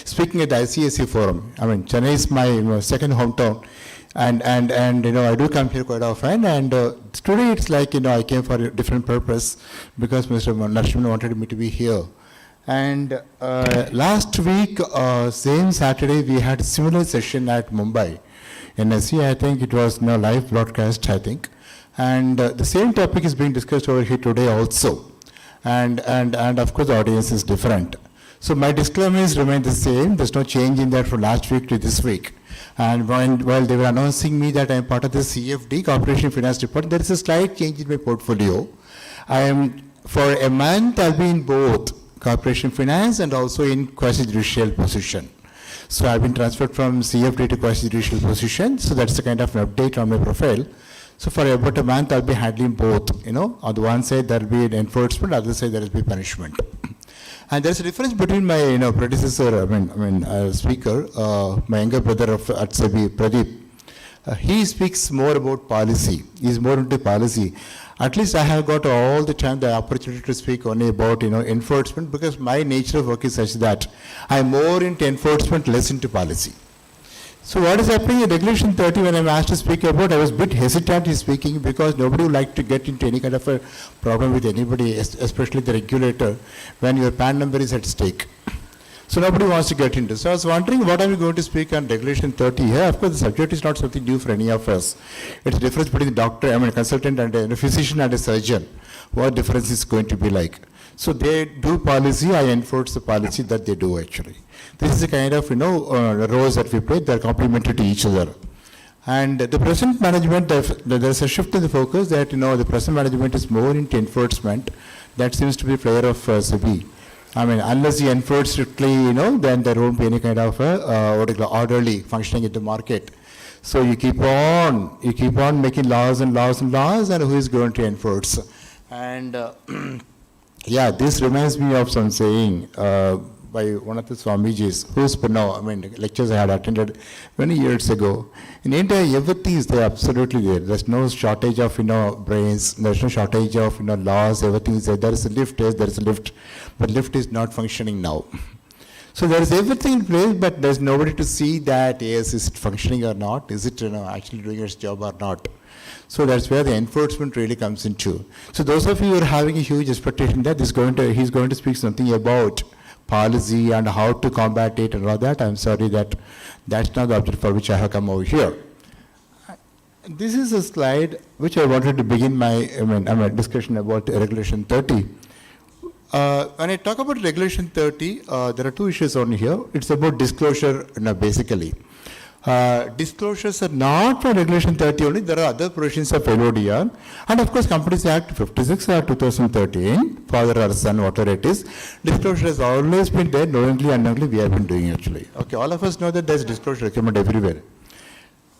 speaking at the ICSI forum. Chennai is my second hometown. And I do come here quite often. And today it's like, I came for a different purpose because Mr. Narasimhan wanted me to be here. And last week, same Saturday, we had a similar session at Mumbai. NSC, I think it was live broadcast, I think. And the same topic is being discussed over here today also. And of course the audience is different. So my disclaimers remain the same. There's no change in that from last week to this week. And while they were announcing me that I'm part of the CFD, Corporation Finance Department, there is a slight change in my portfolio. For a month, I'll be in both Corporation Finance and also in quasi-judicial position. So I've been transferred from CFD to quasi-judicial position. So that's the kind of an update on my profile. So for about a month, I'll be handling both. On the one side, there'll be an enforcement, on the other side, there will be punishment. And there's a difference between my predecessor, speaker, my younger brother at SEBI, Pradeep. He speaks more about policy. He's more into policy. At least I have got all the time the opportunity to speak only about enforcement because my nature of work is such that I'm more into enforcement, less into policy. So what is happening in Regulation 30 when I'm asked to speak about, I was a bit hesitant in speaking because nobody would like to get into any kind of a problem with anybody, especially the regulator, when your PAN number is at stake. So nobody wants to get into. So I was wondering what am I going to speak on Regulation 30 here. Of course, the subject is not something new for any of us. It's the difference between the doctor, a consultant and a physician and a surgeon. What difference is going to be like? So they do policy, I enforce the policy that they do actually. This is a kind of, roles that we play, they're complementary to each other. And the present management, there's a shift in the focus that, the present management is more into enforcement. That seems to be flavor of SEBI. Unless you enforce strictly, then there won't be any kind of orderly functioning in the market. So you keep on making laws and laws and laws, and who is going to enforce? And yeah, this reminds me of some saying by one of the Swamijis, who's now, lectures I had attended many years ago. In India, everything is there, absolutely there. There's no shortage of, brains. There's no shortage of, laws. Everything is there. There is a lift, yes, there is a lift. But lift is not functioning now. So there is everything in place, but there's nobody to see that, yes, is it functioning or not? Is it, actually doing its job or not? So that's where the enforcement really comes into. So those of you who are having a huge expectation that he's going to speak something about policy and how to combat it and all that, I'm sorry that that's not the object for which I have come over here. This is a slide which I wanted to begin my discussion about Regulation 30. When I talk about Regulation 30, there are two issues on here. It's about disclosure, basically. Disclosures are not for Regulation 30 only. There are other provisions of LODR. And of course, Companies Act 56 or 2013, father or son, whatever it is. Disclosure has always been there, knowingly, unknowingly, we have been doing actually. Okay, all of us know that there's disclosure requirement everywhere.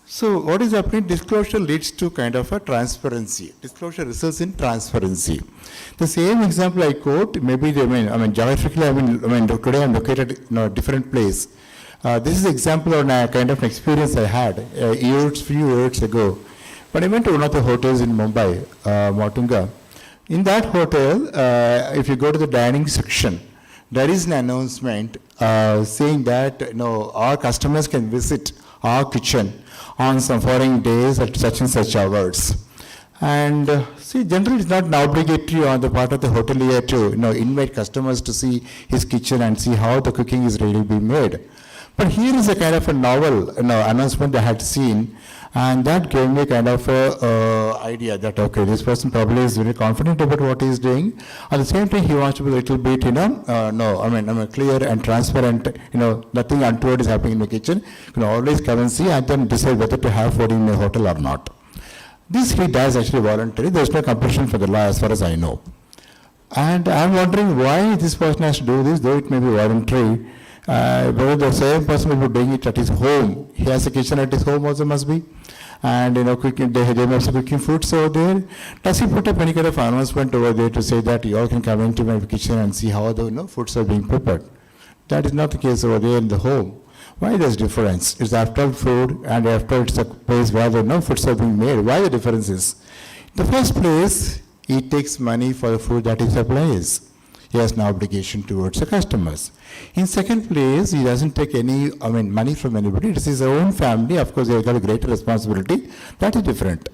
So what is happening? Disclosure leads to kind of a transparency. Disclosure results in transparency. The same example I quote, maybe, geographically, today I'm located in a different place. This is an example on a kind of an experience I had few years ago. When I went to one of the hotels in Mumbai, Matunga, in that hotel, if you go to the dining section, there is an announcement saying that our customers can visit our kitchen on some foreign days at such and such hours. And see, generally it's not an obligatory on the part of the hotelier to invite customers to see his kitchen and see how the cooking is really being made. But here is a kind of a novel announcement I had seen, and that gave me kind of a idea that, okay, this person probably is very confident about what he is doing. At the same time, he wants to be a little bit, clear and transparent, nothing untoward is happening in the kitchen. You can always come and see and then decide whether to have food in a hotel or not. This he does actually voluntarily. There's no compulsion for the law as far as I know. And I'm wondering why this person has to do this, though it may be voluntary. Whether the same person will be doing it at his home. He has a kitchen at his home also must be. And, cooking, they must be cooking foods over there. Does he put up any kind of announcement over there to say that you all can come into my kitchen and see how the foods are being prepared? That is not the case over there in the home. Why there's difference? It's after food and after it's a place where the foods are being made. Why the difference is? In the first place, he takes money for the food that he supplies. He has no obligation towards the customers. In second place, he doesn't take any, money from anybody. It is his own family. Of course, they have got a greater responsibility. That is different.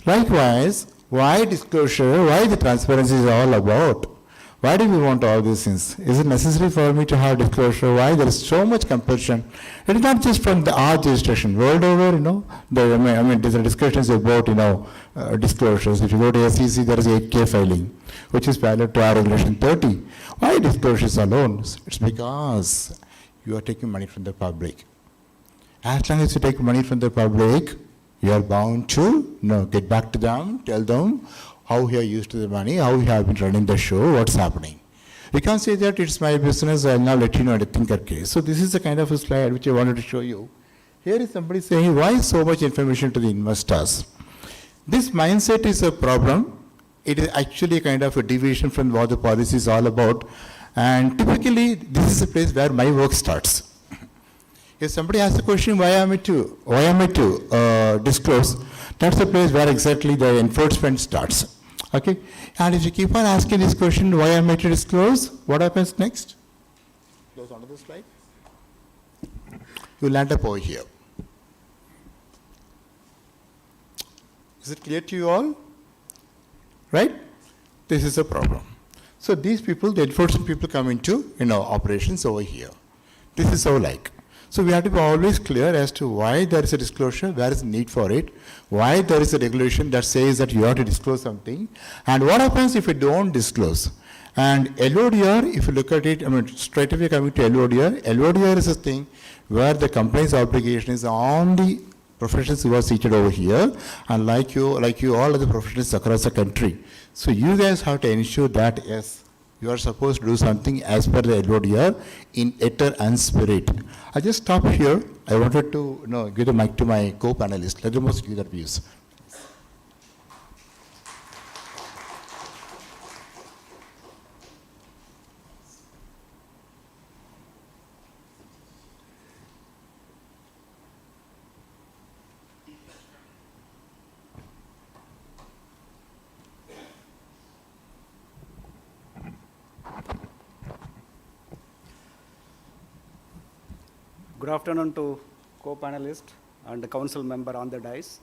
Likewise, why disclosure, why the transparency is all about? Why do we want all these things? Is it necessary for me to have disclosure? Why there is so much compulsion? It is not just from our jurisdiction. World over, there's a discussions about, disclosures. If you go to ICSI, there is 8K filing, which is parallel to our regulation 30. Why disclosures alone? It's because you are taking money from the public. As long as you take money from the public, you are bound to, get back to them, tell them how you are used to the money, how you have been running the show, what's happening. You can't say that it's my business, I'll now let you know anything. Okay. So this is the kind of a slide which I wanted to show you. Here is somebody saying, why so much information to the investors? This mindset is a problem. It is actually a kind of a deviation from what the policy is all about. And typically, this is a place where my work starts. If somebody asks a question, why am I to disclose? That's the place where exactly the enforcement starts. Okay? And if you keep on asking this question, why am I to disclose? What happens next? Close onto the slide. You land up over here. Is it clear to you all? Right? This is a problem. So these people, the enforcement people come into, operations over here. This is so like. So we have to be always clear as to why there is a disclosure, where is the need for it, why there is a regulation that says that you have to disclose something, and what happens if you don't disclose. And LODR, if you look at it, straight away coming to LODR, LODR is a thing where the company's obligation is on the professionals who are seated over here, and like you, all other professionals across the country. So you guys have to ensure that, yes, you are supposed to do something as per the LODR in letter and spirit. I just stop here. I wanted to give the mic to my co-panelist. Let them also give their views. Good afternoon to co-panelist and council member on the dais,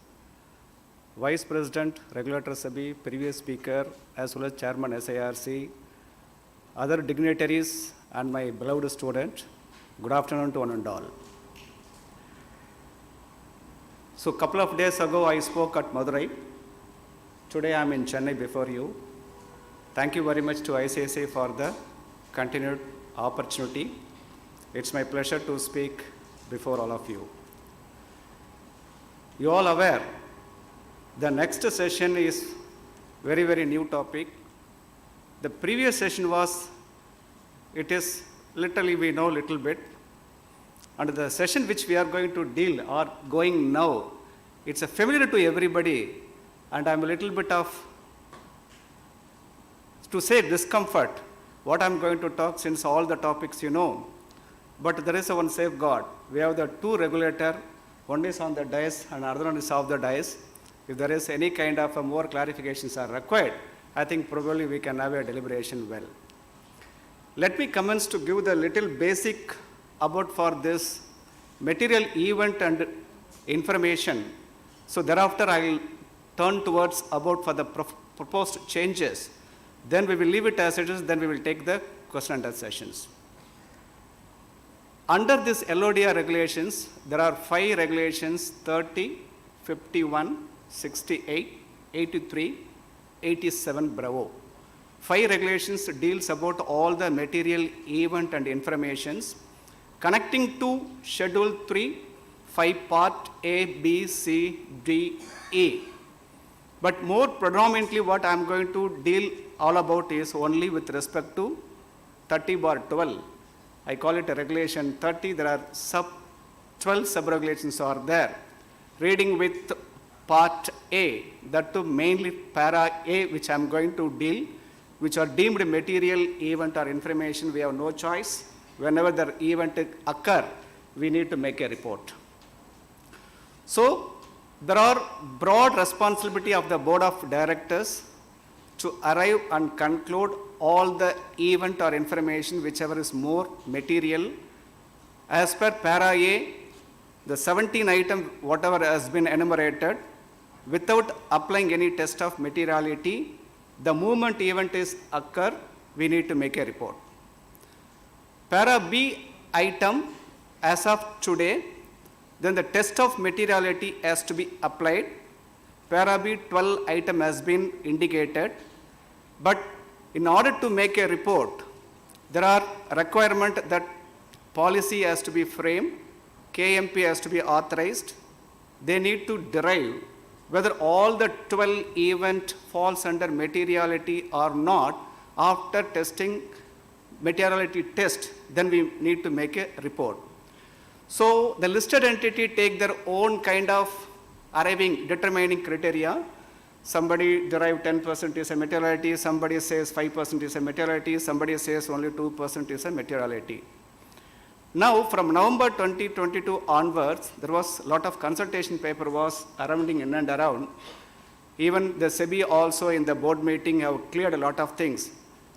Vice President, Regulator SEBI, previous speaker, as well as Chairman SIRC, other dignitaries, and my beloved student. Good afternoon to one and all. So a couple of days ago, I spoke at Madurai. Today, I am in Chennai before you. Thank you very much to ICSI for the continued opportunity. It's my pleasure to speak before all of you. You all aware, the next session is very, very new topic. The previous session it is literally we know little bit. And the session which we are going to deal or going now, it's a familiar to everybody, and I'm a little bit of, to say discomfort, what I'm going to talk since all the topics you know. But there is one safeguard. We have the two regulator, one is on the dais and another one is off the dais. If there is any kind of more clarifications are required, I think probably we can have a deliberation well. Let me commence to give the little basic about for this material event and information. So thereafter I will turn towards about for the proposed changes. Then we will leave it as it is, then we will take the question and answer sessions. Under this LODR regulations, there are 5 regulations, 30, 51, 68, 83, 87 Bravo. 5 regulations deals about all the material, event and informations connecting to Schedule 3, 5 Part A, B, C, D, E. But more predominantly what I am going to deal all about is only with respect to 30/12. I call it a regulation 30. There are 12 sub-regulations are there. Reading with part A, that too mainly para A, which I am going to deal, which are deemed material event or information. We have no choice. Whenever the event occur, we need to make a report. So there are broad responsibility of the board of directors to arrive and conclude all the event or information whichever is more material. As per para A, the 17 item whatever has been enumerated, without applying any test of materiality, the moment event is occur, we need to make a report. Para B item, as of today, then the test of materiality has to be applied. Para B 12 item has been indicated, but in order to make a report, there are requirement that policy has to be framed, KMP has to be authorized. They need to derive whether all the 12 event falls under materiality or not. After testing materiality test, then we need to make a report. So the listed entity take their own kind of determining criteria. Somebody derive 10% is a materiality, somebody says 5% is a materiality, somebody says only 2% is a materiality. Now from November 2022 onwards, there was a lot of consultation paper was surrounding in and around. Even the SEBI also in the board meeting have cleared a lot of things.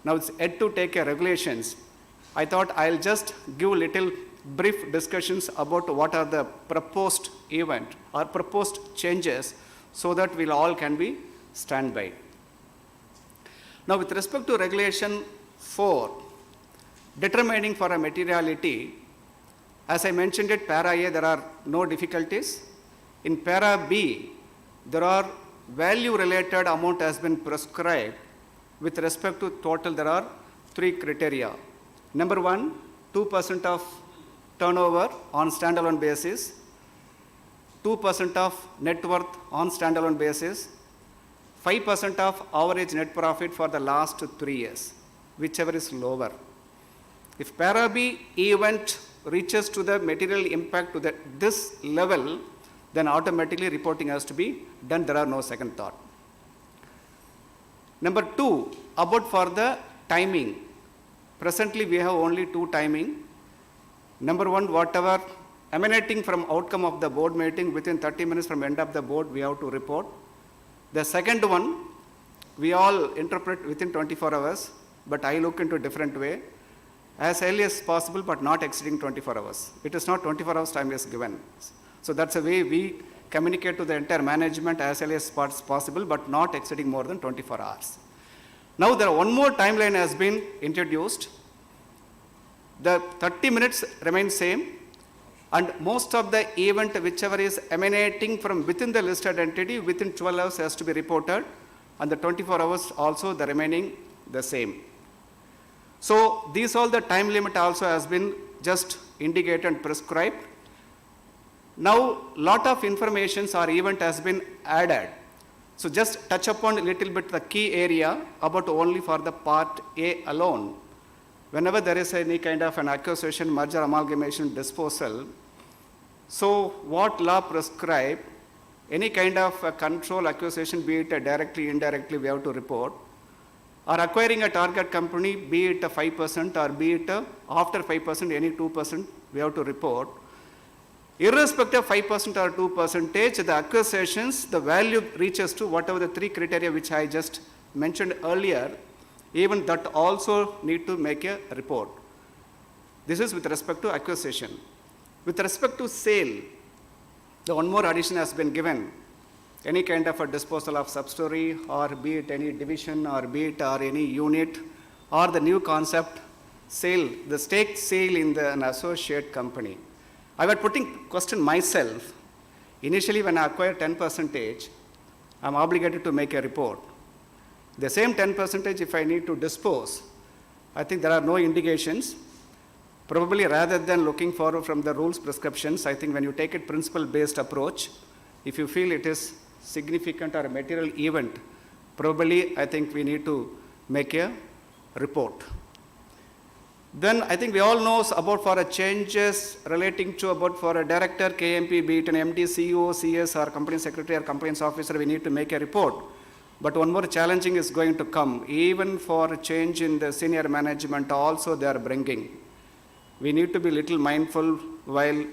Now it's yet to take a regulations. I thought I'll just give little brief discussions about what are the proposed event or proposed changes so that we all can be stand by. Now with respect to regulation 4, determining for a materiality, as I mentioned it, para A, there are no difficulties. In para B, there are value related amount has been prescribed. With respect to total, there are 3 criteria. Number 1, 2% of turnover on standalone basis, 2% of net worth on standalone basis, 5% of average net profit for the last 3 years, whichever is lower. If para B event reaches to the material impact to this level, then automatically reporting has to be done. There are no second thought. Number 2, about for the timing. Presently we have only 2 timing. Number 1, whatever emanating from outcome of the board meeting within 30 minutes from end of the board, we have to report. The second one, we all interpret within 24 hours, but I look into a different way. As early as possible, but not exceeding 24 hours. It is not 24 hours time is given. So that's the way we communicate to the entire management as early as possible, but not exceeding more than 24 hours. Now there are one more timeline has been introduced. The 30 minutes remain same, and most of the event whichever is emanating from within the listed entity within 12 hours has to be reported, and the 24 hours also the remaining the same. So these all the time limit also has been just indicated and prescribed. Now lot of informations or event has been added. So just touch upon a little bit the key area about only for the part A alone. Whenever there is any kind of an acquisition, merger, amalgamation, disposal, so what law prescribe, any kind of a control acquisition, be it directly, indirectly, we have to report. Or acquiring a target company, be it a 5% or be it after 5%, any 2%, we have to report. Irrespective of 5% or 2%, the acquisitions, the value reaches to whatever the 3 criteria which I just mentioned earlier, even that also need to make a report. This is with respect to acquisition. With respect to sale, the one more addition has been given. Any kind of a disposal of subsidiary or be it any division or be it or any unit or the new concept sale, the stake sale in an associate company. I was putting question myself. Initially when I acquire 10%, I'm obligated to make a report. The same 10% if I need to dispose, I think there are no indications. Probably rather than looking forward from the rules prescriptions, I think when you take a principle-based approach, if you feel it is significant or a material event, probably I think we need to make a report. Then I think we all know about for a changes relating to about for a director, KMP, be it an MD, CEO, CS or company secretary or compliance officer, we need to make a report. But one more challenging is going to come. Even for a change in the senior management also they are bringing. We need to be little mindful while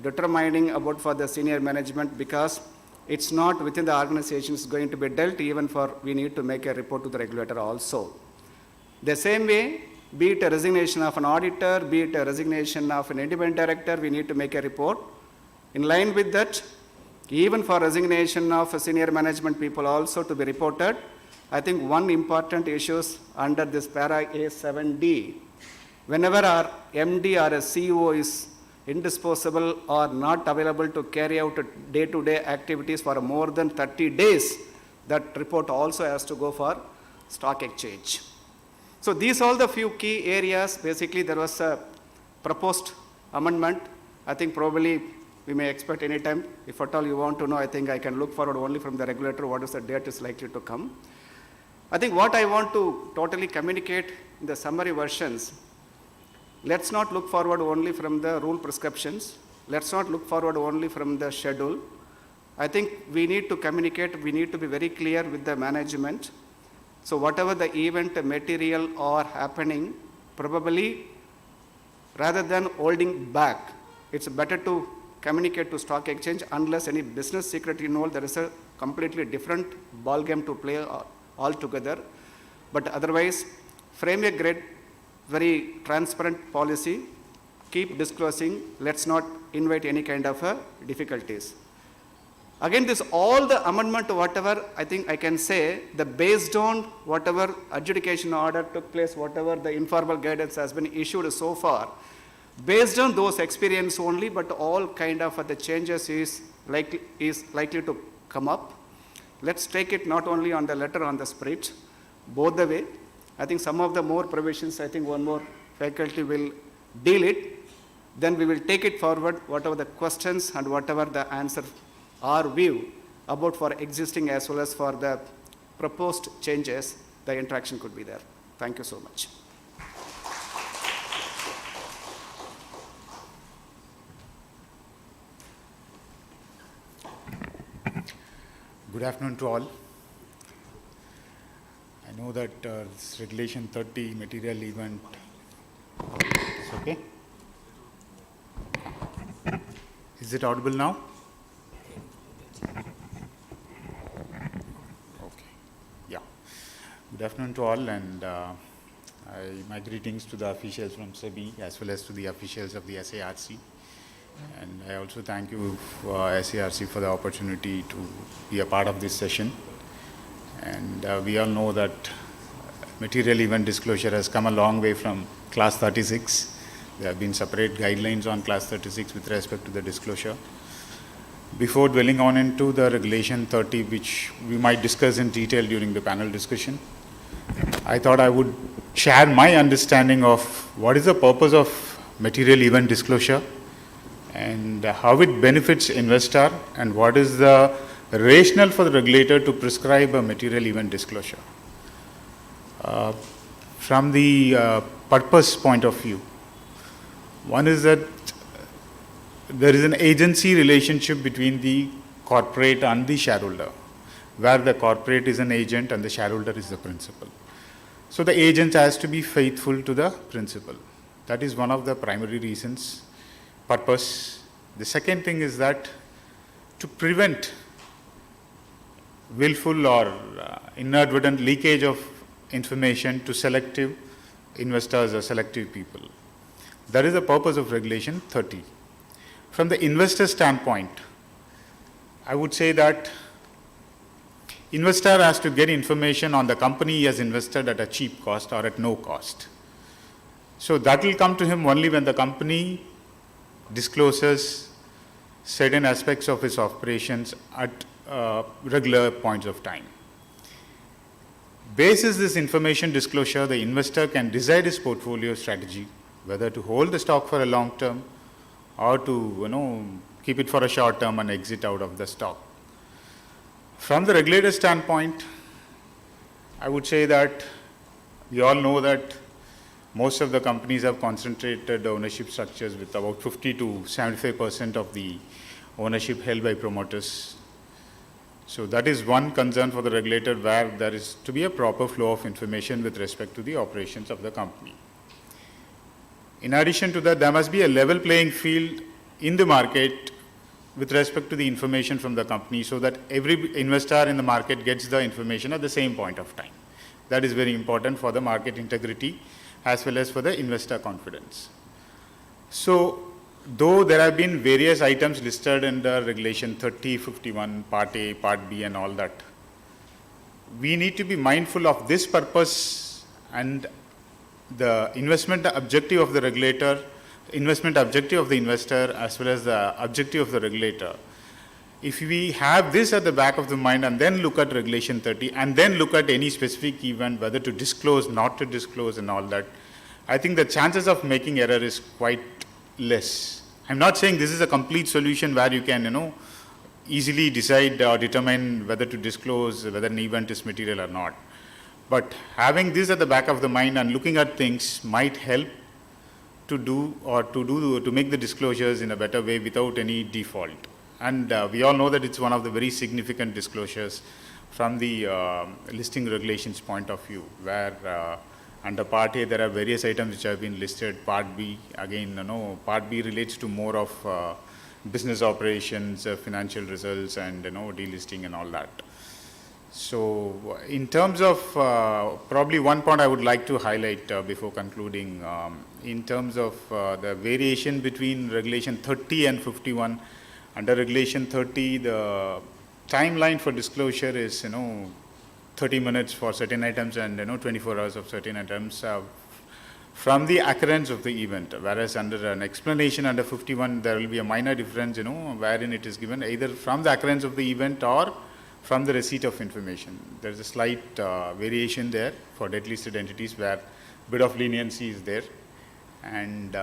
determining about for the senior management, because it's not within the organization is going to be dealt, even for we need to make a report to the regulator also. The same way, be it a resignation of an auditor, be it a resignation of an independent director, we need to make a report. In line with that, even for resignation of senior management people also to be reported, I think one important issues under this para A7D, whenever our MD or a CEO is indisposable or not available to carry out day-to-day activities for more than 30 days, that report also has to go for stock exchange. So these are the few key areas. Basically, there was a proposed amendment. I think probably we may expect any time. If at all you want to know, I think I can look forward only from the regulator what is the date is likely to come. I think what I want to totally communicate in the summary versions, let's not look forward only from the rule prescriptions. Let's not look forward only from the schedule. I think we need to communicate, we need to be very clear with the management. So whatever the event material are happening, probably rather than holding back, it's better to communicate to stock exchange. Unless any business secret involved, there is a completely different ball game to play altogether. But otherwise, frame a great, very transparent policy, keep disclosing, let's not invite any kind of difficulties. Again, this all the amendment, whatever I think I can say, the based on whatever adjudication order took place, whatever the informal guidance has been issued so far, based on those experience only, but all kind of the changes is likely to come up. Let's take it not only on the letter, on the spirit, both the way. I think some of the more provisions, I think one more faculty will deal it. Then we will take it forward, whatever the questions and whatever the answer our view about for existing as well as for the proposed changes, the interaction could be there. Thank you so much. Good afternoon to all. I know that this Regulation 30 material event is okay. Is it audible now? Okay. Yeah. Good afternoon to all, and my greetings to the officials from SEBI as well as to the officials of the SARC. And I also thank you, SARC, for the opportunity to be a part of this session. And we all know that material event disclosure has come a long way from Class 36. There have been separate guidelines on Class 36 with respect to the disclosure. Before dwelling on into the Regulation 30, which we might discuss in detail during the panel discussion, I thought I would share my understanding of what is the purpose of material event disclosure and how it benefits investor, and what is the rationale for the regulator to prescribe a material event disclosure. From the purpose point of view, one is that there is an agency relationship between the corporate and the shareholder, where the corporate is an agent and the shareholder is the principal. So the agent has to be faithful to the principal. That is one of the primary reasons, purpose. The second thing is that to prevent willful or inadvertent leakage of information to selective investors or selective people. That is the purpose of Regulation 30. From the investor standpoint, I would say that investor has to get information on the company he has invested at a cheap cost or at no cost. So that will come to him only when the company discloses certain aspects of its operations at regular points of time. Basis this information disclosure, the investor can decide his portfolio strategy, whether to hold the stock for a long term or to keep it for a short term and exit out of the stock. From the regulator standpoint, I would say that we all know that most of the companies have concentrated ownership structures with about 50 to 75% of the ownership held by promoters. So that is one concern for the regulator, where there is to be a proper flow of information with respect to the operations of the company. In addition to that, there must be a level playing field in the market with respect to the information from the company, so that every investor in the market gets the information at the same point of time. That is very important for the market integrity as well as for the investor confidence. So, though there have been various items listed under Regulation 3051, Part A, Part B and all that, we need to be mindful of this purpose and the investment objective of the regulator, investment objective of the investor, as well as the objective of the regulator. If we have this at the back of the mind and then look at Regulation 30 and then look at any specific event, whether to disclose, not to disclose and all that, I think the chances of making error is quite less. I'm not saying this is a complete solution where you can, easily decide or determine whether to disclose, whether an event is material or not. But having this at the back of the mind and looking at things might help to make the disclosures in a better way without any default. And we all know that it's one of the very significant disclosures from the listing regulations point of view, where under Part A there are various items which have been listed. Part B, again, Part B relates to more of business operations, financial results, and delisting and all that. So, in terms of probably one point I would like to highlight before concluding, in terms of the variation between Regulation 30 and 51. Under Regulation 30, the timeline for disclosure is 30 minutes for certain items and 24 hours of certain items from the occurrence of the event. Whereas under an explanation under 51, there will be a minor difference, wherein it is given either from the occurrence of the event or from the receipt of information. There is a slight variation there for debt listed entities where bit of leniency is there. And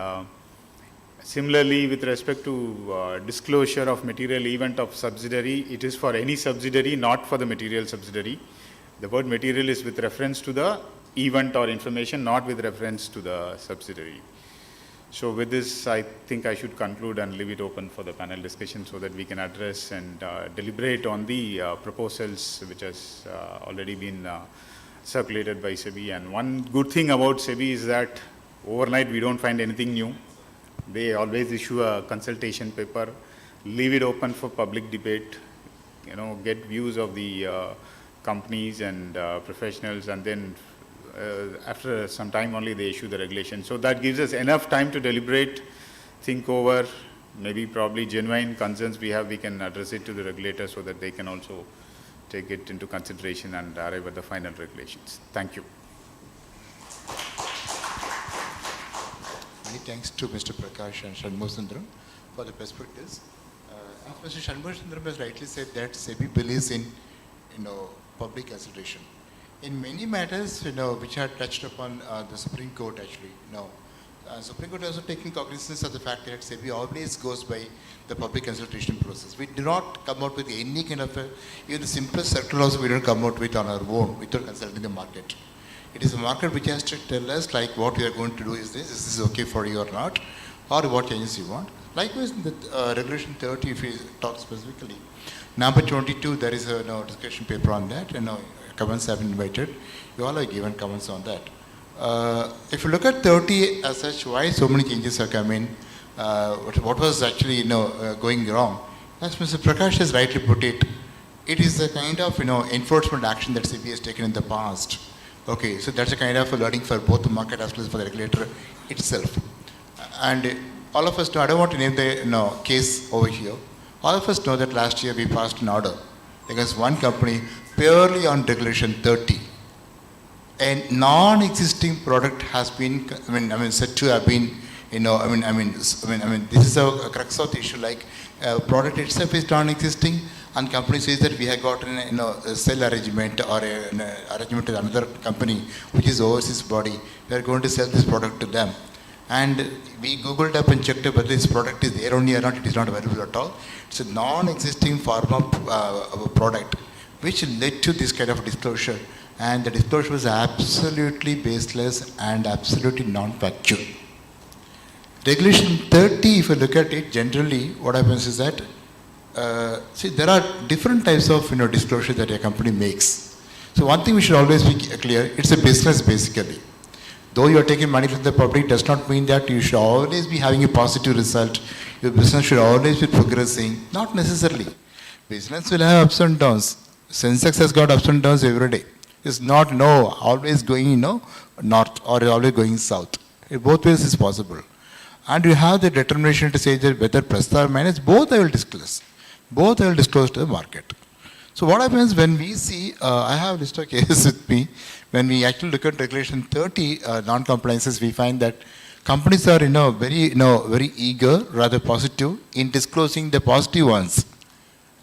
similarly, with respect to disclosure of material event of subsidiary, it is for any subsidiary, not for the material subsidiary. The word material is with reference to the event or information, not with reference to the subsidiary. So with this, I think I should conclude and leave it open for the panel discussion so that we can address and deliberate on the proposals which has already been circulated by SEBI. And one good thing about SEBI is that overnight we don't find anything new. They always issue a consultation paper, leave it open for public debate, get views of the companies and professionals, and then after some time only they issue the regulation. So that gives us enough time to deliberate, think over, maybe probably genuine concerns we have, we can address it to the regulator so that they can also take it into consideration and arrive at the final regulations. Thank you. Many thanks to Mr. Prakash and Shanmugam for the perspectives. As Mr. Shanmugam has rightly said that SEBI believes in, public consultation. In many matters, which are touched upon the Supreme Court actually, Supreme Court also taking cognizance of the fact that SEBI always goes by the public consultation process. We do not come out with any kind of even the simplest circular also we don't come out with on our own without consulting the market. It is a market which has to tell us like what we are going to do is this okay for you or not, or what changes you want. Likewise, in the Regulation 30, if we talk specifically, number 22, there is a discussion paper on that, comments have been invited. You all have given comments on that. If you look at 30 as such, why so many changes are coming? What was actually going wrong? As Mr. Prakash has rightly put it, it is a kind of enforcement action that SEBI has taken in the past. Okay, so that's a kind of a learning for both the market as well as for the regulator itself. And all of us know, I don't want to name the case over here. All of us know that last year we passed an order against one company purely on Regulation 30. A non-existing product has been, said to have been, this is a crux of the issue. Like, product itself is non-existing, and company says that we have gotten a sell arrangement or an arrangement with another company, which is overseas body. We are going to sell this product to them. And we Googled up and checked whether this product is there only or not. It is not available at all. It's a non-existing pharma product which led to this kind of disclosure. And the disclosure was absolutely baseless and absolutely non-factual. Regulation 30, if you look at it, generally what happens is that, see, there are different types of disclosure that a company makes. So one thing we should always be clear, it's a business basically. Though you are taking money from the public does not mean that you should always be having a positive result. Your business should always be progressing. Not necessarily. Business will have ups and downs. Sensex has got ups and downs every day. It's not always going north or always going south. In both ways is possible. And you have the determination to say that whether plus or minus, both I will disclose. Both I will disclose to the market. So what happens when we see, I have a list of cases with me, when we actually look at regulation 30 non-compliances, we find that companies are very eager, rather positive in disclosing the positive ones.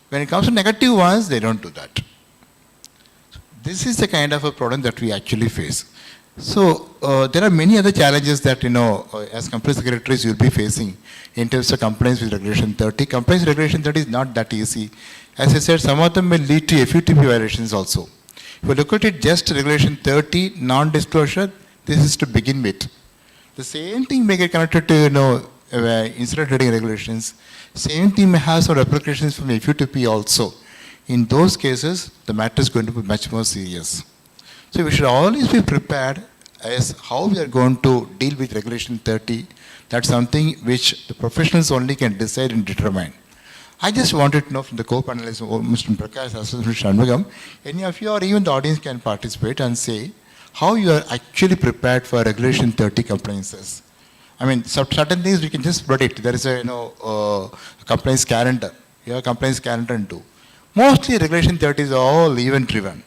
When it comes to negative ones, they don't do that. This is the kind of a problem that we actually face. So there are many other challenges that as company secretaries you'll be facing in terms of compliance with regulation 30. Compliance with regulation 30 is not that easy. As I said, some of them may lead to FUTP violations also. If you look at it, just regulation 30 non-disclosure, this is to begin with. The same thing may get connected to insider trading regulations. Same thing may have some repercussions from FUTP also. In those cases, the matter is going to be much more serious. So we should always be prepared as how we are going to deal with regulation 30. That's something which the professionals only can decide and determine. I just wanted to know from the co-panelists, Mr. Prakash as well as Mr. Shanmugam, any of you or even the audience can participate and say how you are actually prepared for regulation 30 compliances. I mean, certain things we can just predict. There is a compliance calendar. You have compliance calendar and do. Mostly regulation 30 is all event driven.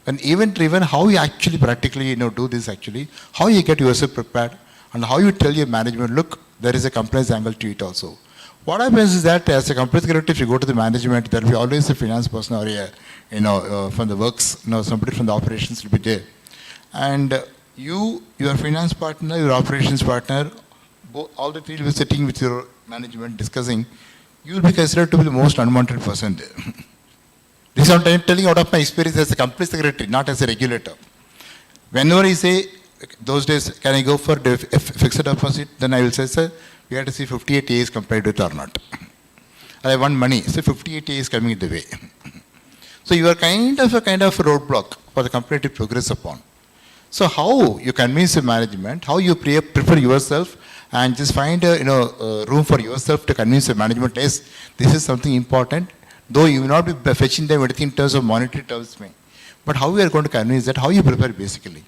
When event driven, how you actually practically do this actually, how you get yourself prepared and how you tell your management, look, there is a compliance angle to it also. What happens is that as a company secretary, if you go to the management, there will be always a finance person or a, from the works, somebody from the operations will be there. And your finance partner, your operations partner, all the three will be sitting with your management discussing, you will be considered to be the most unwanted person there. This is what I am telling out of my experience as a company secretary, not as a regulator. Whenever I say, those days, can I go for fixed deposit? Then I will say, sir, we have to see 58 days compared with or not. I want money, so 58 days coming the way. So you are kind of a roadblock for the company to progress upon. So how you convince the management, how you prepare yourself and just find room for yourself to convince the management, yes, this is something important, though you will not be fetching them everything in terms of monetary terms. But how we are going to convince that, how you prepare basically.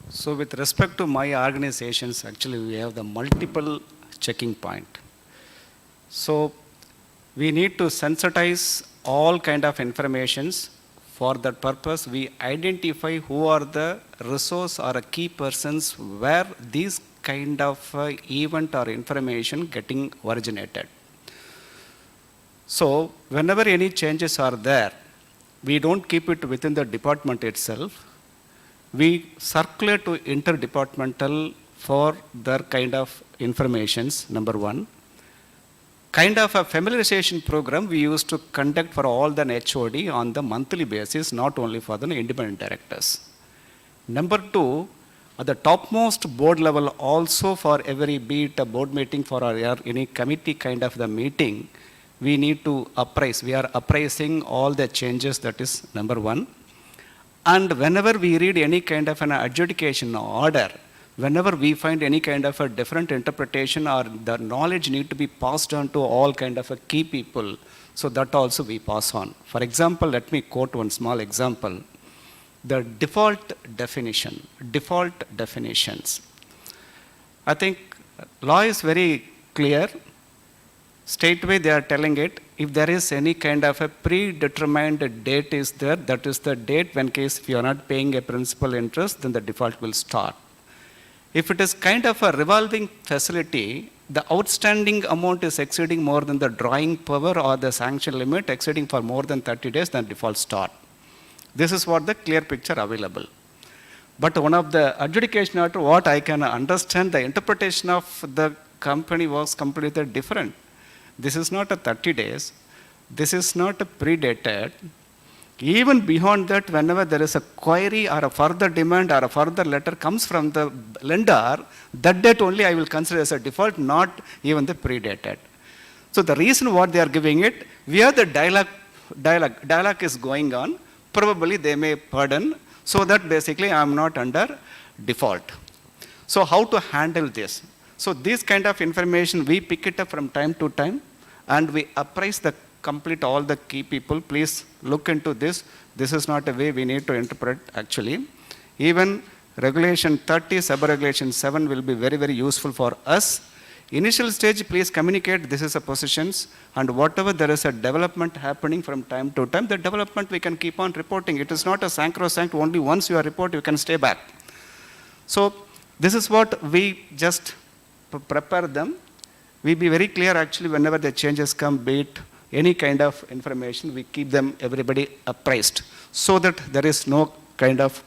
So with respect to my organizations, actually we have the multiple checking point. So we need to sensitize all kind of informations. For that purpose, we identify who are the resource or key persons where these kind of event or information getting originated. So whenever any changes are there, we don't keep it within the department itself. We circulate to interdepartmental for their kind of informations, number one. Kind of a familiarization program we used to conduct for all the HOD on the monthly basis, not only for the independent directors. Number two, at the topmost board level also for every, be it a board meeting for any committee kind of the meeting, we need to apprise. We are appraising all the changes, that is number one. And whenever we read any kind of an adjudication order, whenever we find any kind of a different interpretation or the knowledge need to be passed on to all kind of a key people, so that also we pass on. For example, let me quote one small example. The default definitions. I think law is very clear. Straightway they are telling it, if there is any kind of a predetermined date is there, that is the date when case if you are not paying a principal interest, then the default will start. If it is kind of a revolving facility, the outstanding amount is exceeding more than the drawing power or the sanction limit exceeding for more than 30 days, then default start. This is what the clear picture available. But one of the adjudication order, what I can understand, the interpretation of the company was completely different. This is not a 30 days. This is not a predated. Even beyond that, whenever there is a query or a further demand or a further letter comes from the lender, that date only I will consider as a default, not even the predated. So the reason what they are giving it, where the dialogue is going on, probably they may pardon, so that basically I am not under default. So how to handle this? So this kind of information, we pick it up from time to time, and we apprise the complete all the key people. Please look into this. This is not a way we need to interpret actually. Even regulation 30, sub-regulation 7 will be very, very useful for us. Initial stage, please communicate this is a positions, and whatever there is a development happening from time to time, the development we can keep on reporting. It is not a sacrosanct, only once you are report, you can stay back. So this is what we just prepare them. We be very clear actually whenever the changes come, be it any kind of information, we keep them, everybody apprised, so that there is no kind of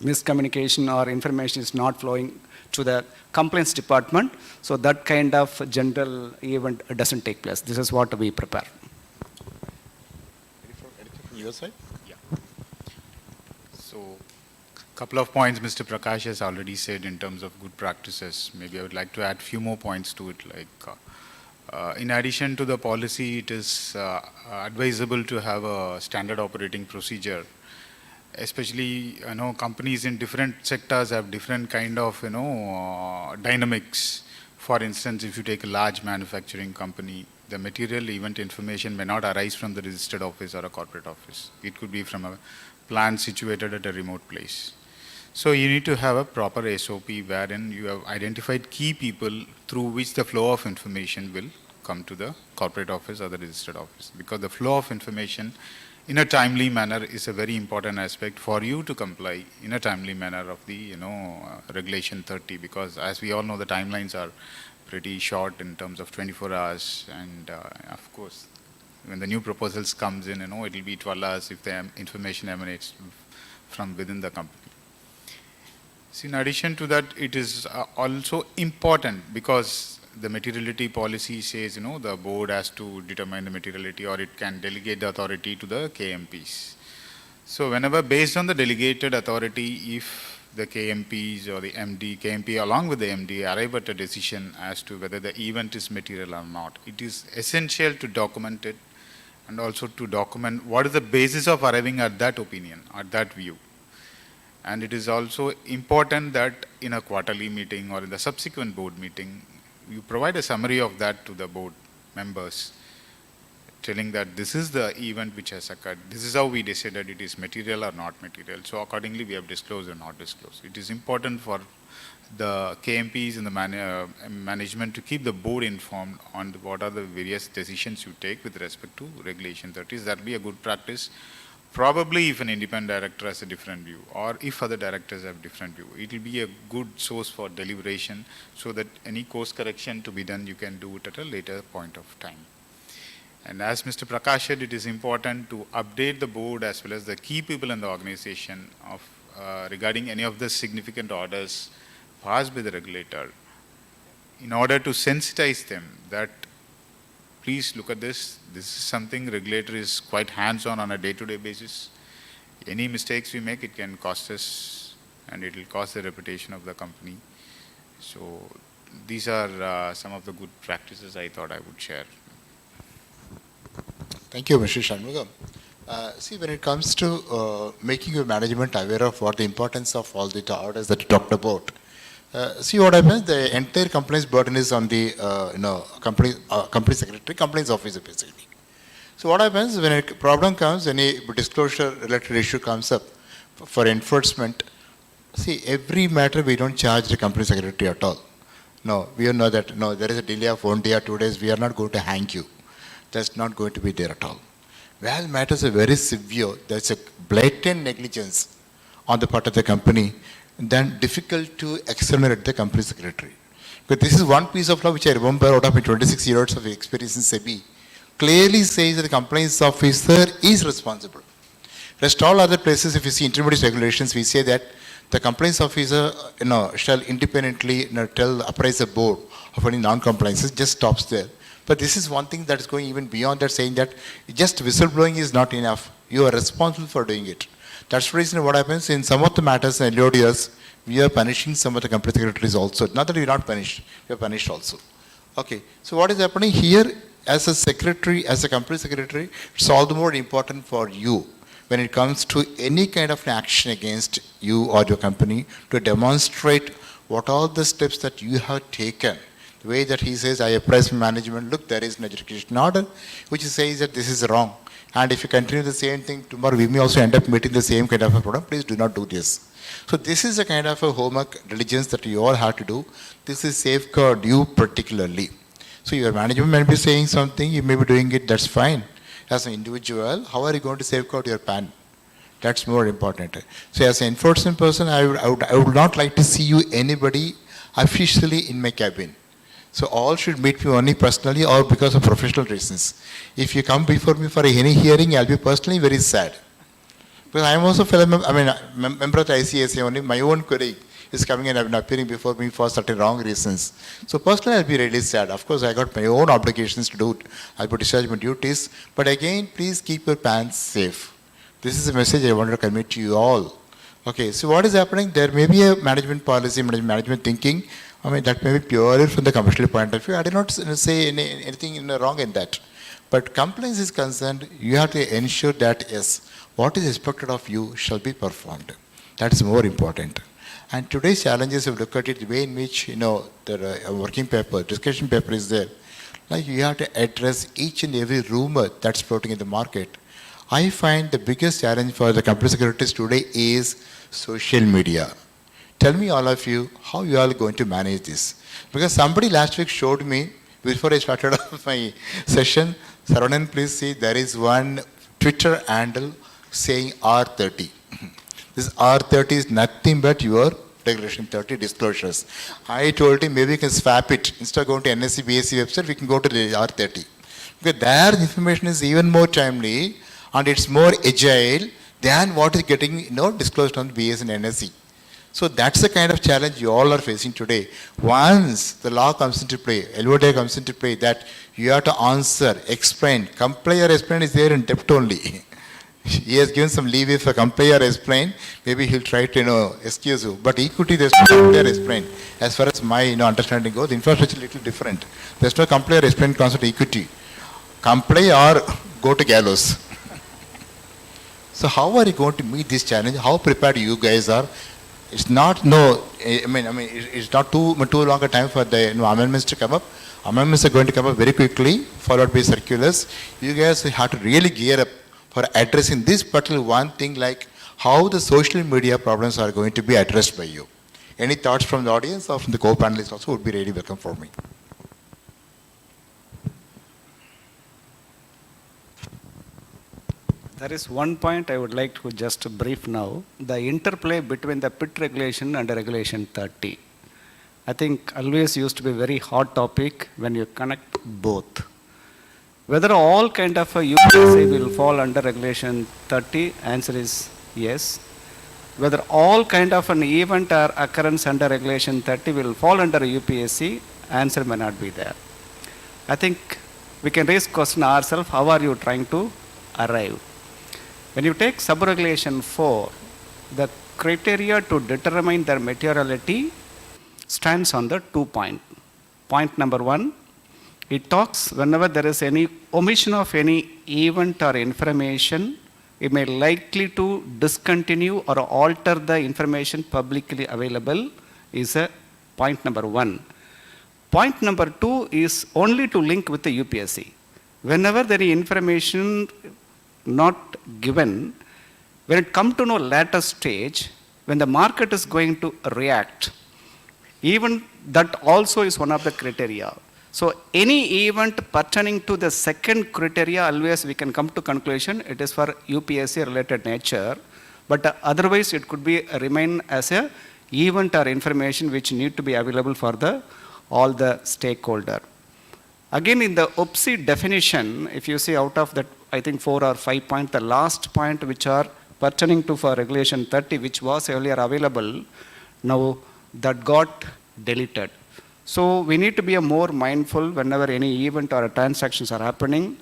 miscommunication or information is not flowing to the complaints department, so that kind of general event doesn't take place. This is what we prepare. Anything from your side? Yeah. So, couple of points Mr. Prakash has already said in terms of good practices. Maybe I would like to add few more points to it, like in addition to the policy, it is advisable to have a standard operating procedure. Especially, companies in different sectors have different kind of, dynamics. For instance, if you take a large manufacturing company, the material event information may not arise from the registered office or a corporate office. It could be from a plant situated at a remote place. So you need to have a proper SOP wherein you have identified key people through which the flow of information will come to the corporate office or the registered office. Because the flow of information in a timely manner is a very important aspect for you to comply in a timely manner of the, regulation 30, because as we all know, the timelines are pretty short in terms of 24 hours. And of course, when the new proposals comes in, it will be 12 hours if the information emanates from within the company. See, in addition to that, it is also important because the materiality policy says, the board has to determine the materiality, or it can delegate the authority to the KMPs. So whenever based on the delegated authority, if the KMPs or the KMP along with the MD arrive at a decision as to whether the event is material or not, it is essential to document it and also to document what is the basis of arriving at that opinion, at that view. And it is also important that in a quarterly meeting or in the subsequent board meeting, you provide a summary of that to the board members, telling that this is the event which has occurred. This is how we decided it is material or not material. So accordingly, we have disclosed or not disclosed. It is important for the KMPs and the management to keep the board informed on what are the various decisions you take with respect to regulation 30. That will be a good practice. Probably if an independent director has a different view, or if other directors have different view, it will be a good source for deliberation, so that any course correction to be done, you can do it at a later point of time. And as Mr. Prakash said, it is important to update the board as well as the key people in the organization of regarding any of the significant orders passed by the regulator, in order to sensitize them that please look at this. This is something regulator is quite hands-on on a day-to-day basis. Any mistakes we make, it can cost us, and it will cost the reputation of the company. So these are some of the good practices I thought I would share. Thank you, Mr. Shanmugam. See, when it comes to making your management aware of what the importance of all the orders that you talked about, see what happens, the entire compliance burden is on the company secretary, compliance officer basically. So what happens when a problem comes, any disclosure related issue comes up for enforcement, see, every matter we don't charge the company secretary at all. No, we know that, no, there is a delay of 1 day or 2 days, we are not going to hang you. That's not going to be there at all. Well, matters are very severe, there's a blatant negligence on the part of the company, then difficult to exonerate the company secretary. But this is one piece of law which I remember out of my 26 years of experience in SEBI, clearly says that the compliance officer is responsible. Rest all other places, if you see intermediate regulations, we say that the compliance officer shall independently apprise the board of any non-compliances, just stops there. But this is one thing that is going even beyond that, saying that just whistleblowing is not enough. You are responsible for doing it. That's the reason what happens in some of the matters in LODs, we are punishing some of the company secretaries also. Not that we are not punished, we are punished also. Okay, so what is happening here as a secretary, as a company secretary, it's all the more important for you when it comes to any kind of action against you or your company to demonstrate what all the steps that you have taken. The way that he says, I apprise management, look, there is an education order, which says that this is wrong. And if you continue the same thing tomorrow, we may also end up meeting the same kind of a problem. Please do not do this. So this is a kind of a homework diligence that you all have to do. This is safeguard you particularly. So your management may be saying something, you may be doing it, that's fine. As an individual, how are you going to safeguard your PAN? That's more important. So as an enforcement person, I would not like to see you anybody officially in my cabin. So all should meet me only personally or because of professional reasons. If you come before me for any hearing, I'll be personally very sad. Because I am also fellow member of the ICSI, only my own colleague is coming and appearing before me for certain wrong reasons. So personally, I'll be really sad. Of course, I got my own obligations to do. I'll be discharging my duties. But again, please keep your pants safe. This is a message I want to convey to you all. Okay, so what is happening? There may be a management policy, management thinking. I mean, that may be purely from the commercial point of view. I did not say anything wrong in that. But compliance is concerned, you have to ensure that, yes, what is expected of you shall be performed. That is more important. And today's challenges, if you look at it, the way in which, the working paper, discussion paper is there, like you have to address each and every rumor that's floating in the market. I find the biggest challenge for the company secretaries today is social media. Tell me, all of you, how you are going to manage this. Because somebody last week showed me, before I started my session, Saravanan, please see, there is one Twitter handle saying R30. This R30 is nothing but your Regulation 30 disclosures. I told him maybe we can swap it. Instead of going to NSE, BSE website, we can go to the R30. Because their information is even more timely and it's more agile than what is getting disclosed on BS and NSE. So that's the kind of challenge you all are facing today. Once the law comes into play, LOD comes into play, that you have to answer, explain. Comply or explain is there in depth only. He has given some leeway for comply or explain. Maybe he'll try to excuse you. But equity, there's no comply or explain. As far as my understanding goes, the infrastructure is a little different. There's no comply or explain concept of equity. Comply or go to gallows. So how are you going to meet this challenge? How prepared you guys are? It's not it's not too long a time for the amendments to come up. Amendments are going to come up very quickly, followed by circulars. You guys have to really gear up for addressing this particular one thing, like how the social media problems are going to be addressed by you. Any thoughts from the audience or from the co-panelists also would be really welcome for me. There is one point I would like to just brief now, the interplay between the PIT regulation and the regulation 30. I think always used to be a very hot topic when you connect both. Whether all kind of a UPSI will fall under regulation 30, answer is yes. Whether all kind of an event or occurrence under regulation 30 will fall under UPSC, answer may not be there. I think we can raise question ourselves, how are you trying to arrive? When you take sub-regulation 4, the criteria to determine their materiality stands on the 2 point. Point number 1, it talks whenever there is any omission of any event or information, it may likely to discontinue or alter the information publicly available is a point number 1. Point number 2 is only to link with the UPSC. Whenever there is information not given, when it comes to no later stage, when the market is going to react, even that also is one of the criteria. So any event pertaining to the second criteria, always we can come to conclusion it is for UPSC related nature, but otherwise it could be remain as a event or information which need to be available for the all the stakeholder. Again, in the UPSI definition, if you see out of that, I think 4 or 5 points, the last point which are pertaining to for regulation 30, which was earlier available, now that got deleted. So we need to be a more mindful whenever any event or transactions are happening,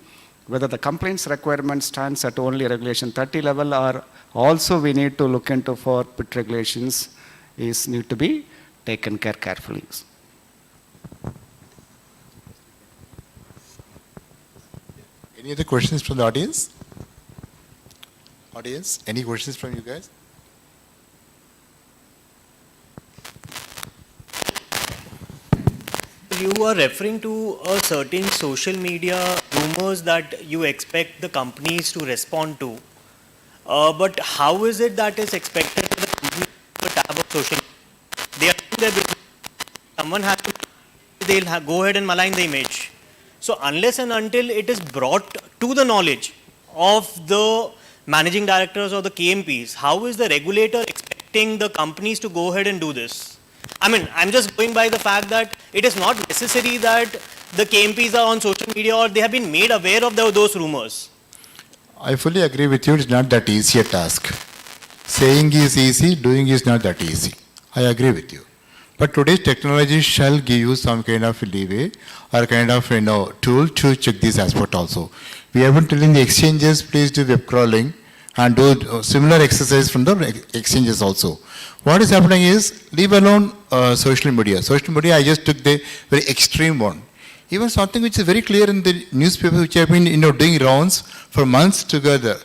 whether the compliance requirement stands at only regulation 30 level or also we need to look into for PIT regulations is need to be taken care carefully. Any other questions from the audience? Audience, any questions from you guys? You are referring to a certain social media rumors that you expect the companies to respond to. But how is it that is expected for the company to tab of social media? They are doing their business. Someone has to, they'll go ahead and malign the image. So unless and until it is brought to the knowledge of the managing directors or the KMPs, how is the regulator expecting the companies to go ahead and do this? I mean, I'm just going by the fact that it is not necessary that the KMPs are on social media or they have been made aware of those rumors. I fully agree with you, it's not that easy a task. Saying is easy, doing is not that easy. I agree with you. But today's technology shall give you some kind of leeway or kind of tool to check this aspect also. We have been telling the exchanges, please do web crawling and do similar exercise from the exchanges also. What is happening is, leave alone social media. Social media, I just took the very extreme one. Even something which is very clear in the newspaper, which have been doing rounds for months together.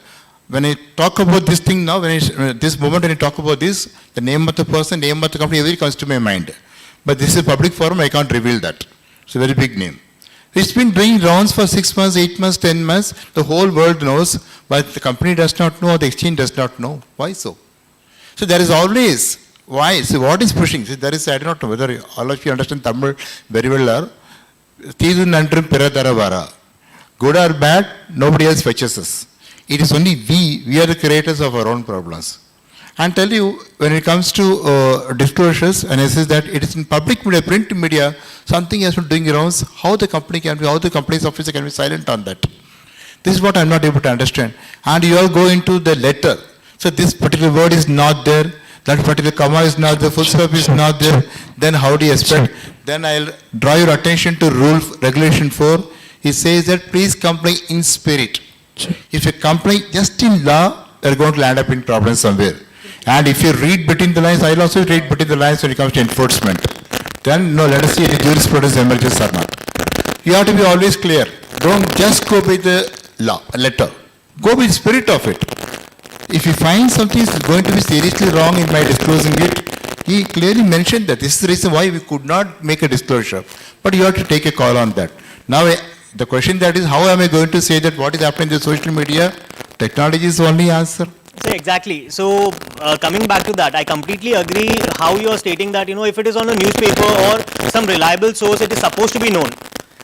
When I talk about this thing now, this moment when I talk about this, the name of the person, name of the company, everything comes to my mind. But this is a public forum, I can't reveal that. It's a very big name. It's been doing rounds for 6 months, 8 months, 10 months. The whole world knows, but the company does not know, the exchange does not know. Why so? So there is always, why? So what is pushing? See, there is, I don't know whether all of you understand Tamil very well or, good or bad, nobody else fetches us. It is only we are the creators of our own problems. And tell you, when it comes to disclosures, and I say that it is in public media, print media, something has been doing rounds, how the company can be, how the company's officer can be silent on that. This is what I'm not able to understand. And you all go into the letter. So this particular word is not there, that particular comma is not there, full stop is not there, then how do you expect? Then I'll draw your attention to regulation 4. It says that please comply in spirit. If you comply just in law, you're going to land up in problems somewhere. And if you read between the lines, I'll also read between the lines when it comes to enforcement. Then no, let us see if the jurisprudence emerges or not. You have to be always clear. Don't just go by the law, letter. Go with the spirit of it. If you find something is going to be seriously wrong in my disclosing it, he clearly mentioned that this is the reason why we could not make a disclosure. But you have to take a call on that. Now, the question that is, how am I going to say that what is happening in the social media? Technology is the only answer. So exactly. So coming back to that, I completely agree how you are stating that, if it is on a newspaper or some reliable source, it is supposed to be known.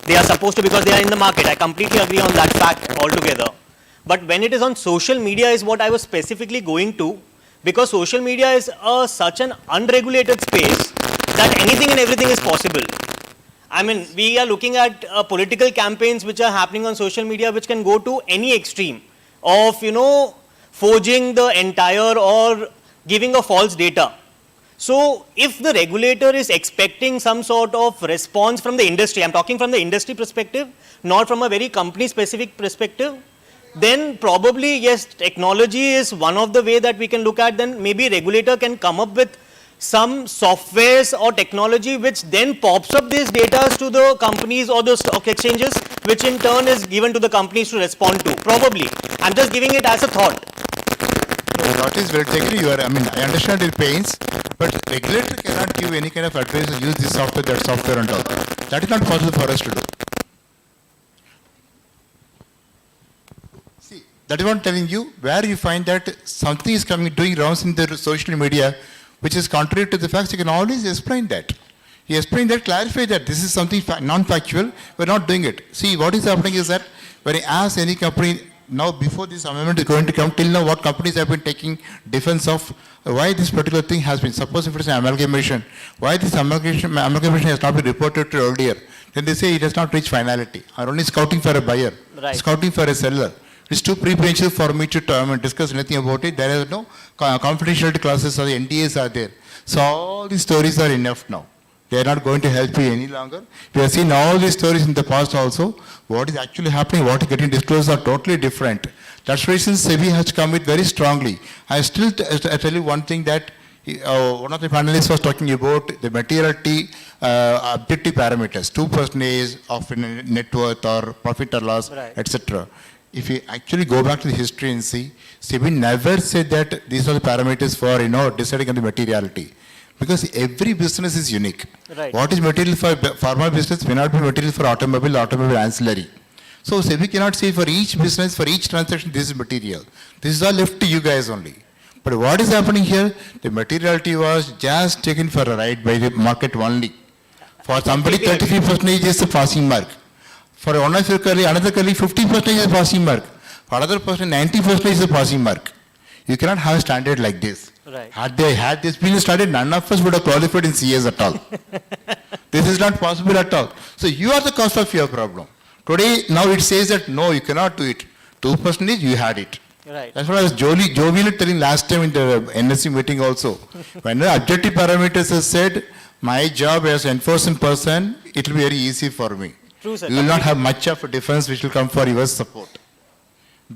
They are supposed to because they are in the market. I completely agree on that fact altogether. But when it is on social media is what I was specifically going to, because social media is such an unregulated space that anything and everything is possible. I mean, we are looking at political campaigns which are happening on social media which can go to any extreme of, forging the entire or giving a false data. So if the regulator is expecting some sort of response from the industry, I'm talking from the industry perspective, not from a very company specific perspective, then probably yes, technology is one of the way that we can look at. Then maybe regulator can come up with some softwares or technology which then pops up these data to the companies or the stock exchanges, which in turn is given to the companies to respond to. Probably. I'm just giving it as a thought. That is well taken. I understand your pains, but regulator cannot give any kind of advice to use this software, that software and all. That is not possible for us to do. See, that is what I'm telling you, where you find that something is doing rounds in the social media, which is contrary to the facts, you can always explain that. You explain that, clarify that this is something non-factual, we're not doing it. See, what is happening is that when I ask any company, now before this amendment is going to come, till now what companies have been taking defense of why this particular thing has been, suppose if it's an amalgamation, why this amalgamation has not been reported to earlier, then they say it has not reached finality, or only scouting for a buyer, right, scouting for a seller. It's too premature for me to discuss anything about it. There are no confidentiality clauses or the NDAs are there. So all these stories are enough now. They are not going to help you any longer. We have seen all these stories in the past also. What is actually happening, what is getting disclosed are totally different. That's the reason SEBI has come with very strongly. I still tell you one thing that one of the panelists was talking about the materiality objective parameters, 2% of net worth or profit or loss, Right. etc. If you actually go back to the history and see, SEBI never said that these are the parameters for deciding on the materiality. Because every business is unique. Right. What is material for pharma business may not be material for automobile ancillary. So SEBI cannot say for each business, for each transaction, this is material. This is all left to you guys only. But what is happening here? The materiality was just taken for a ride by the market only. For somebody, 33% is the passing mark. For one of your colleague, another colleague, 50% is the passing mark. For another person, 90% is the passing mark. You cannot have a standard like this. Right. Had this been started, none of us would have qualified in CS at all. This is not possible at all. So you are the cause of your problem. Today, now it says that no, you cannot do it. 2% you had it. Right. That's what I was jovially telling last time in the NSC meeting also. When the objective parameters are said, my job as enforcement person, it will be very easy for me. True, sir. You will not have much of a difference which will come for your support.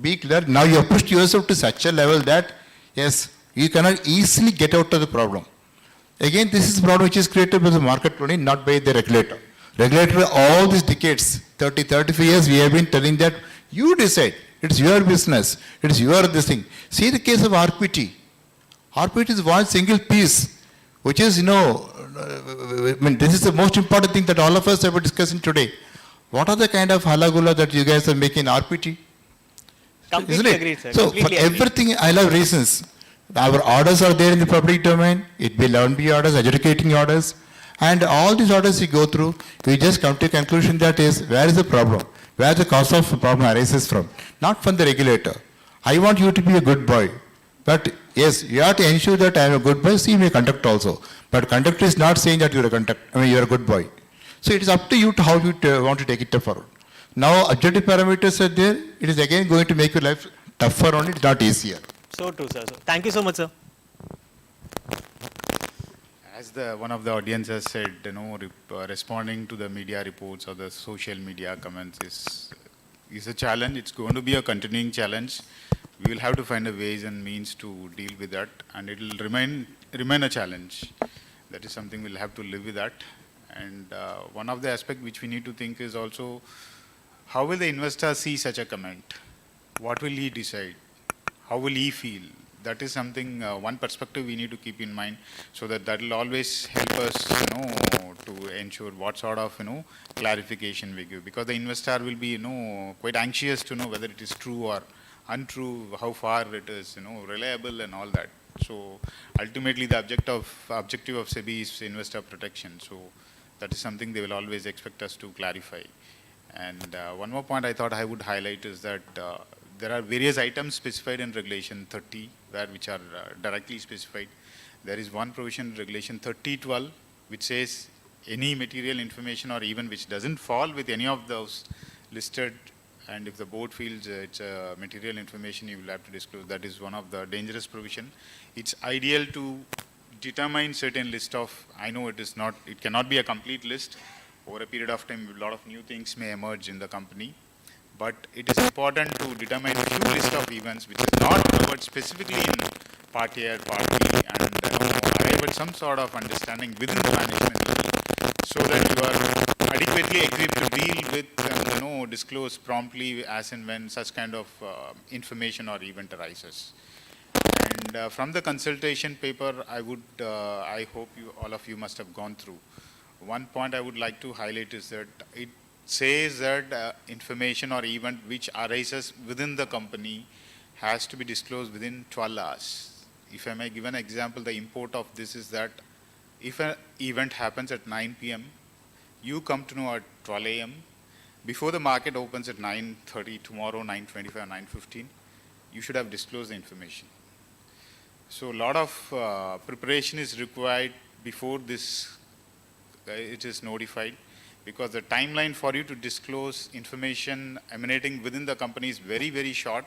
Be clear, now you have pushed yourself to such a level that, yes, you cannot easily get out of the problem. Again, this is a problem which is created by the market only, not by the regulator. Regulator, all these decades, 30, 35 years, we have been telling that you decide. It's your business. It's your this thing. See the case of RPT. RPT is one single piece, which is, this is the most important thing that all of us have been discussing today. What are the kind of halagula that you guys are making in RPT? Completely Isn't it? agreed, sir. So Completely for agreed. everything, I love reasons. Our orders are there in the public domain. It be 11B orders, adjudicating orders. And all these orders we go through, we just come to a conclusion that is, where is the problem? Where the cause of the problem arises from? Not from the regulator. I want you to be a good boy. But yes, you have to ensure that I am a good boy, see me conduct also. But conduct is not saying that you are a good boy. So it is up to you to how you want to take it forward. Now objective parameters are there, it is again going to make your life tougher only, it's not easier. So true, sir. So, thank you so much, sir. As one of the audience has said, responding to the media reports or the social media comments is a challenge. It's going to be a continuing challenge. We will have to find a ways and means to deal with that, and it will remain a challenge. That is something we'll have to live with that. And one of the aspects which we need to think is also, how will the investor see such a comment? What will he decide? How will he feel? That is something, one perspective we need to keep in mind, so that will always help us, to ensure what sort of, clarification we give. Because the investor will be, quite anxious to know whether it is true or untrue, how far it is, reliable and all that. So ultimately the objective of SEBI is investor protection. So that is something they will always expect us to clarify. And one more point I thought I would highlight is that there are various items specified in Regulation 30, which are directly specified. There is one provision in Regulation 3012, which says any material information or even which doesn't fall with any of those listed, and if the board feels it's material information, you will have to disclose. That is one of the dangerous provision. It's ideal to determine certain list of, I know it cannot be a complete list. Over a period of time, a lot of new things may emerge in the company. But it is important to determine a few list of events which is not covered specifically in Part A or Part B, and arrive at some sort of understanding within the management so that you are adequately equipped to deal with, disclose promptly as and when such kind of information or event arises. And from the consultation paper, I hope all of you must have gone through. One point I would like to highlight is that it says that information or event which arises within the company has to be disclosed within 12 hours. If I may give an example, the import of this is that if an event happens at 9 p.m., you come to know at 12 a.m., before the market opens at 9:30 tomorrow, 9:25 or 9:15, you should have disclosed the information. So a lot of preparation is required before this, it is notified. Because the timeline for you to disclose information emanating within the company is very, very short.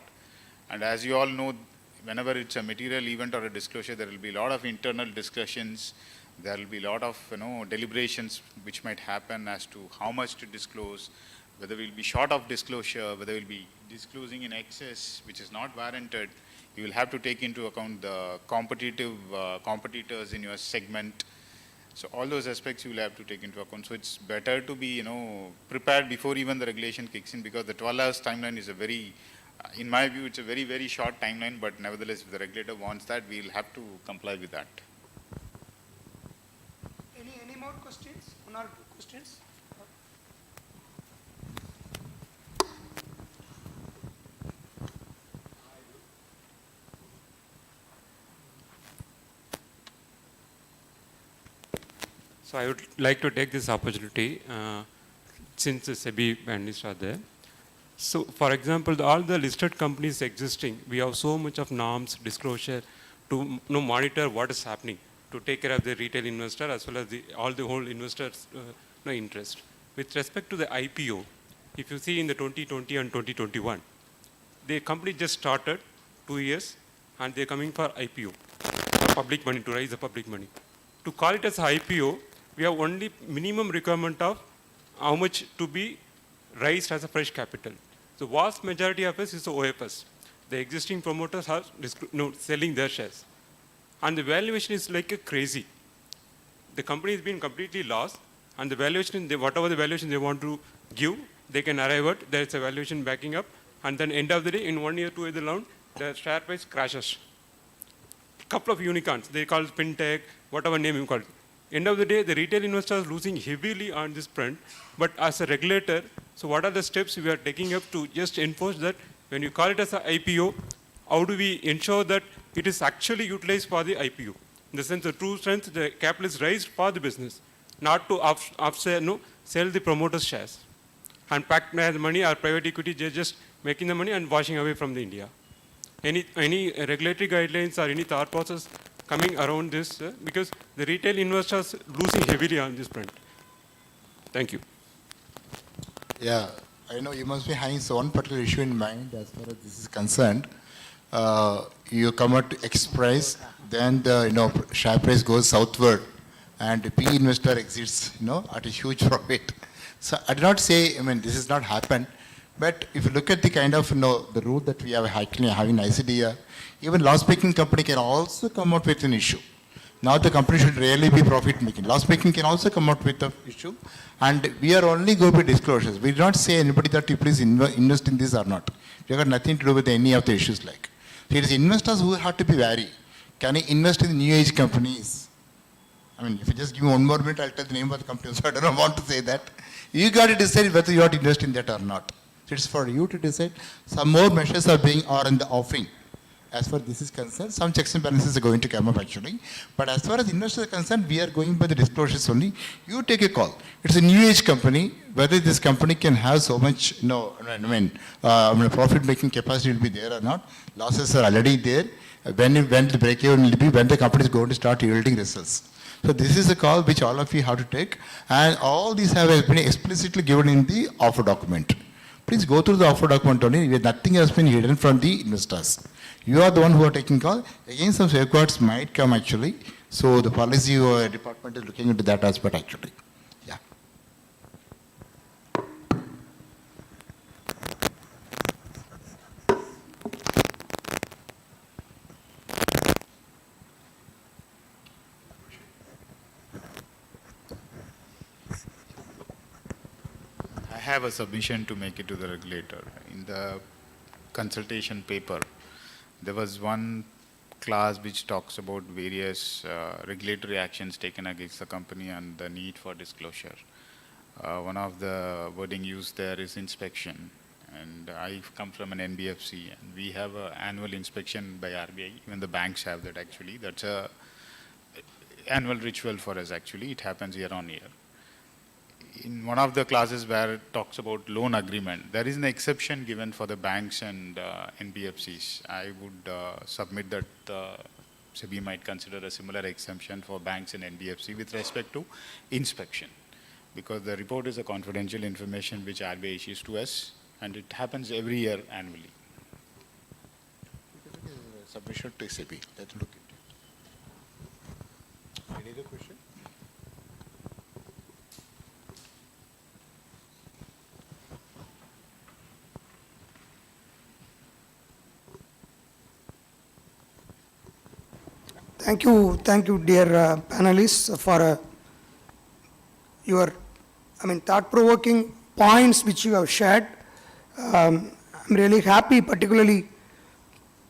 And as you all know, whenever it's a material event or a disclosure, there will be a lot of internal discussions. There will be a lot of, deliberations which might happen as to how much to disclose, whether we'll be short of disclosure, whether we'll be disclosing in excess, which is not warranted. You will have to take into account the competitors in your segment. So all those aspects you will have to take into account. So it's better to be, prepared before even the regulation kicks in, because the 12 hours timeline is a very, in my view, it's a very, very short timeline, but nevertheless, if the regulator wants that, we'll have to comply with that. Any more questions? One or two questions? So I would like to take this opportunity, since the SEBI bandits are there. So for example, all the listed companies existing, we have so much of norms, disclosure to monitor what is happening, to take care of the retail investor as well as all the whole investors' interest. With respect to the IPO, if you see in the 2020 and 2021, the company just started 2 years and they're coming for IPO, for public money, to raise the public money. To call it as IPO, we have only minimum requirement of how much to be raised as a fresh capital. The vast majority of us is the OFS. The existing promoters are selling their shares. And the valuation is like a crazy. The company has been completely lost, and the valuation, whatever the valuation they want to give, they can arrive at, there's a valuation backing up, and then end of the day, in 1 year, 2 years alone, the share price crashes. Couple of unicorns, they call it fintech, whatever name you call it. End of the day, the retail investor is losing heavily on this front, but as a regulator, so what are the steps we are taking up to just enforce that when you call it as an IPO, how do we ensure that it is actually utilized for the IPO? In the sense, the true strength, the capital is raised for the business, not to sell the promoter's shares. And packed money or private equity, they're just making the money and washing away from the India. Any regulatory guidelines or any thought process coming around this, because the retail investors losing heavily on this front. Thank you. Yeah, I know you must be having one particular issue in mind as far as this is concerned. You come out to X price, then the share price goes southward, and the PE investor exits at a huge profit. So I do not say, this has not happened, but if you look at the kind of the route that we are actually having in ICDR, even loss-making company can also come out with an issue. Now the company should really be profit-making. Loss-making can also come out with an issue, and we are only going by disclosures. We do not say anybody that you please invest in this or not. We have got nothing to do with any of the issues like. So it is investors who have to be wary. Can I invest in the new age companies? If you just give me 1 more minute, I'll tell the name of the company, so I don't want to say that. You got to decide whether you want to invest in that or not. So it's for you to decide. Some more measures are in the offering. As far as this is concerned, some checks and balances are going to come up actually. But as far as investors are concerned, we are going by the disclosures only. You take a call. It's a new age company. Whether this company can have so much, profit-making capacity will be there or not. Losses are already there. When the break-even will be, when the company is going to start yielding results. So this is a call which all of you have to take. And all these have been explicitly given in the offer document. Please go through the offer document only. Nothing has been hidden from the investors. You are the one who are taking call. Again, some safeguards might come actually. So the policy department is looking into that aspect actually. Yeah. I have a submission to make it to the regulator. In the consultation paper, there was one clause which talks about various regulatory actions taken against the company and the need for disclosure. One of the wording used there is inspection. And I come from an NBFC, and we have an annual inspection by RBI. Even the banks have that actually. That's a annual ritual for us actually. It happens year on year. In one of the clauses where it talks about loan agreement, there is an exception given for the banks and NBFCs. I would submit that SEBI might consider a similar exemption for banks and NBFC with respect to inspection, because the report is a confidential information which RBI issues to us, and it happens every year annually. Submission to SEBI. Let's look into it. Any other question? Thank you, dear panelists, for your, thought-provoking points which you have shared. I'm really happy, particularly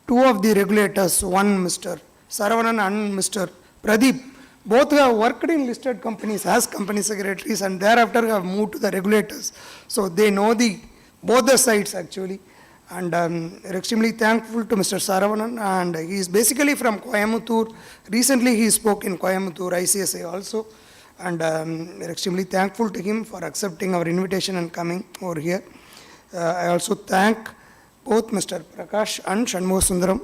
two of the regulators, one Mr. Saravanan and Mr. Pradeep, both have worked in listed companies as company secretaries and thereafter have moved to the regulators. So they know both the sides actually. And we're extremely thankful to Mr. Saravanan, and he is basically from Coimbatore. Recently he spoke in Coimbatore, ICSI also. And we're extremely thankful to him for accepting our invitation and coming over here. I also thank both Mr. Prakash and Shanmugha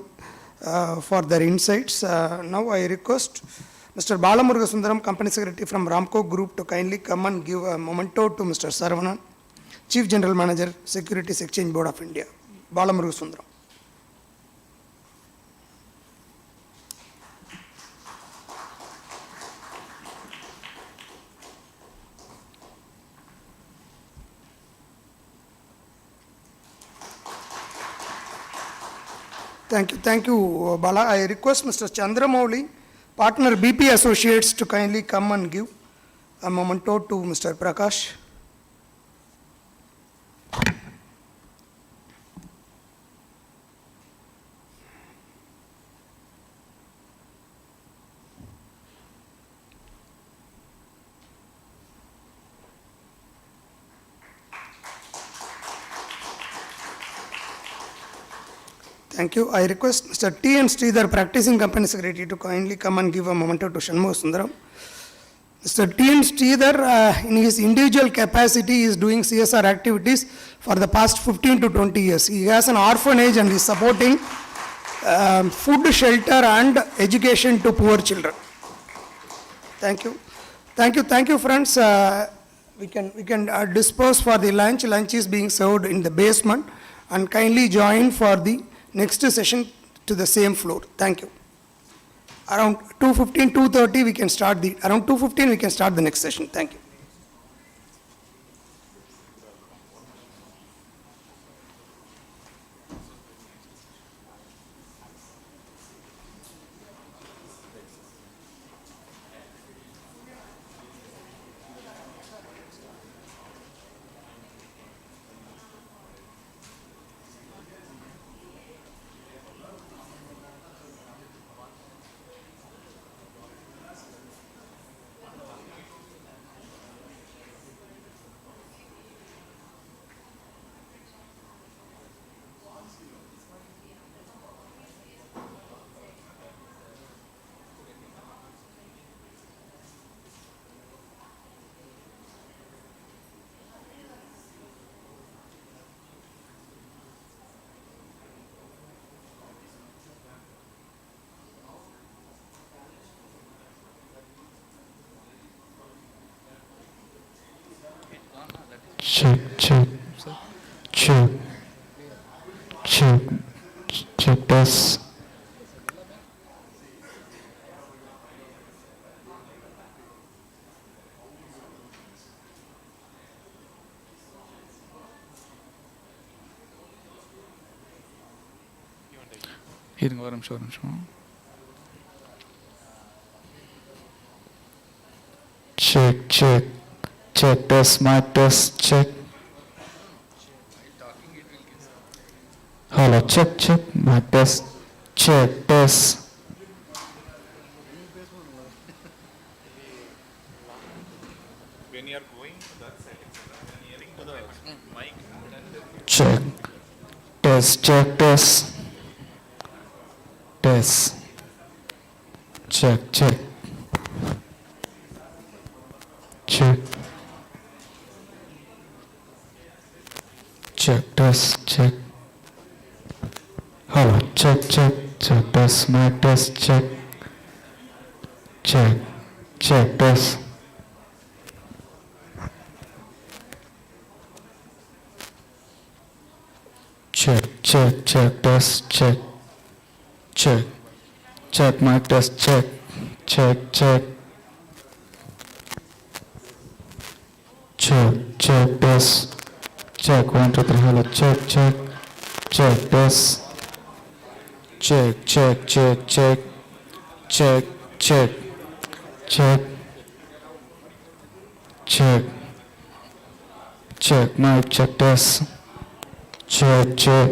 Sundaram for their insights. Now I request Mr. Balamurga Sundaram, Company Secretary from Ramco Group, to kindly come and give a memento to Mr. Saravanan, Chief General Manager, Securities Exchange Board of India. Balamurga Sundaram. Thank you, Bala. I request Mr. Chandramouli, partner BP Associates, to kindly come and give a memento to Mr. Prakash. Thank you. I request Mr. T. N. Sridhar, Practicing Company Secretary, to kindly come and give a memento to Shanmugha Sundaram. Mr. T. N. Sridhar, in his individual capacity, is doing CSR activities for the past 15 to 20 years. He has an orphanage and is supporting food, shelter, and education to poor children. Thank you. Thank you, friends. We can disperse for the lunch. Lunch is being served in the basement, and kindly join for the next session to the same floor. Thank you. Around 2:15, 2:30 we can start around 2:15 we can start the next session. Thank you. Check this. இருங்க ஒரு நிமிஷம் check this mic test check. Hello, check mic test check this. When you are going to that settings, nearing to the mic. Check test check this. Test check check test check. Hello, check test mic test check test. Check test check mic test check test check 1 2 3. Hello, check test check check, check, check, check, check, mic check, test, check, check.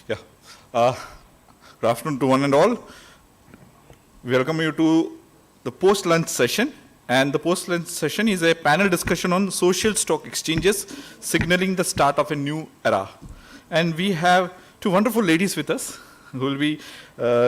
Yeah. Good afternoon to one and all. We welcome you to the post-lunch session. And the post-lunch session is a panel discussion on social stock exchanges, signaling the start of a new era. And we have two wonderful ladies with us who will be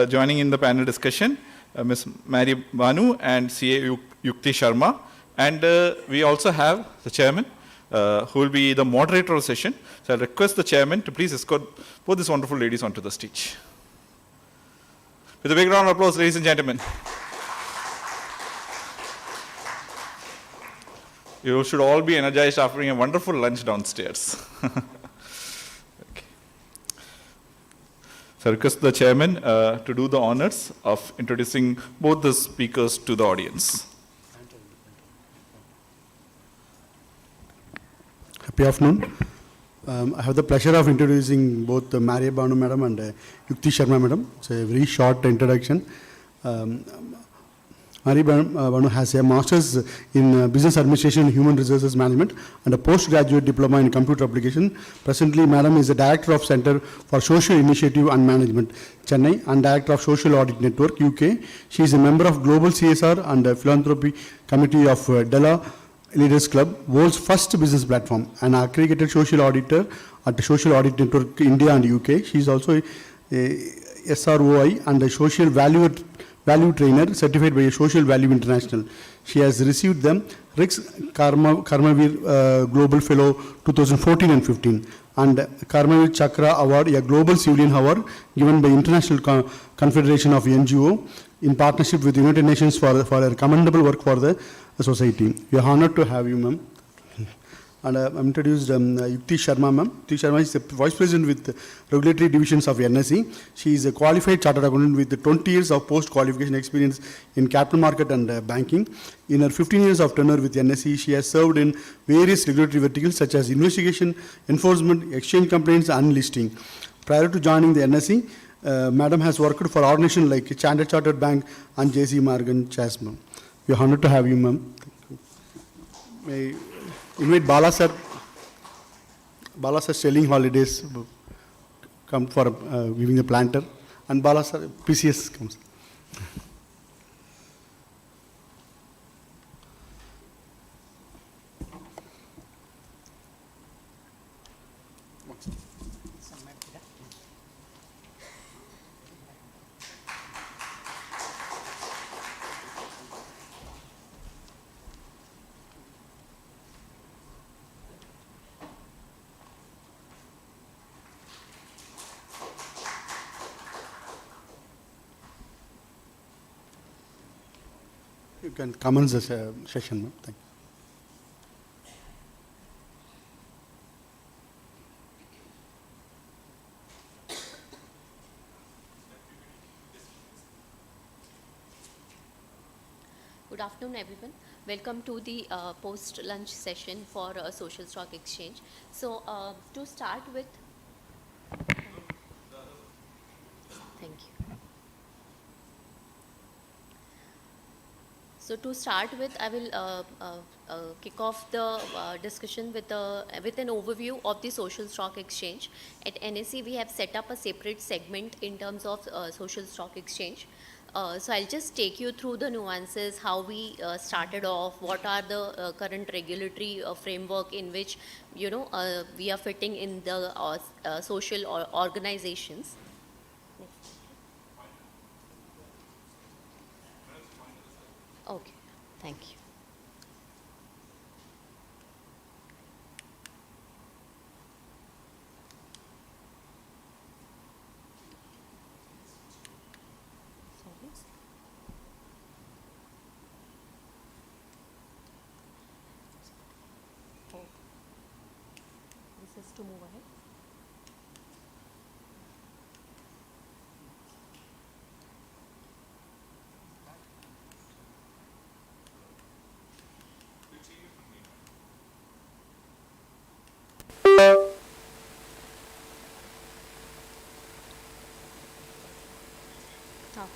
joining in the panel discussion, Ms. Mary Banu and CA Yukti Sharma. And we also have the chairman, who will be the moderator of the session. So I'll request the chairman to please escort both these wonderful ladies onto the stage. With a big round of applause, ladies and gentlemen. You should all be energized after a wonderful lunch downstairs. Okay. So I request the chairman to do the honors of introducing both the speakers to the audience. Happy afternoon. I have the pleasure of introducing both Mary Banu madam and Yukti Sharma madam. It's a very short introduction. Mary Banu has a master's in business administration and human resources management and a postgraduate diploma in computer application. Presently, madam is the director of Center for Social Initiative and Management, Chennai, and director of Social Audit Network, UK. She is a member of Global CSR and Philanthropy Committee of Della Leaders Club, world's first business platform, an accredited social auditor at the Social Audit Network India and UK. She is also a SROI and a social value trainer certified by a Social Value International. She has received the Rix Karmavir Global Fellow 2014 and 15 and Karmavir Chakra Award, a global civilian award given by International Confederation of NGO in partnership with the United Nations for her commendable work for the society. We are honored to have you, ma'am. And I'm introduced Yukti Sharma, ma'am. Yukti Sharma is the Vice President with Regulatory Divisions of NSE. She is a qualified chartered accountant with 20 years of post-qualification experience in capital market and banking. In her 15 years of tenure with NSE, she has served in various regulatory verticals such as investigation, enforcement, exchange complaints, and listing. Prior to joining the NSE, Madam has worked for organizations like Standard Chartered Bank and JC Morgan Chase, ma'am. We are honored to have you, ma'am. May invite Bala sir selling holidays come for giving the planter, and Bala sir PCS comes. You can commence the session, ma'am. Thank you. Good afternoon, everyone. Welcome to the post-lunch session for Social Stock Exchange. So, to start with, thank you. So to start with, I will kick off the discussion with an overview of the Social Stock Exchange. At NSE, we have set up a separate segment in terms of Social Stock Exchange. So I'll just take you through the nuances, how we started off, what are the current regulatory framework in which, we are fitting in the social organizations. Okay, thank you. This is to move ahead.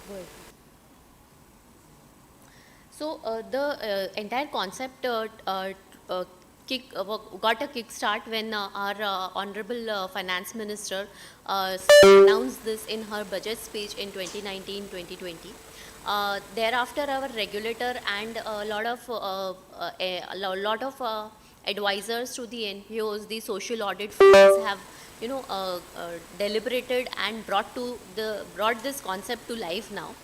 Good. So the entire concept got a kickstart when our Honorable Finance Minister announced this in her budget speech in 2019-2020. Thereafter, our regulator and a lot of advisors to the NPOs, the social audit firms have, deliberated and brought this concept to life now.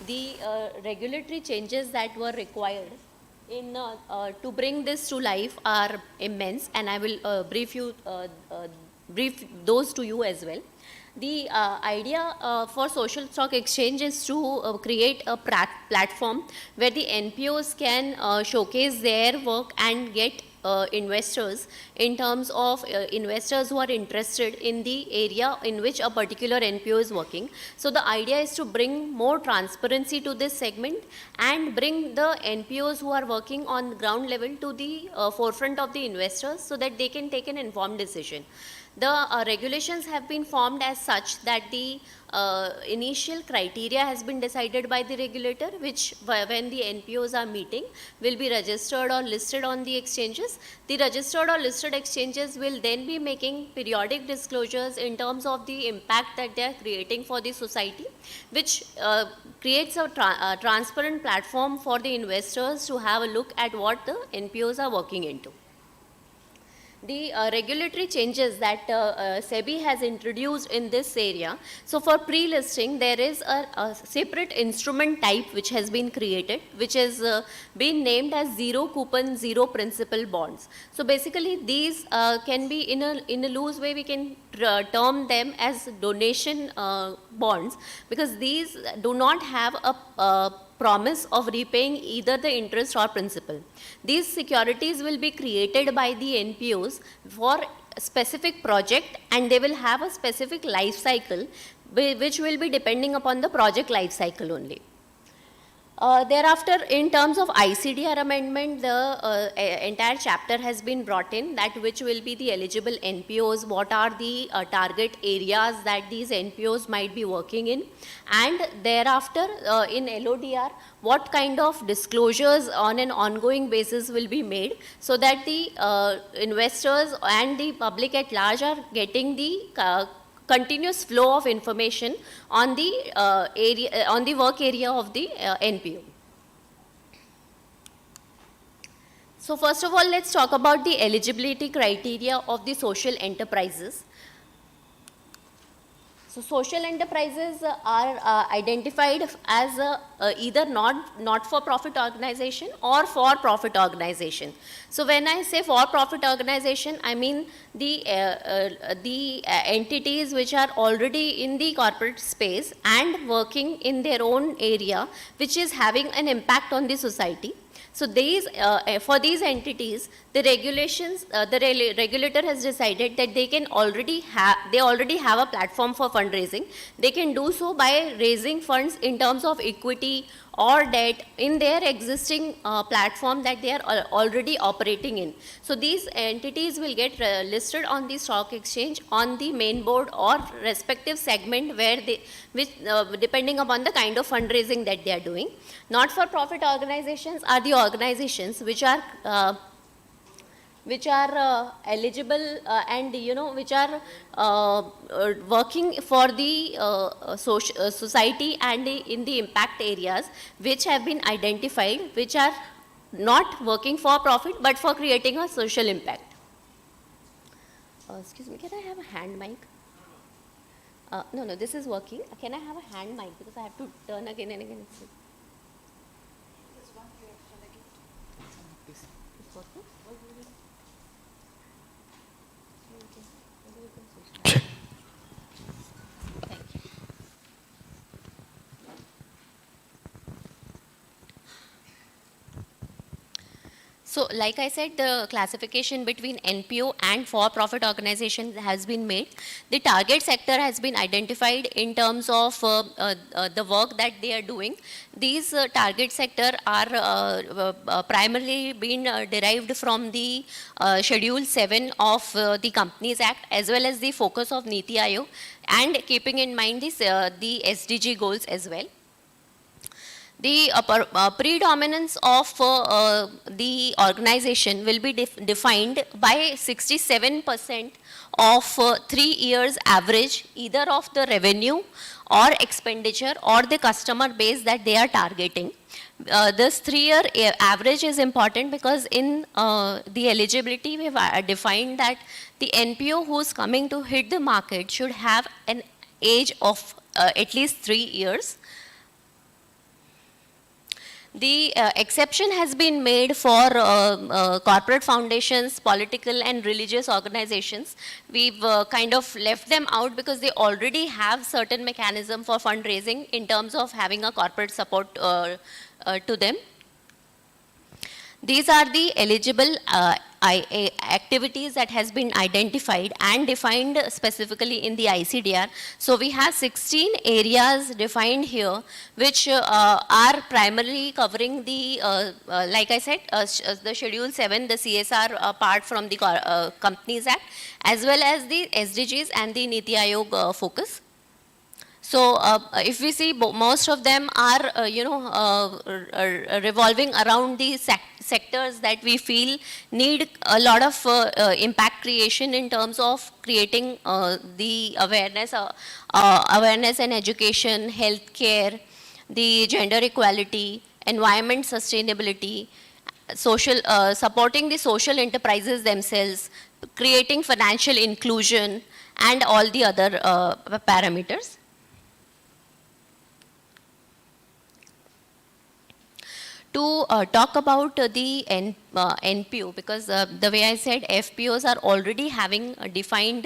The regulatory changes that were required to bring this to life are immense, and I will brief those to you as well. The idea for social stock exchange is to create a platform where the NPOs can showcase their work and get investors in terms of investors who are interested in the area in which a particular NPO is working. So the idea is to bring more transparency to this segment and bring the NPOs who are working on ground level to the forefront of the investors so that they can take an informed decision. The regulations have been formed as such that the initial criteria has been decided by the regulator, which when the NPOs are meeting will be registered or listed on the exchanges. The registered or listed exchanges will then be making periodic disclosures in terms of the impact that they are creating for the society, which creates a transparent platform for the investors to have a look at what the NPOs are working into. The regulatory changes that SEBI has introduced in this area. So for pre-listing, there is a separate instrument type which has been created, which has been named as zero coupon, zero principal bonds. So basically these can be in a loose way, we can term them as donation bonds, because these do not have a promise of repaying either the interest or principal. These securities will be created by the NPOs for a specific project, and they will have a specific life cycle which will be depending upon the project life cycle only. Thereafter, in terms of ICDR amendment, the entire chapter has been brought in, that which will be the eligible NPOs, what are the target areas that these NPOs might be working in, and thereafter in LODR, what kind of disclosures on an ongoing basis will be made so that the investors and the public at large are getting the continuous flow of information on the on the work area of the NPO. So first of all, let's talk about the eligibility criteria of the social enterprises. So social enterprises are identified as either not-for-profit organization or for-profit organization. So when I say for-profit organization, I mean the entities which are already in the corporate space and working in their own area, which is having an impact on the society. So these, for these entities, the regulations, the regulator has decided that they already have a platform for fundraising. They can do so by raising funds in terms of equity or debt in their existing platform that they are already operating in. So these entities will get listed on the stock exchange on the main board or respective segment where depending upon the kind of fundraising that they are doing. Not-for-profit organizations are the organizations which are eligible and which are working for the society and in the impact areas which have been identified, which are not working for profit but for creating a social impact. Excuse me, can I have a hand mic? No, this is working. Can I have a hand mic, because I have to turn again and again. It's working? So like I said, the classification between NPO and for-profit organizations has been made. The target sector has been identified in terms of the work that they are doing. These target sector are primarily been derived from the Schedule 7 of the Companies Act, as well as the focus of Niti Aayog, and keeping in mind this, the SDG goals as well. The predominance of the organization will be defined by 67% of 3 years average, either of the revenue or expenditure or the customer base that they are targeting. This 3-year average is important because in the eligibility we have defined that the NPO who's coming to hit the market should have an age of at least 3 years. The exception has been made for corporate foundations, political and religious organizations. We've kind of left them out because they already have certain mechanism for fundraising in terms of having a corporate support to them. These are the eligible activities that has been identified and defined specifically in the ICDR. So we have 16 areas defined here, which are primarily covering the, like I said, the Schedule 7, the CSR part from the Companies Act, as well as the SDGs and the Niti Aayog focus. So if we see, most of them are, revolving around the sectors that we feel need a lot of impact creation in terms of creating the awareness and education, healthcare, the gender equality, environment sustainability, social, supporting the social enterprises themselves, creating financial inclusion, and all the other parameters. To talk about the NPO, because the way I said, FPOs are already having a defined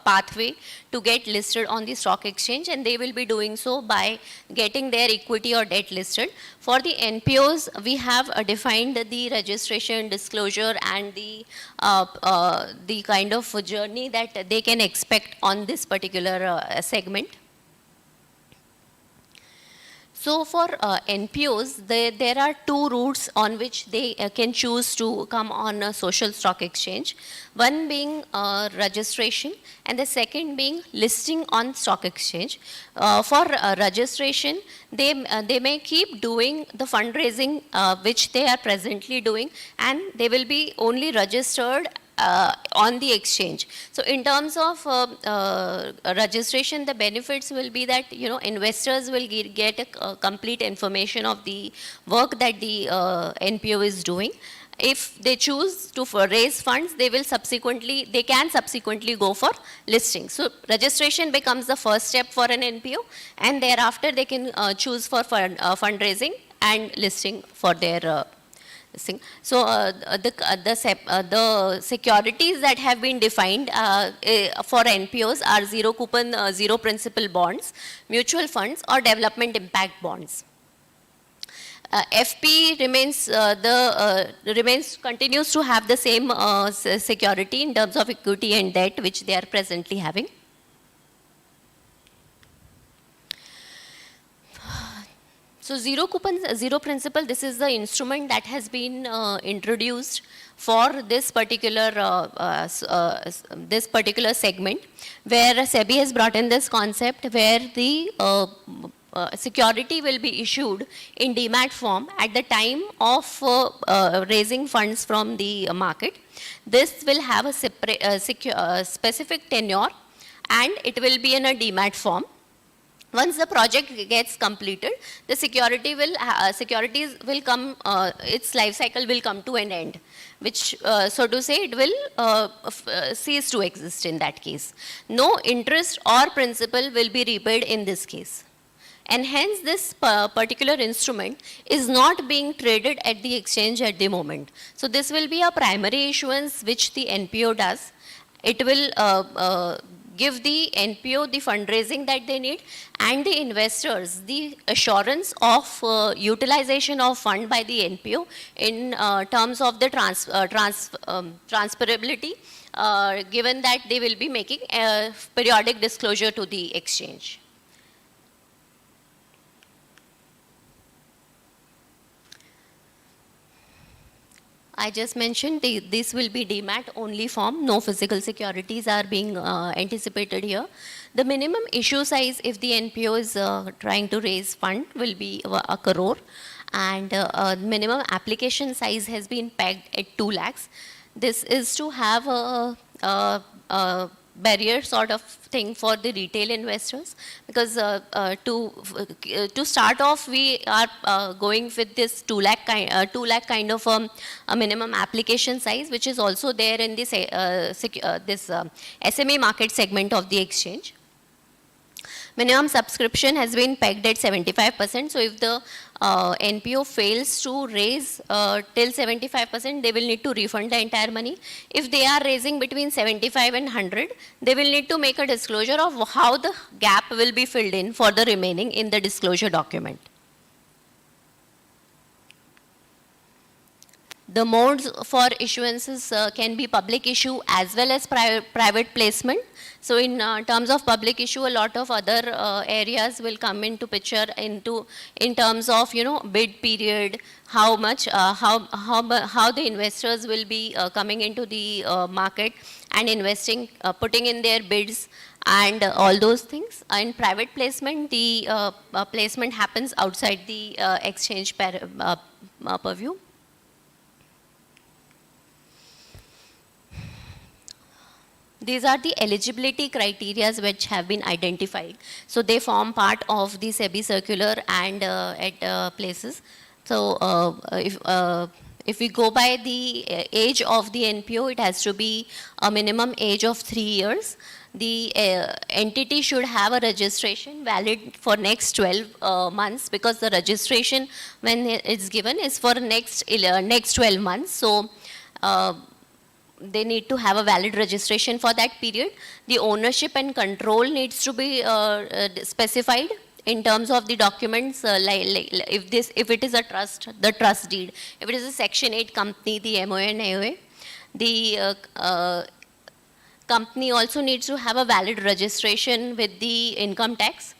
pathway to get listed on the stock exchange, and they will be doing so by getting their equity or debt listed. For the NPOs, we have defined the registration, disclosure, and the kind of journey that they can expect on this particular segment. So for NPOs, there are 2 routes on which they can choose to come on a social stock exchange. One being registration, and the second being listing on stock exchange. For registration, they may keep doing the fundraising which they are presently doing, and they will be only registered on the exchange. So in terms of registration, the benefits will be that investors will get a complete information of the work that the NPO is doing. If they choose to raise funds, they can subsequently go for listing. So registration becomes the first step for an NPO, and thereafter they can choose for fundraising and listing for their thing. So the securities that have been defined for NPOs are zero coupon, zero principal bonds, mutual funds, or development impact bonds. FP continues to have the same security in terms of equity and debt which they are presently having. So zero coupon, zero principal, this is the instrument that has been introduced for this particular segment, where SEBI has brought in this concept where the security will be issued in demat form at the time of raising funds from the market. This will have a specific tenure, and it will be in a demat form. Once the project gets completed, the securities will come, its life cycle will come to an end, which, so to say, it will cease to exist in that case. No interest or principal will be repaid in this case. And hence, this particular instrument is not being traded at the exchange at the moment. So this will be a primary issuance which the NPO does. It will give the NPO the fundraising that they need, and the investors the assurance of utilization of fund by the NPO in terms of the transferability, given that they will be making a periodic disclosure to the exchange. I just mentioned this will be demat only form. No physical securities are being anticipated here. The minimum issue size if the NPO is trying to raise fund will be a crore, and minimum application size has been pegged at 2 lakhs. This is to have a barrier sort of thing for the retail investors, because to start off we are going with this 2 lakh kind of a minimum application size, which is also there in this SME market segment of the exchange. Minimum subscription has been pegged at 75%. So if the NPO fails to raise till 75%, they will need to refund the entire money. If they are raising between 75 and 100, they will need to make a disclosure of how the gap will be filled in for the remaining in the disclosure document. The modes for issuances can be public issue as well as private placement. So in terms of public issue, a lot of other areas will come into picture in terms of bid period, how much how the investors will be coming into the market and investing, putting in their bids and all those things. In private placement, the placement happens outside the exchange purview. These are the eligibility criteria which have been identified. So they form part of the SEBI circular and at places. So if we go by the age of the NPO, it has to be a minimum age of 3 years. The entity should have a registration valid for next 12 months, because the registration when it's given is for next 12 months. So they need to have a valid registration for that period. The ownership and control needs to be specified in terms of the documents, if it is a trust, the trust deed. If it is a Section 8 company, the MOA and AOA. The company also needs to have a valid registration with the income tax.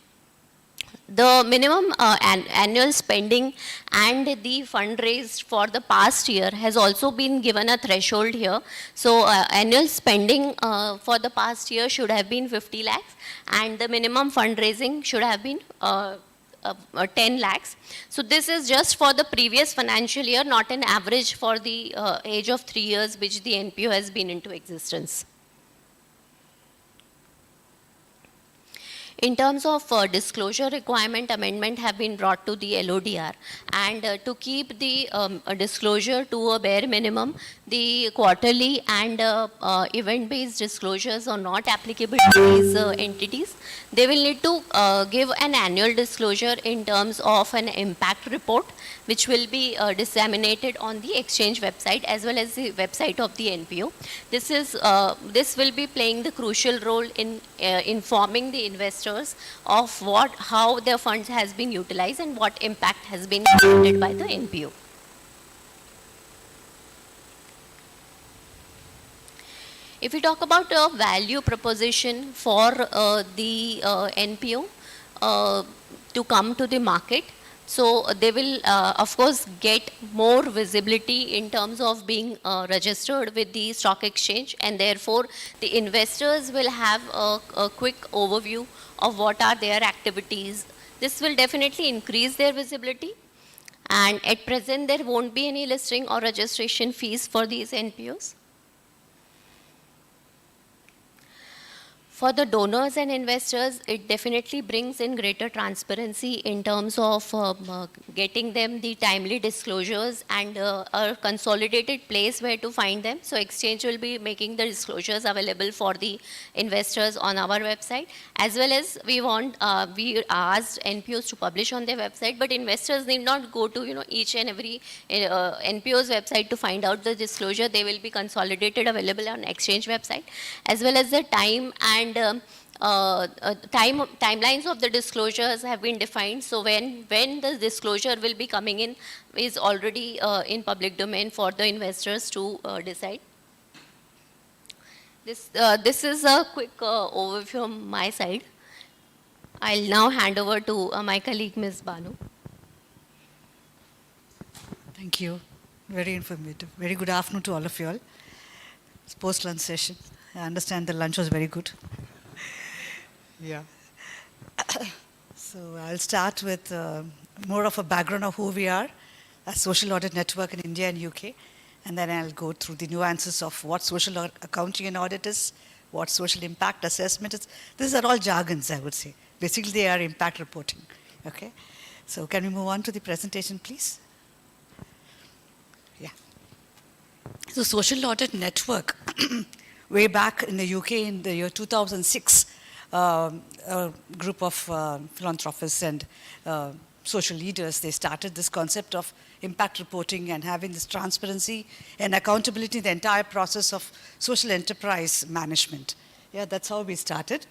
The minimum annual spending and the fund raised for the past year has also been given a threshold here. So annual spending for the past year should have been 50 lakhs and the minimum fundraising should have been 10 lakhs. So this is just for the previous financial year, not an average for the age of 3 years which the NPO has been into existence. In terms of disclosure requirement, amendment have been brought to the LODR, and to keep the disclosure to a bare minimum, the quarterly and event-based disclosures are not applicable to these entities. They will need to give an annual disclosure in terms of an impact report, which will be disseminated on the exchange website as well as the website of the NPO. This will be playing the crucial role in informing the investors of how their funds has been utilized and what impact has been created by the NPO. If we talk about a value proposition for the NPO to come to the market, so they will, of course, get more visibility in terms of being registered with the stock exchange, and therefore the investors will have a quick overview of what are their activities. This will definitely increase their visibility, and at present there won't be any listing or registration fees for these NPOs. For the donors and investors, it definitely brings in greater transparency in terms of getting them the timely disclosures and a consolidated place where to find them. So exchange will be making the disclosures available for the investors on our website, as well as we asked NPOs to publish on their website, but investors need not go to each and every NPO's website to find out the disclosure. They will be consolidated available on exchange website, as well as the time and timelines of the disclosures have been defined. So when the disclosure will be coming in is already in public domain for the investors to decide. This is a quick overview from my side. I'll now hand over to my colleague, Ms. Banu. Thank you. Very informative. Very good afternoon to all of you all. It's post-lunch session. I understand the lunch was very good. Yeah. So I'll start with more of a background of who we are as Social Audit Network in India and UK. And then I'll go through the nuances of what social accounting and audit is, what social impact assessment is. These are all jargons, I would say. Basically, they are impact reporting. Okay. So can we move on to the presentation, please? Yeah. So Social Audit Network, way back in the UK in the year 2006, a group of philanthropists and social leaders, they started this concept of impact reporting and having this transparency and accountability in the entire process of social enterprise management. Yeah, that's how we started.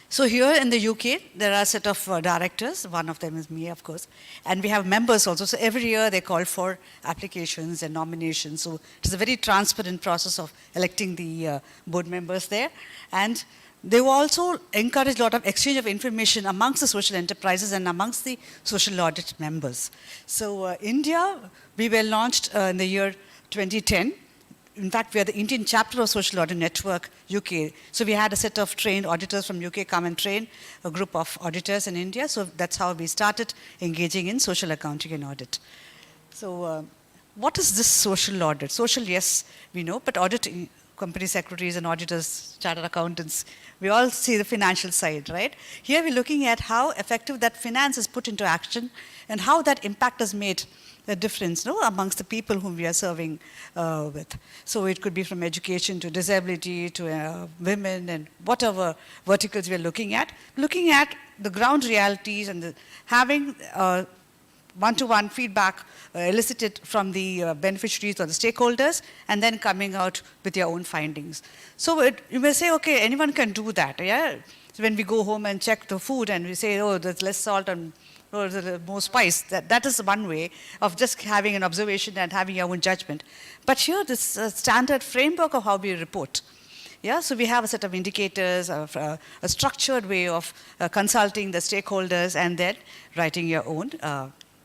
So here in the UK, there are a set of directors. One of them is me, of course. And we have members also. So every year they call for applications and nominations. So it's a very transparent process of electing the board members there. And they will also encourage a lot of exchange of information amongst the social enterprises and amongst the social audit members. So India, we were launched in the year 2010. In fact, we are the Indian chapter of Social Audit Network, UK. So we had a set of trained auditors from UK come and train a group of auditors in India. So that's how we started engaging in social accounting and audit. So what is this social audit? Social, yes, we know, but audit, company secretaries and auditors, chartered accountants, we all see the financial side, right? Here we're looking at how effective that finance is put into action and how that impact has made the difference, no, amongst the people whom we are serving with. So it could be from education to disability to women and whatever verticals we are looking at the ground realities and having one-to-one feedback elicited from the beneficiaries or the stakeholders and then coming out with your own findings. So you may say, okay, anyone can do that, yeah? So when we go home and check the food and we say, oh, there's less salt and or more spice, that is one way of just having an observation and having your own judgment. But here, this standard framework of how we report. Yeah, so we have a set of indicators, a structured way of consulting the stakeholders and then writing your own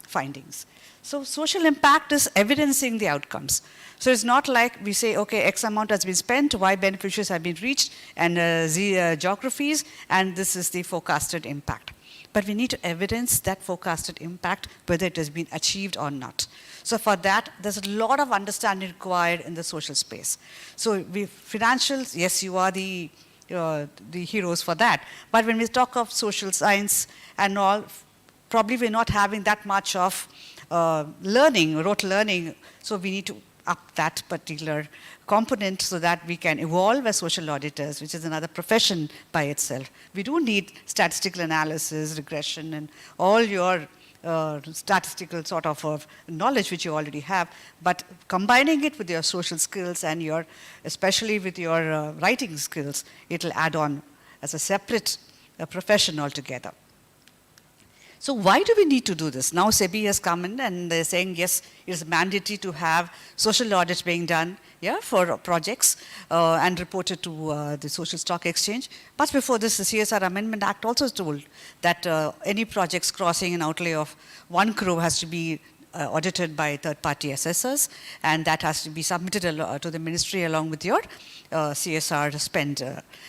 findings. So social impact is evidencing the outcomes. So it's not like we say, okay, X amount has been spent, Y beneficiaries have been reached, and Z geographies, and this is the forecasted impact. But we need to evidence that forecasted impact, whether it has been achieved or not. So for that, there's a lot of understanding required in the social space. So financials, yes, you are the heroes for that. But when we talk of social science and all, probably we're not having that much of rote learning. So we need to up that particular component so that we can evolve as social auditors, which is another profession by itself. We do need statistical analysis, regression, and all your statistical sort of knowledge which you already have, but combining it with your social skills and especially with your writing skills, it'll add on as a separate profession altogether. So why do we need to do this? Now SEBI has come in and they're saying, yes, it is mandatory to have social audits being done for projects and reported to the Social Stock Exchange. But before this, the CSR Amendment Act also told that any projects crossing an outlay of 1 crore has to be audited by third-party assessors, and that has to be submitted to the ministry along with your CSR spend.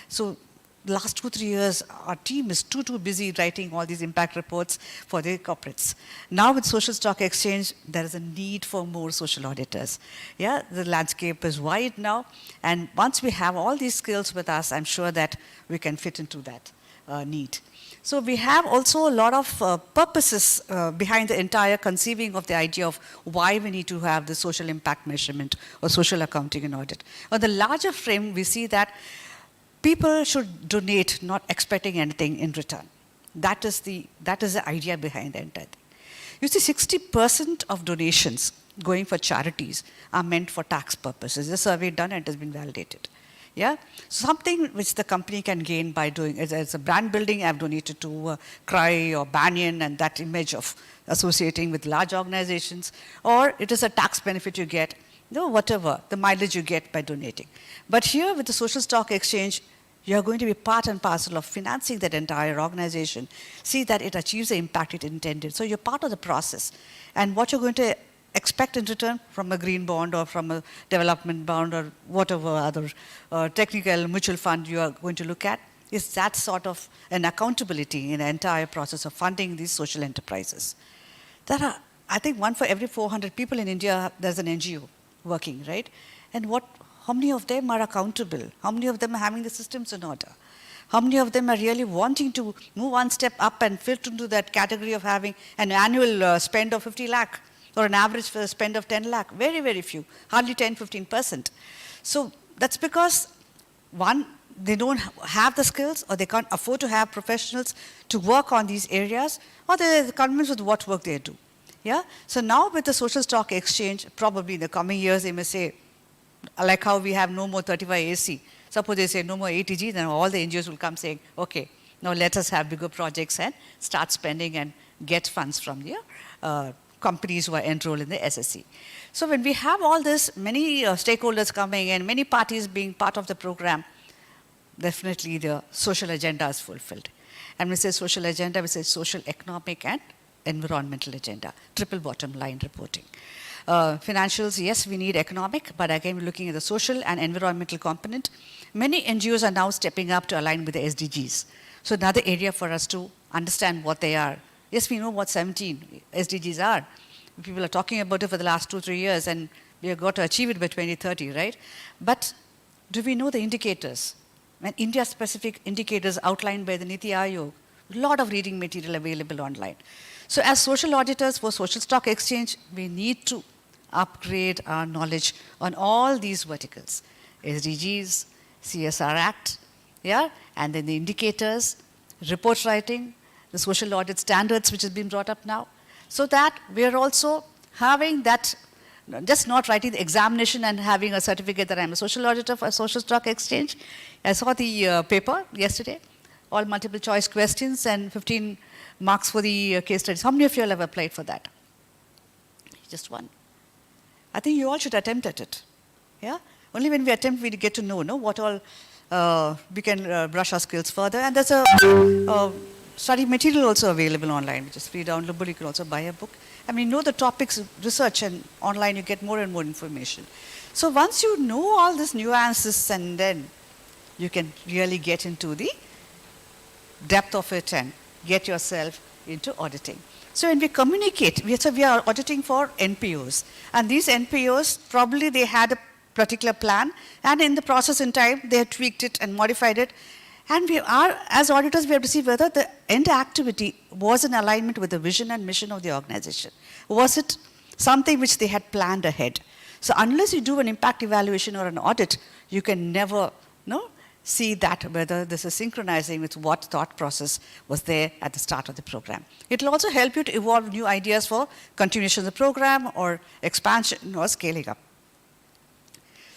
So the last 2-3 years, our team is too busy writing all these impact reports for the corporates. Now with Social Stock Exchange, there is a need for more social auditors. Yeah, the landscape is wide now, and once we have all these skills with us, I'm sure that we can fit into that need. So we have also a lot of purposes behind the entire conceiving of the idea of why we need to have the social impact measurement or social accounting and audit. On the larger frame, we see that people should donate not expecting anything in return. That is the idea behind the entire thing. You see, 60% of donations going for charities are meant for tax purposes. There's a survey done and it has been validated. Yeah, something which the company can gain by doing, as a brand building, I've donated to Cry or Banyan and that image of associating with large organizations, or it is a tax benefit you get, whatever, the mileage you get by donating. But here with the Social Stock Exchange, You are going to be part and parcel of financing that entire organization, see that it achieves the impact it intended. So you're part of the process. And what you're going to expect in return from a green bond or from a development bond or whatever other technical mutual fund you are going to look at is that sort of an accountability in the entire process of funding these social enterprises. There are, I think, one for every 400 people in India, there's an NGO working, right? And how many of them are accountable? How many of them are having the systems in order? How many of them are really wanting to move one step up and fit into that category of having an annual spend of 50 lakh or an average spend of 10 lakh? Very, very few, hardly 10, 15%. So that's because, one, they don't have the skills or they can't afford to have professionals to work on these areas, or they're convinced with what work they do. Yeah? So now with the social stock exchange, probably in the coming years, they may say, like how we have no more 35 AC. Suppose they say no more ATG, then all the NGOs will come saying, okay, now let us have bigger projects and start spending and get funds from the companies who are enrolled in the SSC. So when we have all this, many stakeholders coming and many parties being part of the program, definitely the social agenda is fulfilled. And when we say social agenda, we say social, economic, and environmental agenda, triple bottom line reporting. Financials, yes, we need economic, but again, we're looking at the social and environmental component. Many NGOs are now stepping up to align with the SDGs. So another area for us to understand what they are. Yes, we know what 17 SDGs are. People are talking about it for the last 2-3 years, and we have got to achieve it by 2030, right? But do we know the indicators? And India-specific indicators outlined by the Niti Aayog, a lot of reading material available online. So as social auditors for Social Stock Exchange, we need to upgrade our knowledge on all these verticals, SDGs, CSR Act, yeah, and then the indicators, report writing, the social audit standards which has been brought up now, so that we are also having that, just not writing the examination and having a certificate that I'm a social auditor for a Social Stock Exchange. I saw the paper yesterday, all multiple choice questions and 15 marks for the case studies. How many of you all have applied for that? Just one. I think you all should attempt at it. Yeah? Only when we attempt, we get to know what all we can brush our skills further. And there's a study material also available online, which is free downloadable. You can also buy a book. I mean, know the topics, research, and online you get more and more information. So once you know all these nuances, and then you can really get into the depth of it and get yourself into auditing. So when we communicate, we are auditing for NPOs. And these NPOs, probably they had a particular plan, and in the process in time, they have tweaked it and modified it. And we are, as auditors, we have to see whether the end activity was in alignment with the vision and mission of the organization. Was it something which they had planned ahead? So unless you do an impact evaluation or an audit, you can never see that whether this is synchronizing with what thought process was there at the start of the program. It will also help you to evolve new ideas for continuation of the program or expansion or scaling up.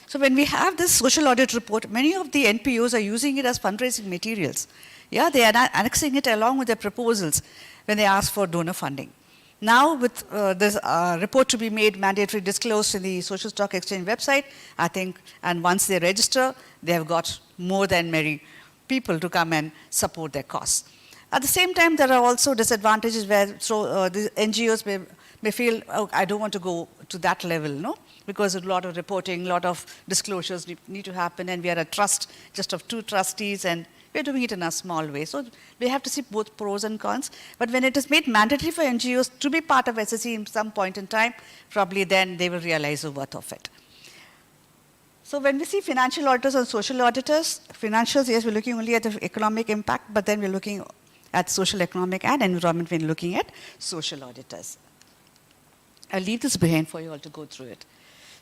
So when we have this social audit report, many of the NPOs are using it as fundraising materials. Yeah, they are annexing it along with their proposals when they ask for donor funding. Now with this report to be made mandatory disclosed in the Social Stock Exchange website, I think, and once they register, they have got more than merry people to come and support their cause. At the same time, there are also disadvantages where the NGOs may feel, oh, I don't want to go to that level, because a lot of reporting, a lot of disclosures need to happen, and we are a trust just of 2 trustees, and we're doing it in a small way. So we have to see both pros and cons. But when it is made mandatory for NGOs to be part of SSC in some point in time, probably then they will realize the worth of it. So when we see financial auditors and social auditors, financials, yes, we're looking only at the economic impact, but then we're looking at social, economic, and environment when looking at social auditors. I'll leave this behind for you all to go through it.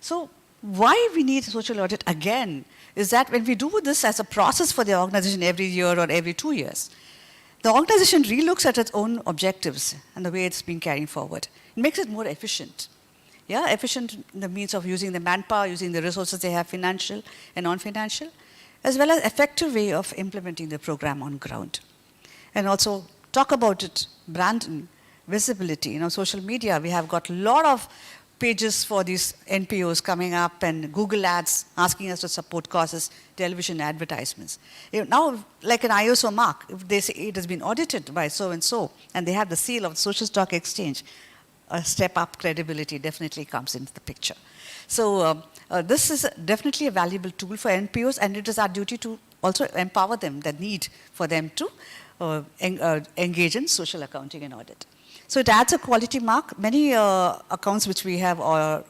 So why we need social audit again is that when we do this as a process for the organization every year or every 2 years, the organization relooks at its own objectives and the way it's been carrying forward. It makes it more efficient. Yeah, efficient in the means of using the manpower, using the resources they have, financial and non-financial, as well as effective way of implementing the program on ground. And also talk about it, branding, visibility. Social media, we have got a lot of pages for these NPOs coming up and Google ads asking us to support causes, television advertisements. Now, like an ISO mark, if they say it has been audited by so-and-so and they have the seal of the Social Stock Exchange, a step up credibility definitely comes into the picture. So this is definitely a valuable tool for NPOs, and it is our duty to also empower them, the need for them to engage in social accounting and audit. So it adds a quality mark. Many accounts which we have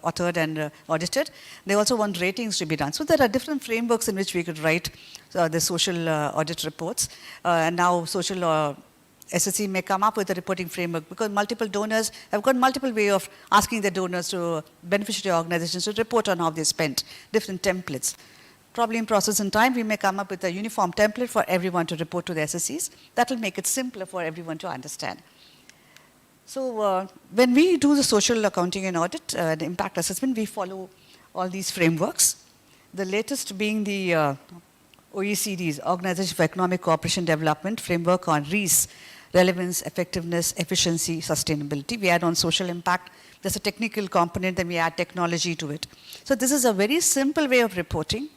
authored and audited, they also want ratings to be done. So there are different frameworks in which we could write the social audit reports. And now social SSC may come up with a reporting framework because multiple donors have got multiple way of asking the donors to beneficiary organizations to report on how they spent, different templates. Probably in process and time, we may come up with a uniform template for everyone to report to the SSCs. That will make it simpler for everyone to understand. So when we do the social accounting and audit, the impact assessment, we follow all these frameworks. The latest being the OECD's Organization for Economic Cooperation Development framework on REASE, relevance, effectiveness, efficiency, sustainability. We add on social impact. There's a technical component, then we add technology to it. So this is a very simple way of reporting,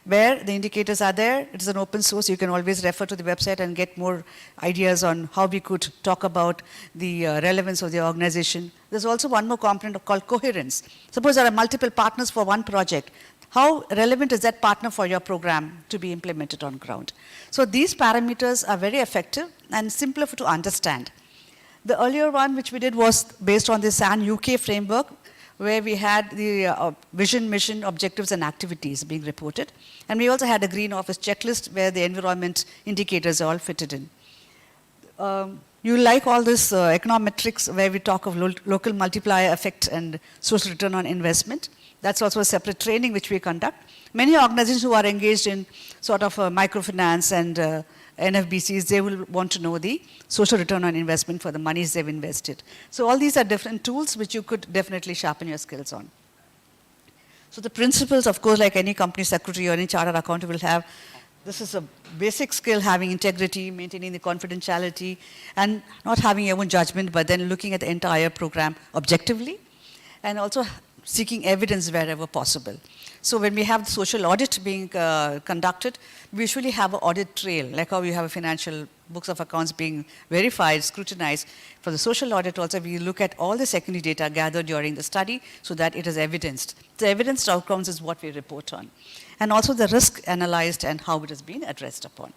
where the indicators are there. It is an open source. You can always refer to the website and get more ideas on how we could talk about the relevance of the organization. There's also one more component called coherence. Suppose there are multiple partners for one project. How relevant is that partner for your program to be implemented on ground? So these parameters are very effective and simpler to understand. The earlier one which we did was based on the SAN UK framework, where we had the vision, mission, objectives, and activities being reported. And we also had a green office checklist where the environment indicators are all fitted in. You like all this econometrics where we talk of local multiplier effect and social return on investment. That's also a separate training which we conduct. Many organizations who are engaged in sort of microfinance and NFBCs, they will want to know the social return on investment for the monies they've invested. So all these are different tools which you could definitely sharpen your skills on. So the principles, of course, like any company secretary or any chartered accountant will have, this is a basic skill, having integrity, maintaining the confidentiality, and not having your own judgment, but then looking at the entire program objectively, and also seeking evidence wherever possible. So when we have the social audit being conducted, we usually have an audit trail, like how we have a financial books of accounts being verified, scrutinized. For the social audit also, we look at all the secondary data gathered during the study so that it is evidenced. The evidenced outcomes is what we report on. And also the risk analyzed and how it has been addressed upon.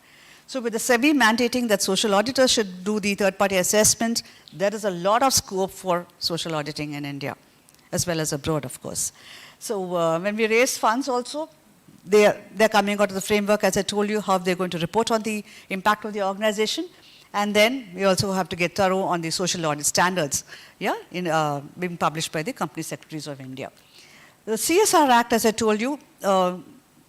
So with the SEBI mandating that social auditors should do the third-party assessment, there is a lot of scope for social auditing in India, as well as abroad, of course. So when we raise funds also, they're coming out of the framework, as I told you, how they're going to report on the impact of the organization. And then we also have to get thorough on the social audit standards, being published by the Company Secretaries of India. The CSR Act, as I told you, they're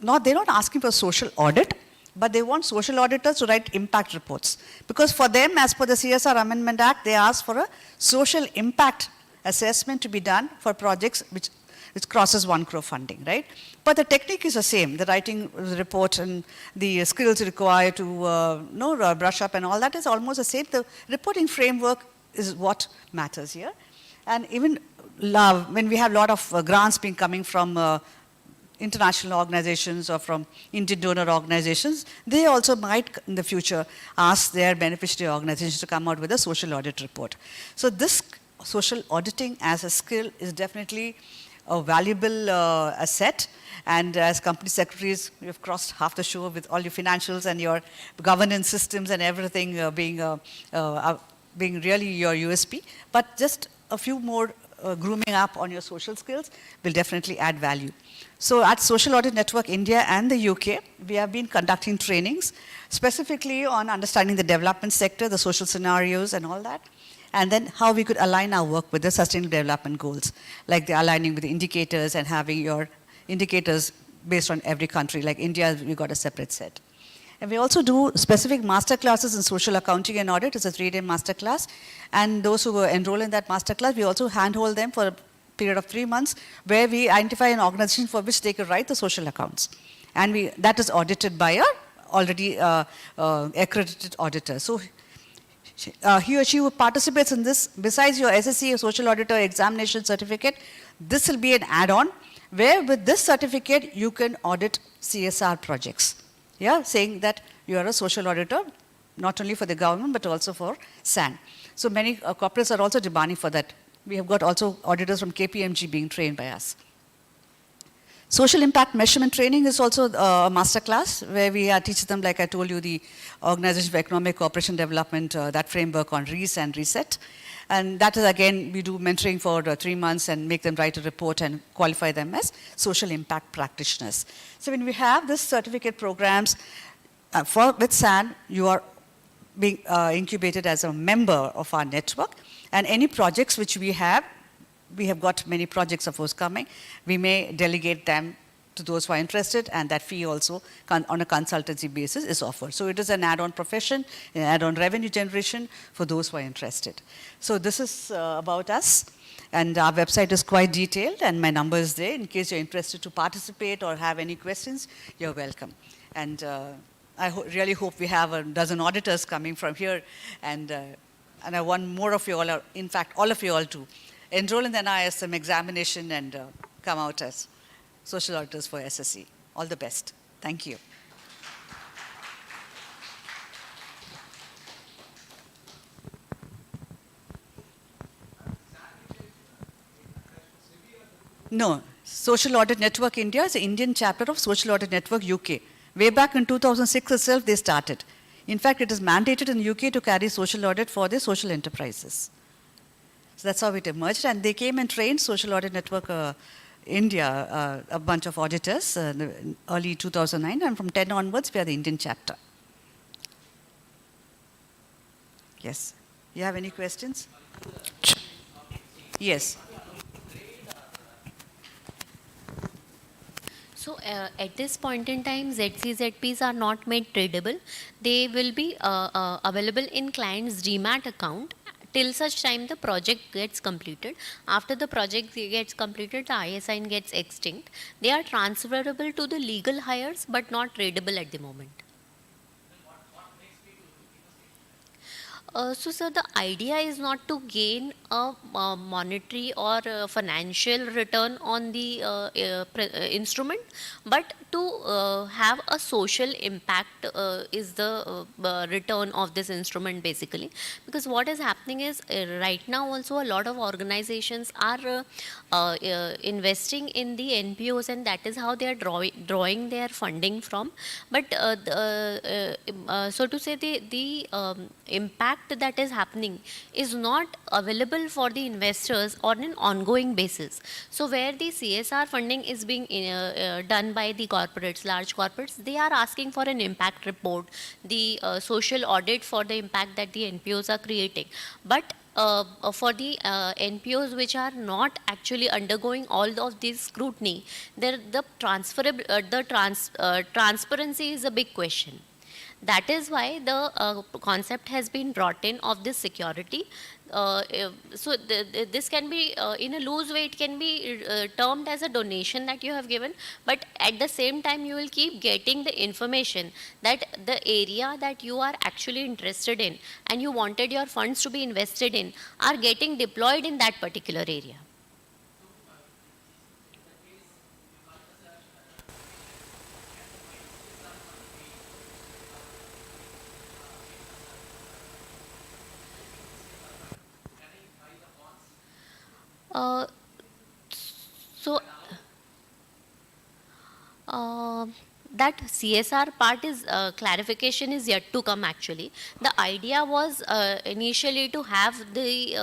not asking for social audit, but they want social auditors to write impact reports. Because for them, as per the CSR Amendment Act, they ask for a social impact assessment to be done for projects which crosses 1 crore funding, right? But the technique is the same. The writing the report and the skills required to brush up and all that is almost the same. The reporting framework is what matters here. And even when we have a lot of grants being coming from international organizations or from Indian donor organizations, they also might in the future ask their beneficiary organizations to come out with a social audit report. So this social auditing as a skill is definitely a valuable asset. And as company secretaries, we have crossed half the show with all your financials and your governance systems and everything being really your USP. But just a few more grooming up on your social skills will definitely add value. So at Social Audit Network India and the UK, we have been conducting trainings specifically on understanding the development sector, the social scenarios and all that. And then how we could align our work with the sustainable development goals, like the aligning with the indicators and having your indicators based on every country. Like India, we got a separate set. And we also do specific master classes in social accounting and audit. It's a 3-day master class. And those who enroll in that master class, we also handhold them for a period of 3 months, where we identify an organization for which they could write the social accounts. And that is audited by a already accredited auditor. So he or she who participates in this, besides your SSC or social auditor examination certificate, this will be an add-on where with this certificate you can audit CSR projects. Yeah, saying that you are a social auditor, not only for the government but also for SAN. So many corporates are also demanding for that. We have got also auditors from KPMG being trained by us. Social impact measurement training is also a master class where we teach them, like I told you, the Organization for Economic Cooperation Development, that framework on REASE and RESET. And that is again, we do mentoring for 3 months and make them write a report and qualify them as social impact practitioners. So when we have this certificate programs with SAN, you are being incubated as a member of our network. And any projects which we have got many projects of course coming. We may delegate them to those who are interested, and that fee also on a consultancy basis is offered. So it is an add-on profession, an add-on revenue generation for those who are interested. So this is about us, and our website is quite detailed, and my number is there. In case you're interested to participate or have any questions, you're welcome. And I really hope we have a dozen auditors coming from here, and I want more of you all, or in fact all of you all to enroll in the NISM examination and come out as social auditors for SSC. All the best. Thank you. No, Social Audit Network India is the Indian chapter of Social Audit Network UK. Way back in 2006 itself, they started. In fact, it is mandated in UK to carry social audit for their social enterprises. So that's how it emerged, and they came and trained Social Audit Network India, a bunch of auditors in early 2009, and from 10 onwards, we are the Indian chapter. Yes. You have any questions? Yes. So at this point in time, ZCZPs are not made tradable. They will be available in client's DMAT account till such time the project gets completed. After the project gets completed, the ISIN gets extinct. They are transferable to the legal hires but not tradable at the moment. So, sir, the idea is not to gain a monetary or financial return on the instrument, but to have a social impact is the return of this instrument basically. Because what is happening is right now also a lot of organizations are investing in the NPOs, and that is how they are drawing their funding from. But so to say, the impact that is happening is not available for the investors on an ongoing basis. So where the CSR funding is being done by the corporates, large corporates, they are asking for an impact report, the social audit for the impact that the NPOs are creating. But for the NPOs which are not actually undergoing all of this scrutiny, the transparency is a big question. That is why the concept has been brought in of this security. So this can be, in a loose way, it can be termed as a donation that you have given, but at the same time you will keep getting the information that the area that you are actually interested in and you wanted your funds to be invested in are getting deployed in that particular area. So that CSR part is clarification is yet to come actually. The idea was initially to have the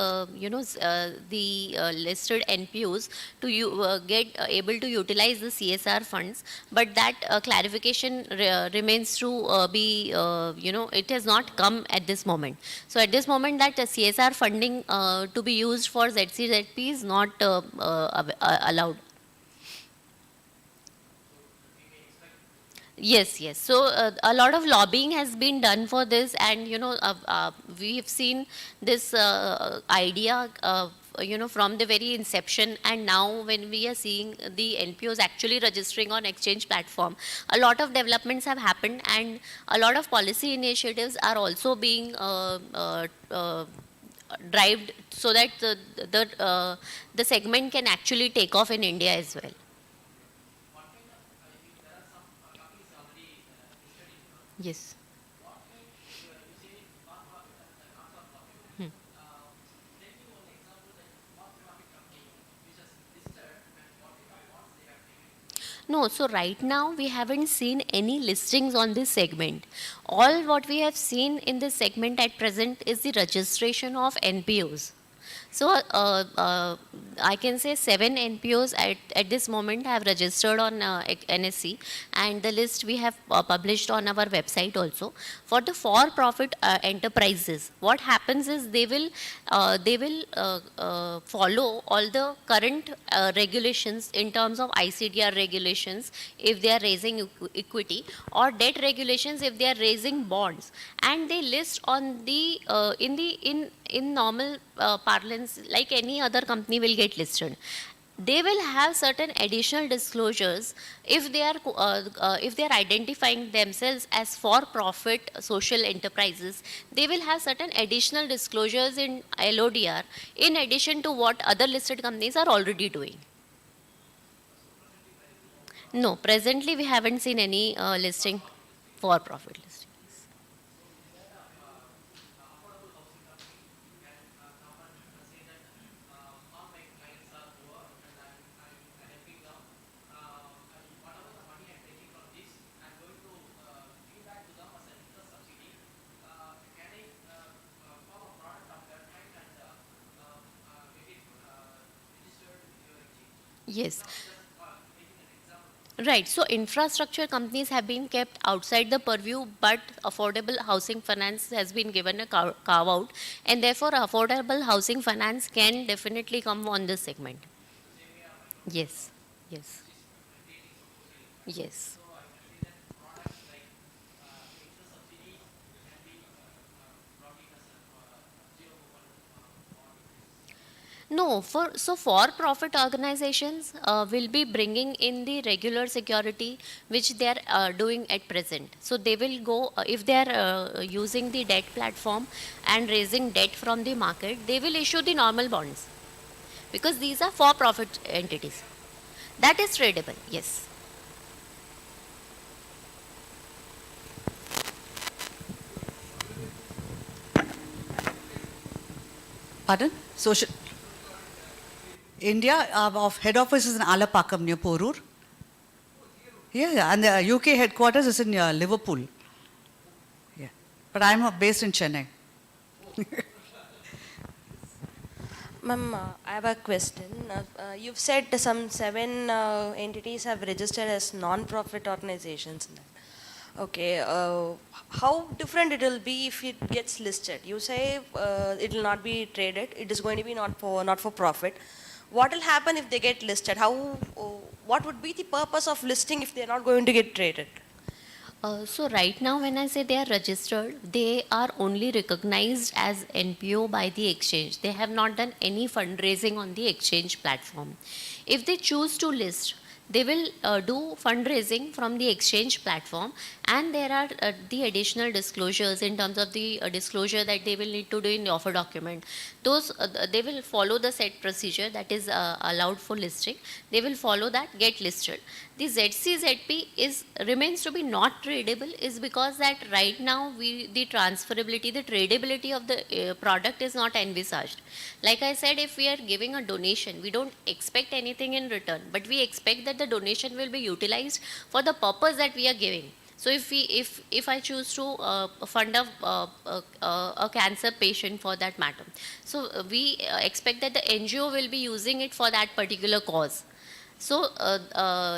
listed NPOs to get able to utilize the CSR funds, but that clarification remains to be it has not come at this moment. So at this moment that CSR funding to be used for ZCZP is not allowed. Yes, yes. So a lot of lobbying has been done for this, and we have seen this idea from the very inception, and now when we are seeing the NPOs actually registering on exchange platform, a lot of developments have happened, and a lot of policy initiatives are also being drived so that the segment can actually take off in India as well. Yes. Hmm. No, so right now we haven't seen any listings on this segment. All what we have seen in this segment at present is the registration of NPOs. So I can say 7 NPOs at this moment have registered on NSE, and the list we have published on our website also. For the for-profit enterprises, what happens is they will follow all the current regulations in terms of ICDR regulations if they are raising equity, or debt regulations if they are raising bonds, and they list on the in normal parlance like any other company will get listed. They will have certain additional disclosures if they are identifying themselves as for-profit social enterprises. They will have certain additional disclosures in LODR in addition to what other listed companies are already doing. No, presently we haven't seen any listing for-profit listing. Yes. Right. So infrastructure companies have been kept outside the purview, but affordable housing finance has been given a carve out, and therefore affordable housing finance can definitely come on this segment. Yes. Yes. Yes. No, for-profit organizations will be bringing in the regular security which they are doing at present. So they will go, if they are using the debt platform and raising debt from the market, they will issue the normal bonds, because these are for-profit entities. That is tradable, yes. Pardon? Social. India, of head office is in Alapakam near Porur. Yeah, and the UK headquarters is in Liverpool. Yeah, but I'm based in Chennai. Ma'am, I have a question. You've said some 7 entities have registered as non-profit organizations. Okay, how different it will be if it gets listed? You say it will not be traded. It is going to be not for profit. What will happen if they get listed? What would be the purpose of listing if they are not going to get traded? So right now when I say they are registered, they are only recognized as NPO by the exchange. They have not done any fundraising on the exchange platform. If they choose to list, they will do fundraising from the exchange platform, and there are the additional disclosures in terms of the disclosure that they will need to do in the offer document. Those they will follow the set procedure that is allowed for listing. They will follow that, get listed. The ZCZP remains to be not tradable is because that right now the transferability, the tradability of the product is not envisaged. Like I said, if we are giving a donation, we don't expect anything in return, but we expect that the donation will be utilized for the purpose that we are giving. So if I choose to fund a cancer patient for that matter, so we expect that the NGO will be using it for that particular cause. So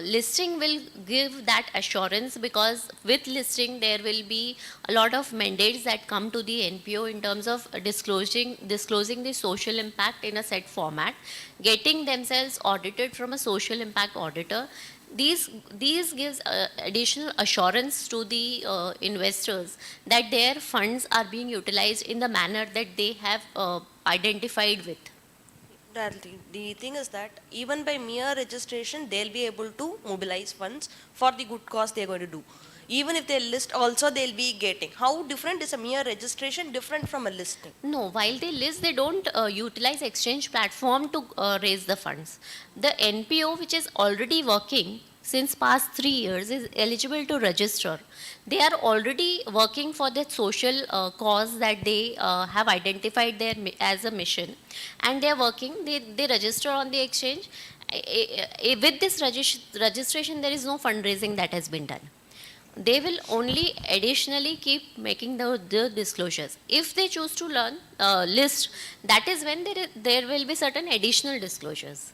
listing will give that assurance, because with listing there will be a lot of mandates that come to the NPO in terms of disclosing the social impact in a set format, getting themselves audited from a social impact auditor. These gives additional assurance to the investors that their funds are being utilized in the manner that they have identified with. totality. The thing is that even by mere registration, they'll be able to mobilize funds for the good cause they're going to do. Even if they list also, they'll be getting. How different is a mere registration different from a listing? No, while they list, they don't utilize exchange platform to raise the funds. The NPO, which is already working since past 3 years, is eligible to register. They are already working for that social cause that they have identified as a mission, and they are working. They register on the exchange. With this registration, there is no fundraising that has been done. They will only additionally keep making the disclosures. If they choose to list, that is when there will be certain additional disclosures.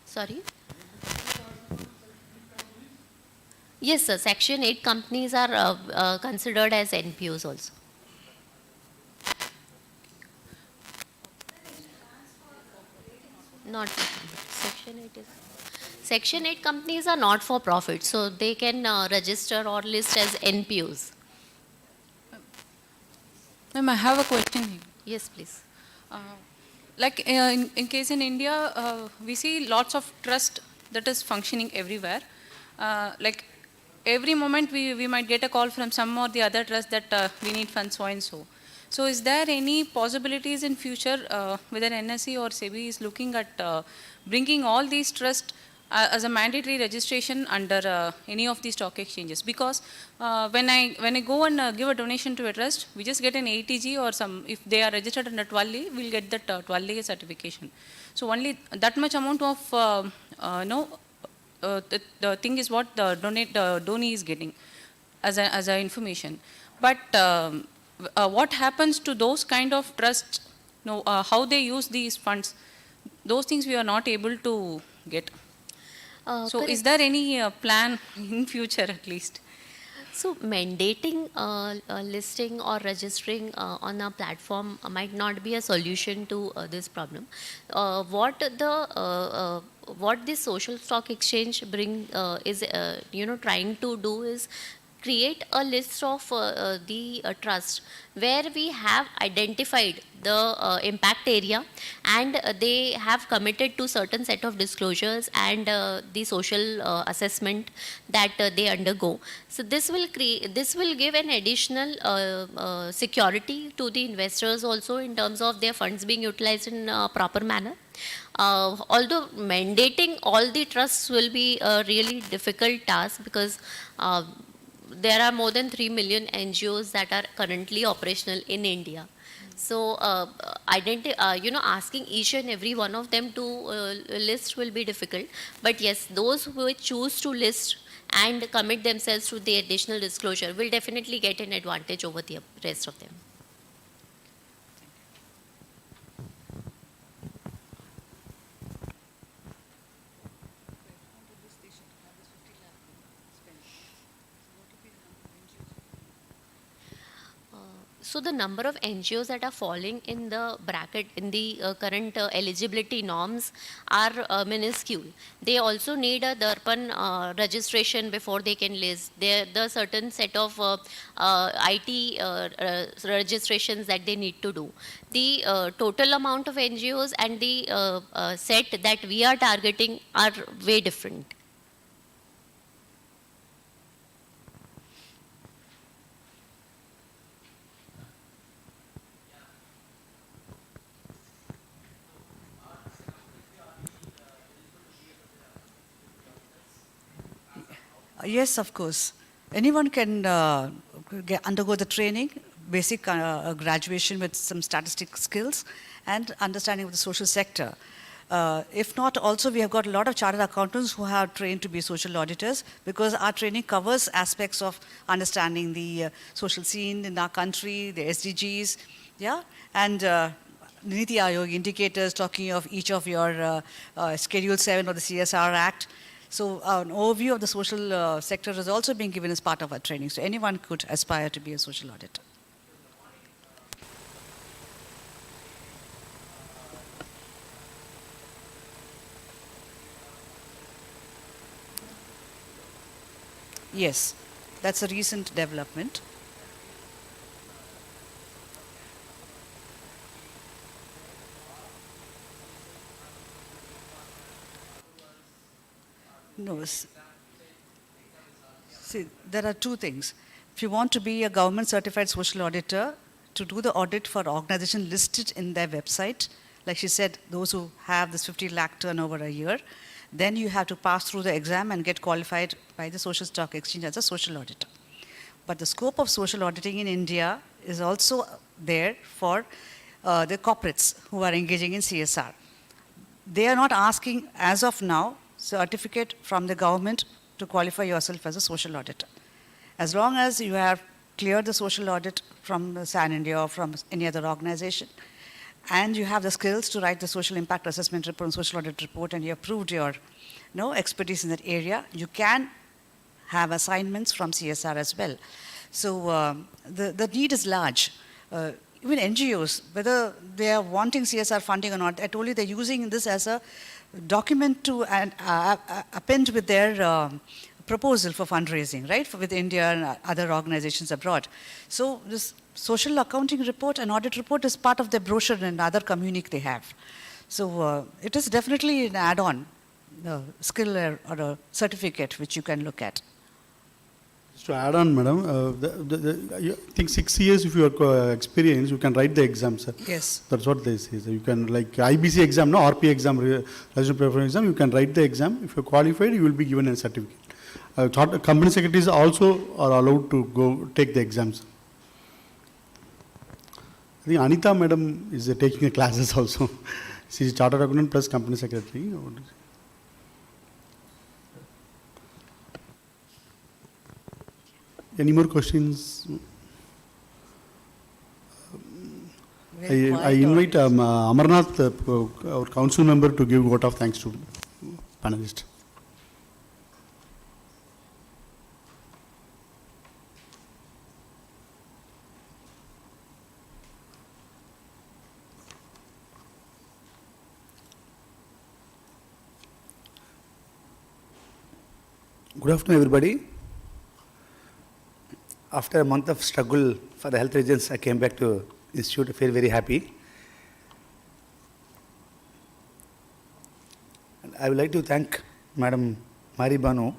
Sorry? Yes, sir. Section 8 companies are considered as NPOs also. Not Section 8 is. Section 8 companies are not for profit, so they can register or list as NPOs. Ma'am, I have a question here. Yes, please. In case in India, we see lots of trust that is functioning everywhere. Like every moment we might get a call from some or the other trust that we need funds so and so. So is there any possibilities in future whether NSE or SEBI is looking at bringing all these trust as a mandatory registration under any of these stock exchanges? Because when I go and give a donation to a trust, we just get an ATG or some, if they are registered under 12A, we'll get that 12A certification. So only that much amount of the thing is what the donee is getting as a information. But what happens to those kind of trusts, how they use these funds, those things we are not able to get. So Correct. is there any plan in future at least? So mandating listing or registering on a platform might not be a solution to this problem. What this social stock exchange is trying to do is create a list of the trust where we have identified the impact area, and they have committed to certain set of disclosures and the social assessment that they undergo. So this will give an additional security to the investors also in terms of their funds being utilized in a proper manner. Although mandating all the trusts will be a really difficult task, because there are more than 3 million NGOs that are currently operational in India. So, asking each and every one of them to list will be difficult. But yes, those who choose to list and commit themselves to the additional disclosure will definitely get an advantage over the rest of them. So the number of NGOs that are falling in the bracket in the current eligibility norms are minuscule. They also need a Darpan registration before they can list. There are certain set of IT registrations that they need to do. The total amount of NGOs and the set that we are targeting are way different. Yes, of course. Anyone can undergo the training, basic graduation with some statistic skills and understanding of the social sector. If not, also we have got a lot of chartered accountants who have trained to be social auditors, because our training covers aspects of understanding the social scene in our country, the SDGs, and Niti Aayog indicators talking of each of your Schedule 7 of the CSR Act. So an overview of the social sector is also being given as part of our training. So anyone could aspire to be a social auditor. Yes, that's a recent development. No, see, there are two things. If you want to be a government certified social auditor, to do the audit for organization listed in their website, like she said, those who have this 50 lakh turnover a year, then you have to pass through the exam and get qualified by the Social Stock Exchange as a social auditor. But the scope of social auditing in India is also there for the corporates who are engaging in CSR. They are not asking, as of now, certificate from the government to qualify yourself as a social auditor. As long as you have cleared the social audit from SAN India or from any other organization, and you have the skills to write the social impact assessment report and social audit report, and you have proved your expertise in that area, you can have assignments from CSR as well. So the need is large. Even NGOs, whether they are wanting CSR funding or not, I told you they're using this as a document to append with their proposal for fundraising, right, with India and other organizations abroad. So this social accounting report and audit report is part of their brochure and other communique they have. So it is definitely an add-on skill or a certificate which you can look at. Just to add on, madam, I think 6 years if you are experienced, you can write the exam, sir. Yes. That's what they say. So you can, like IBC exam, no, RP exam, resident preference exam, you can write the exam. If you're qualified, you will be given a certificate. Company secretaries also are allowed to go take the exams. I think Anita madam is taking classes also. She is chartered accountant plus company secretary. Any more questions? I invite Amarnath, our council member, to give vote of thanks to panelist. Good afternoon, everybody. After a month of struggle for the health reasons, I came back to institute. I feel very happy. And I would like to thank Madam Mari Banu.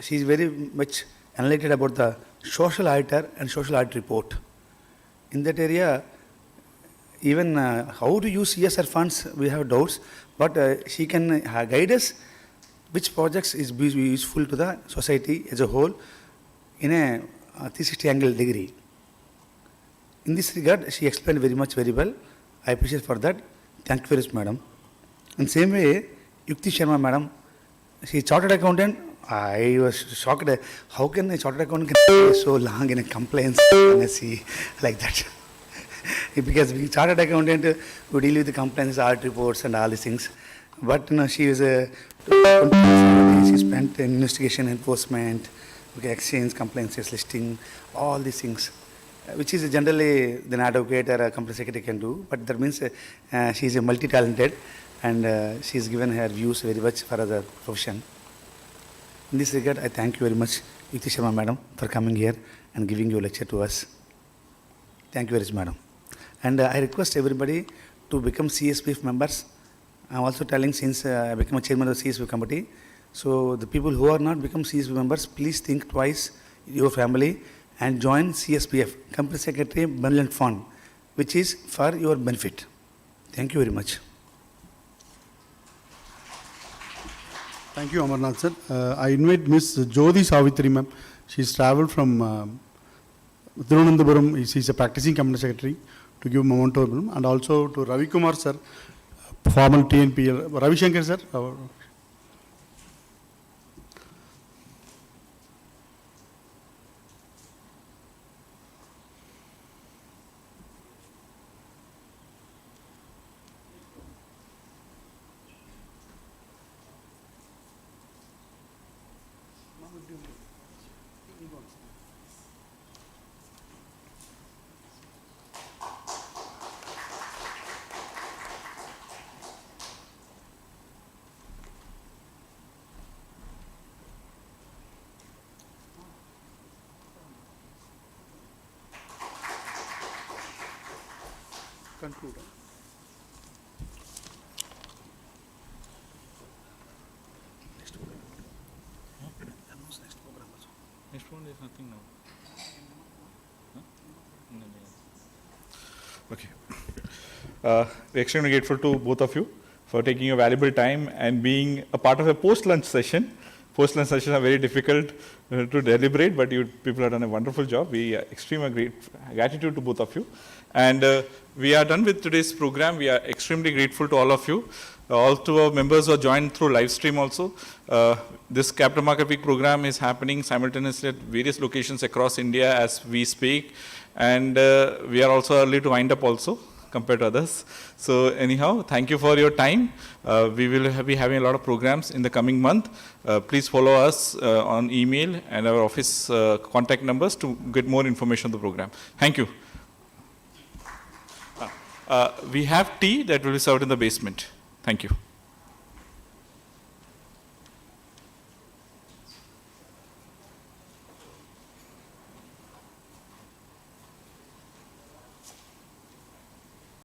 She is very much enlightened about the social auditor and social audit report. In that area, even how to use CSR funds, we have doubts, but she can guide us which projects is useful to the society as a whole in a 360 angle degree. In this regard, she explained very well. I appreciate for that. Thank you very much, madam. In same way, Yukti Sharma madam, she is chartered accountant. I was shocked. How can a chartered accountant can stay so long in a compliance NSC like that? Because being chartered accountant, we deal with the compliance, audit reports and all these things. But she is she spent in investigation, enforcement, exchange, compliances, listing, all these things, which is generally an advocate or a company secretary can do. But that means she is a multi-talented and she has given her views very much for the profession. In this regard, I thank you very much, Yukti Sharma madam, for coming here and giving your lecture to us. Thank you very much, madam. And I request everybody to become CSPF members. I am also telling, since I become a chairman of the CSP committee, so the people who are not become CSP members, please think twice, your family, and join CSPF, Company Secretary Benevolent Fund, which is for your benefit. Thank you very much. Thank you, Amarnath sir. I invite Ms. Jyoti Savitri ma'am. She's travelled from Thiruvananthapuram. She's a practicing company secretary, to give memento, and also to Ravi Kumar sir, former TNPL. Ravi Shankar sir. Conclude. There's nothing now. Okay. We're extremely grateful to both of you for taking your valuable time and being a part of a post-lunch session. Post-lunch sessions are very difficult to deliberate, but you people have done a wonderful job. We are extremely gratitude to both of you. And we are done with today's program. We are extremely grateful to all of you. All to our members who are joined through Livestream also. This Capital Market Week program is happening simultaneously at various locations across India as we speak. And we are also early to wind up also compared to others. So anyhow, thank you for your time. We will be having a lot of programs in the coming month. Please follow us on email and our office contact numbers to get more information on the program. Thank you. We have tea that will be served in the basement. Thank you.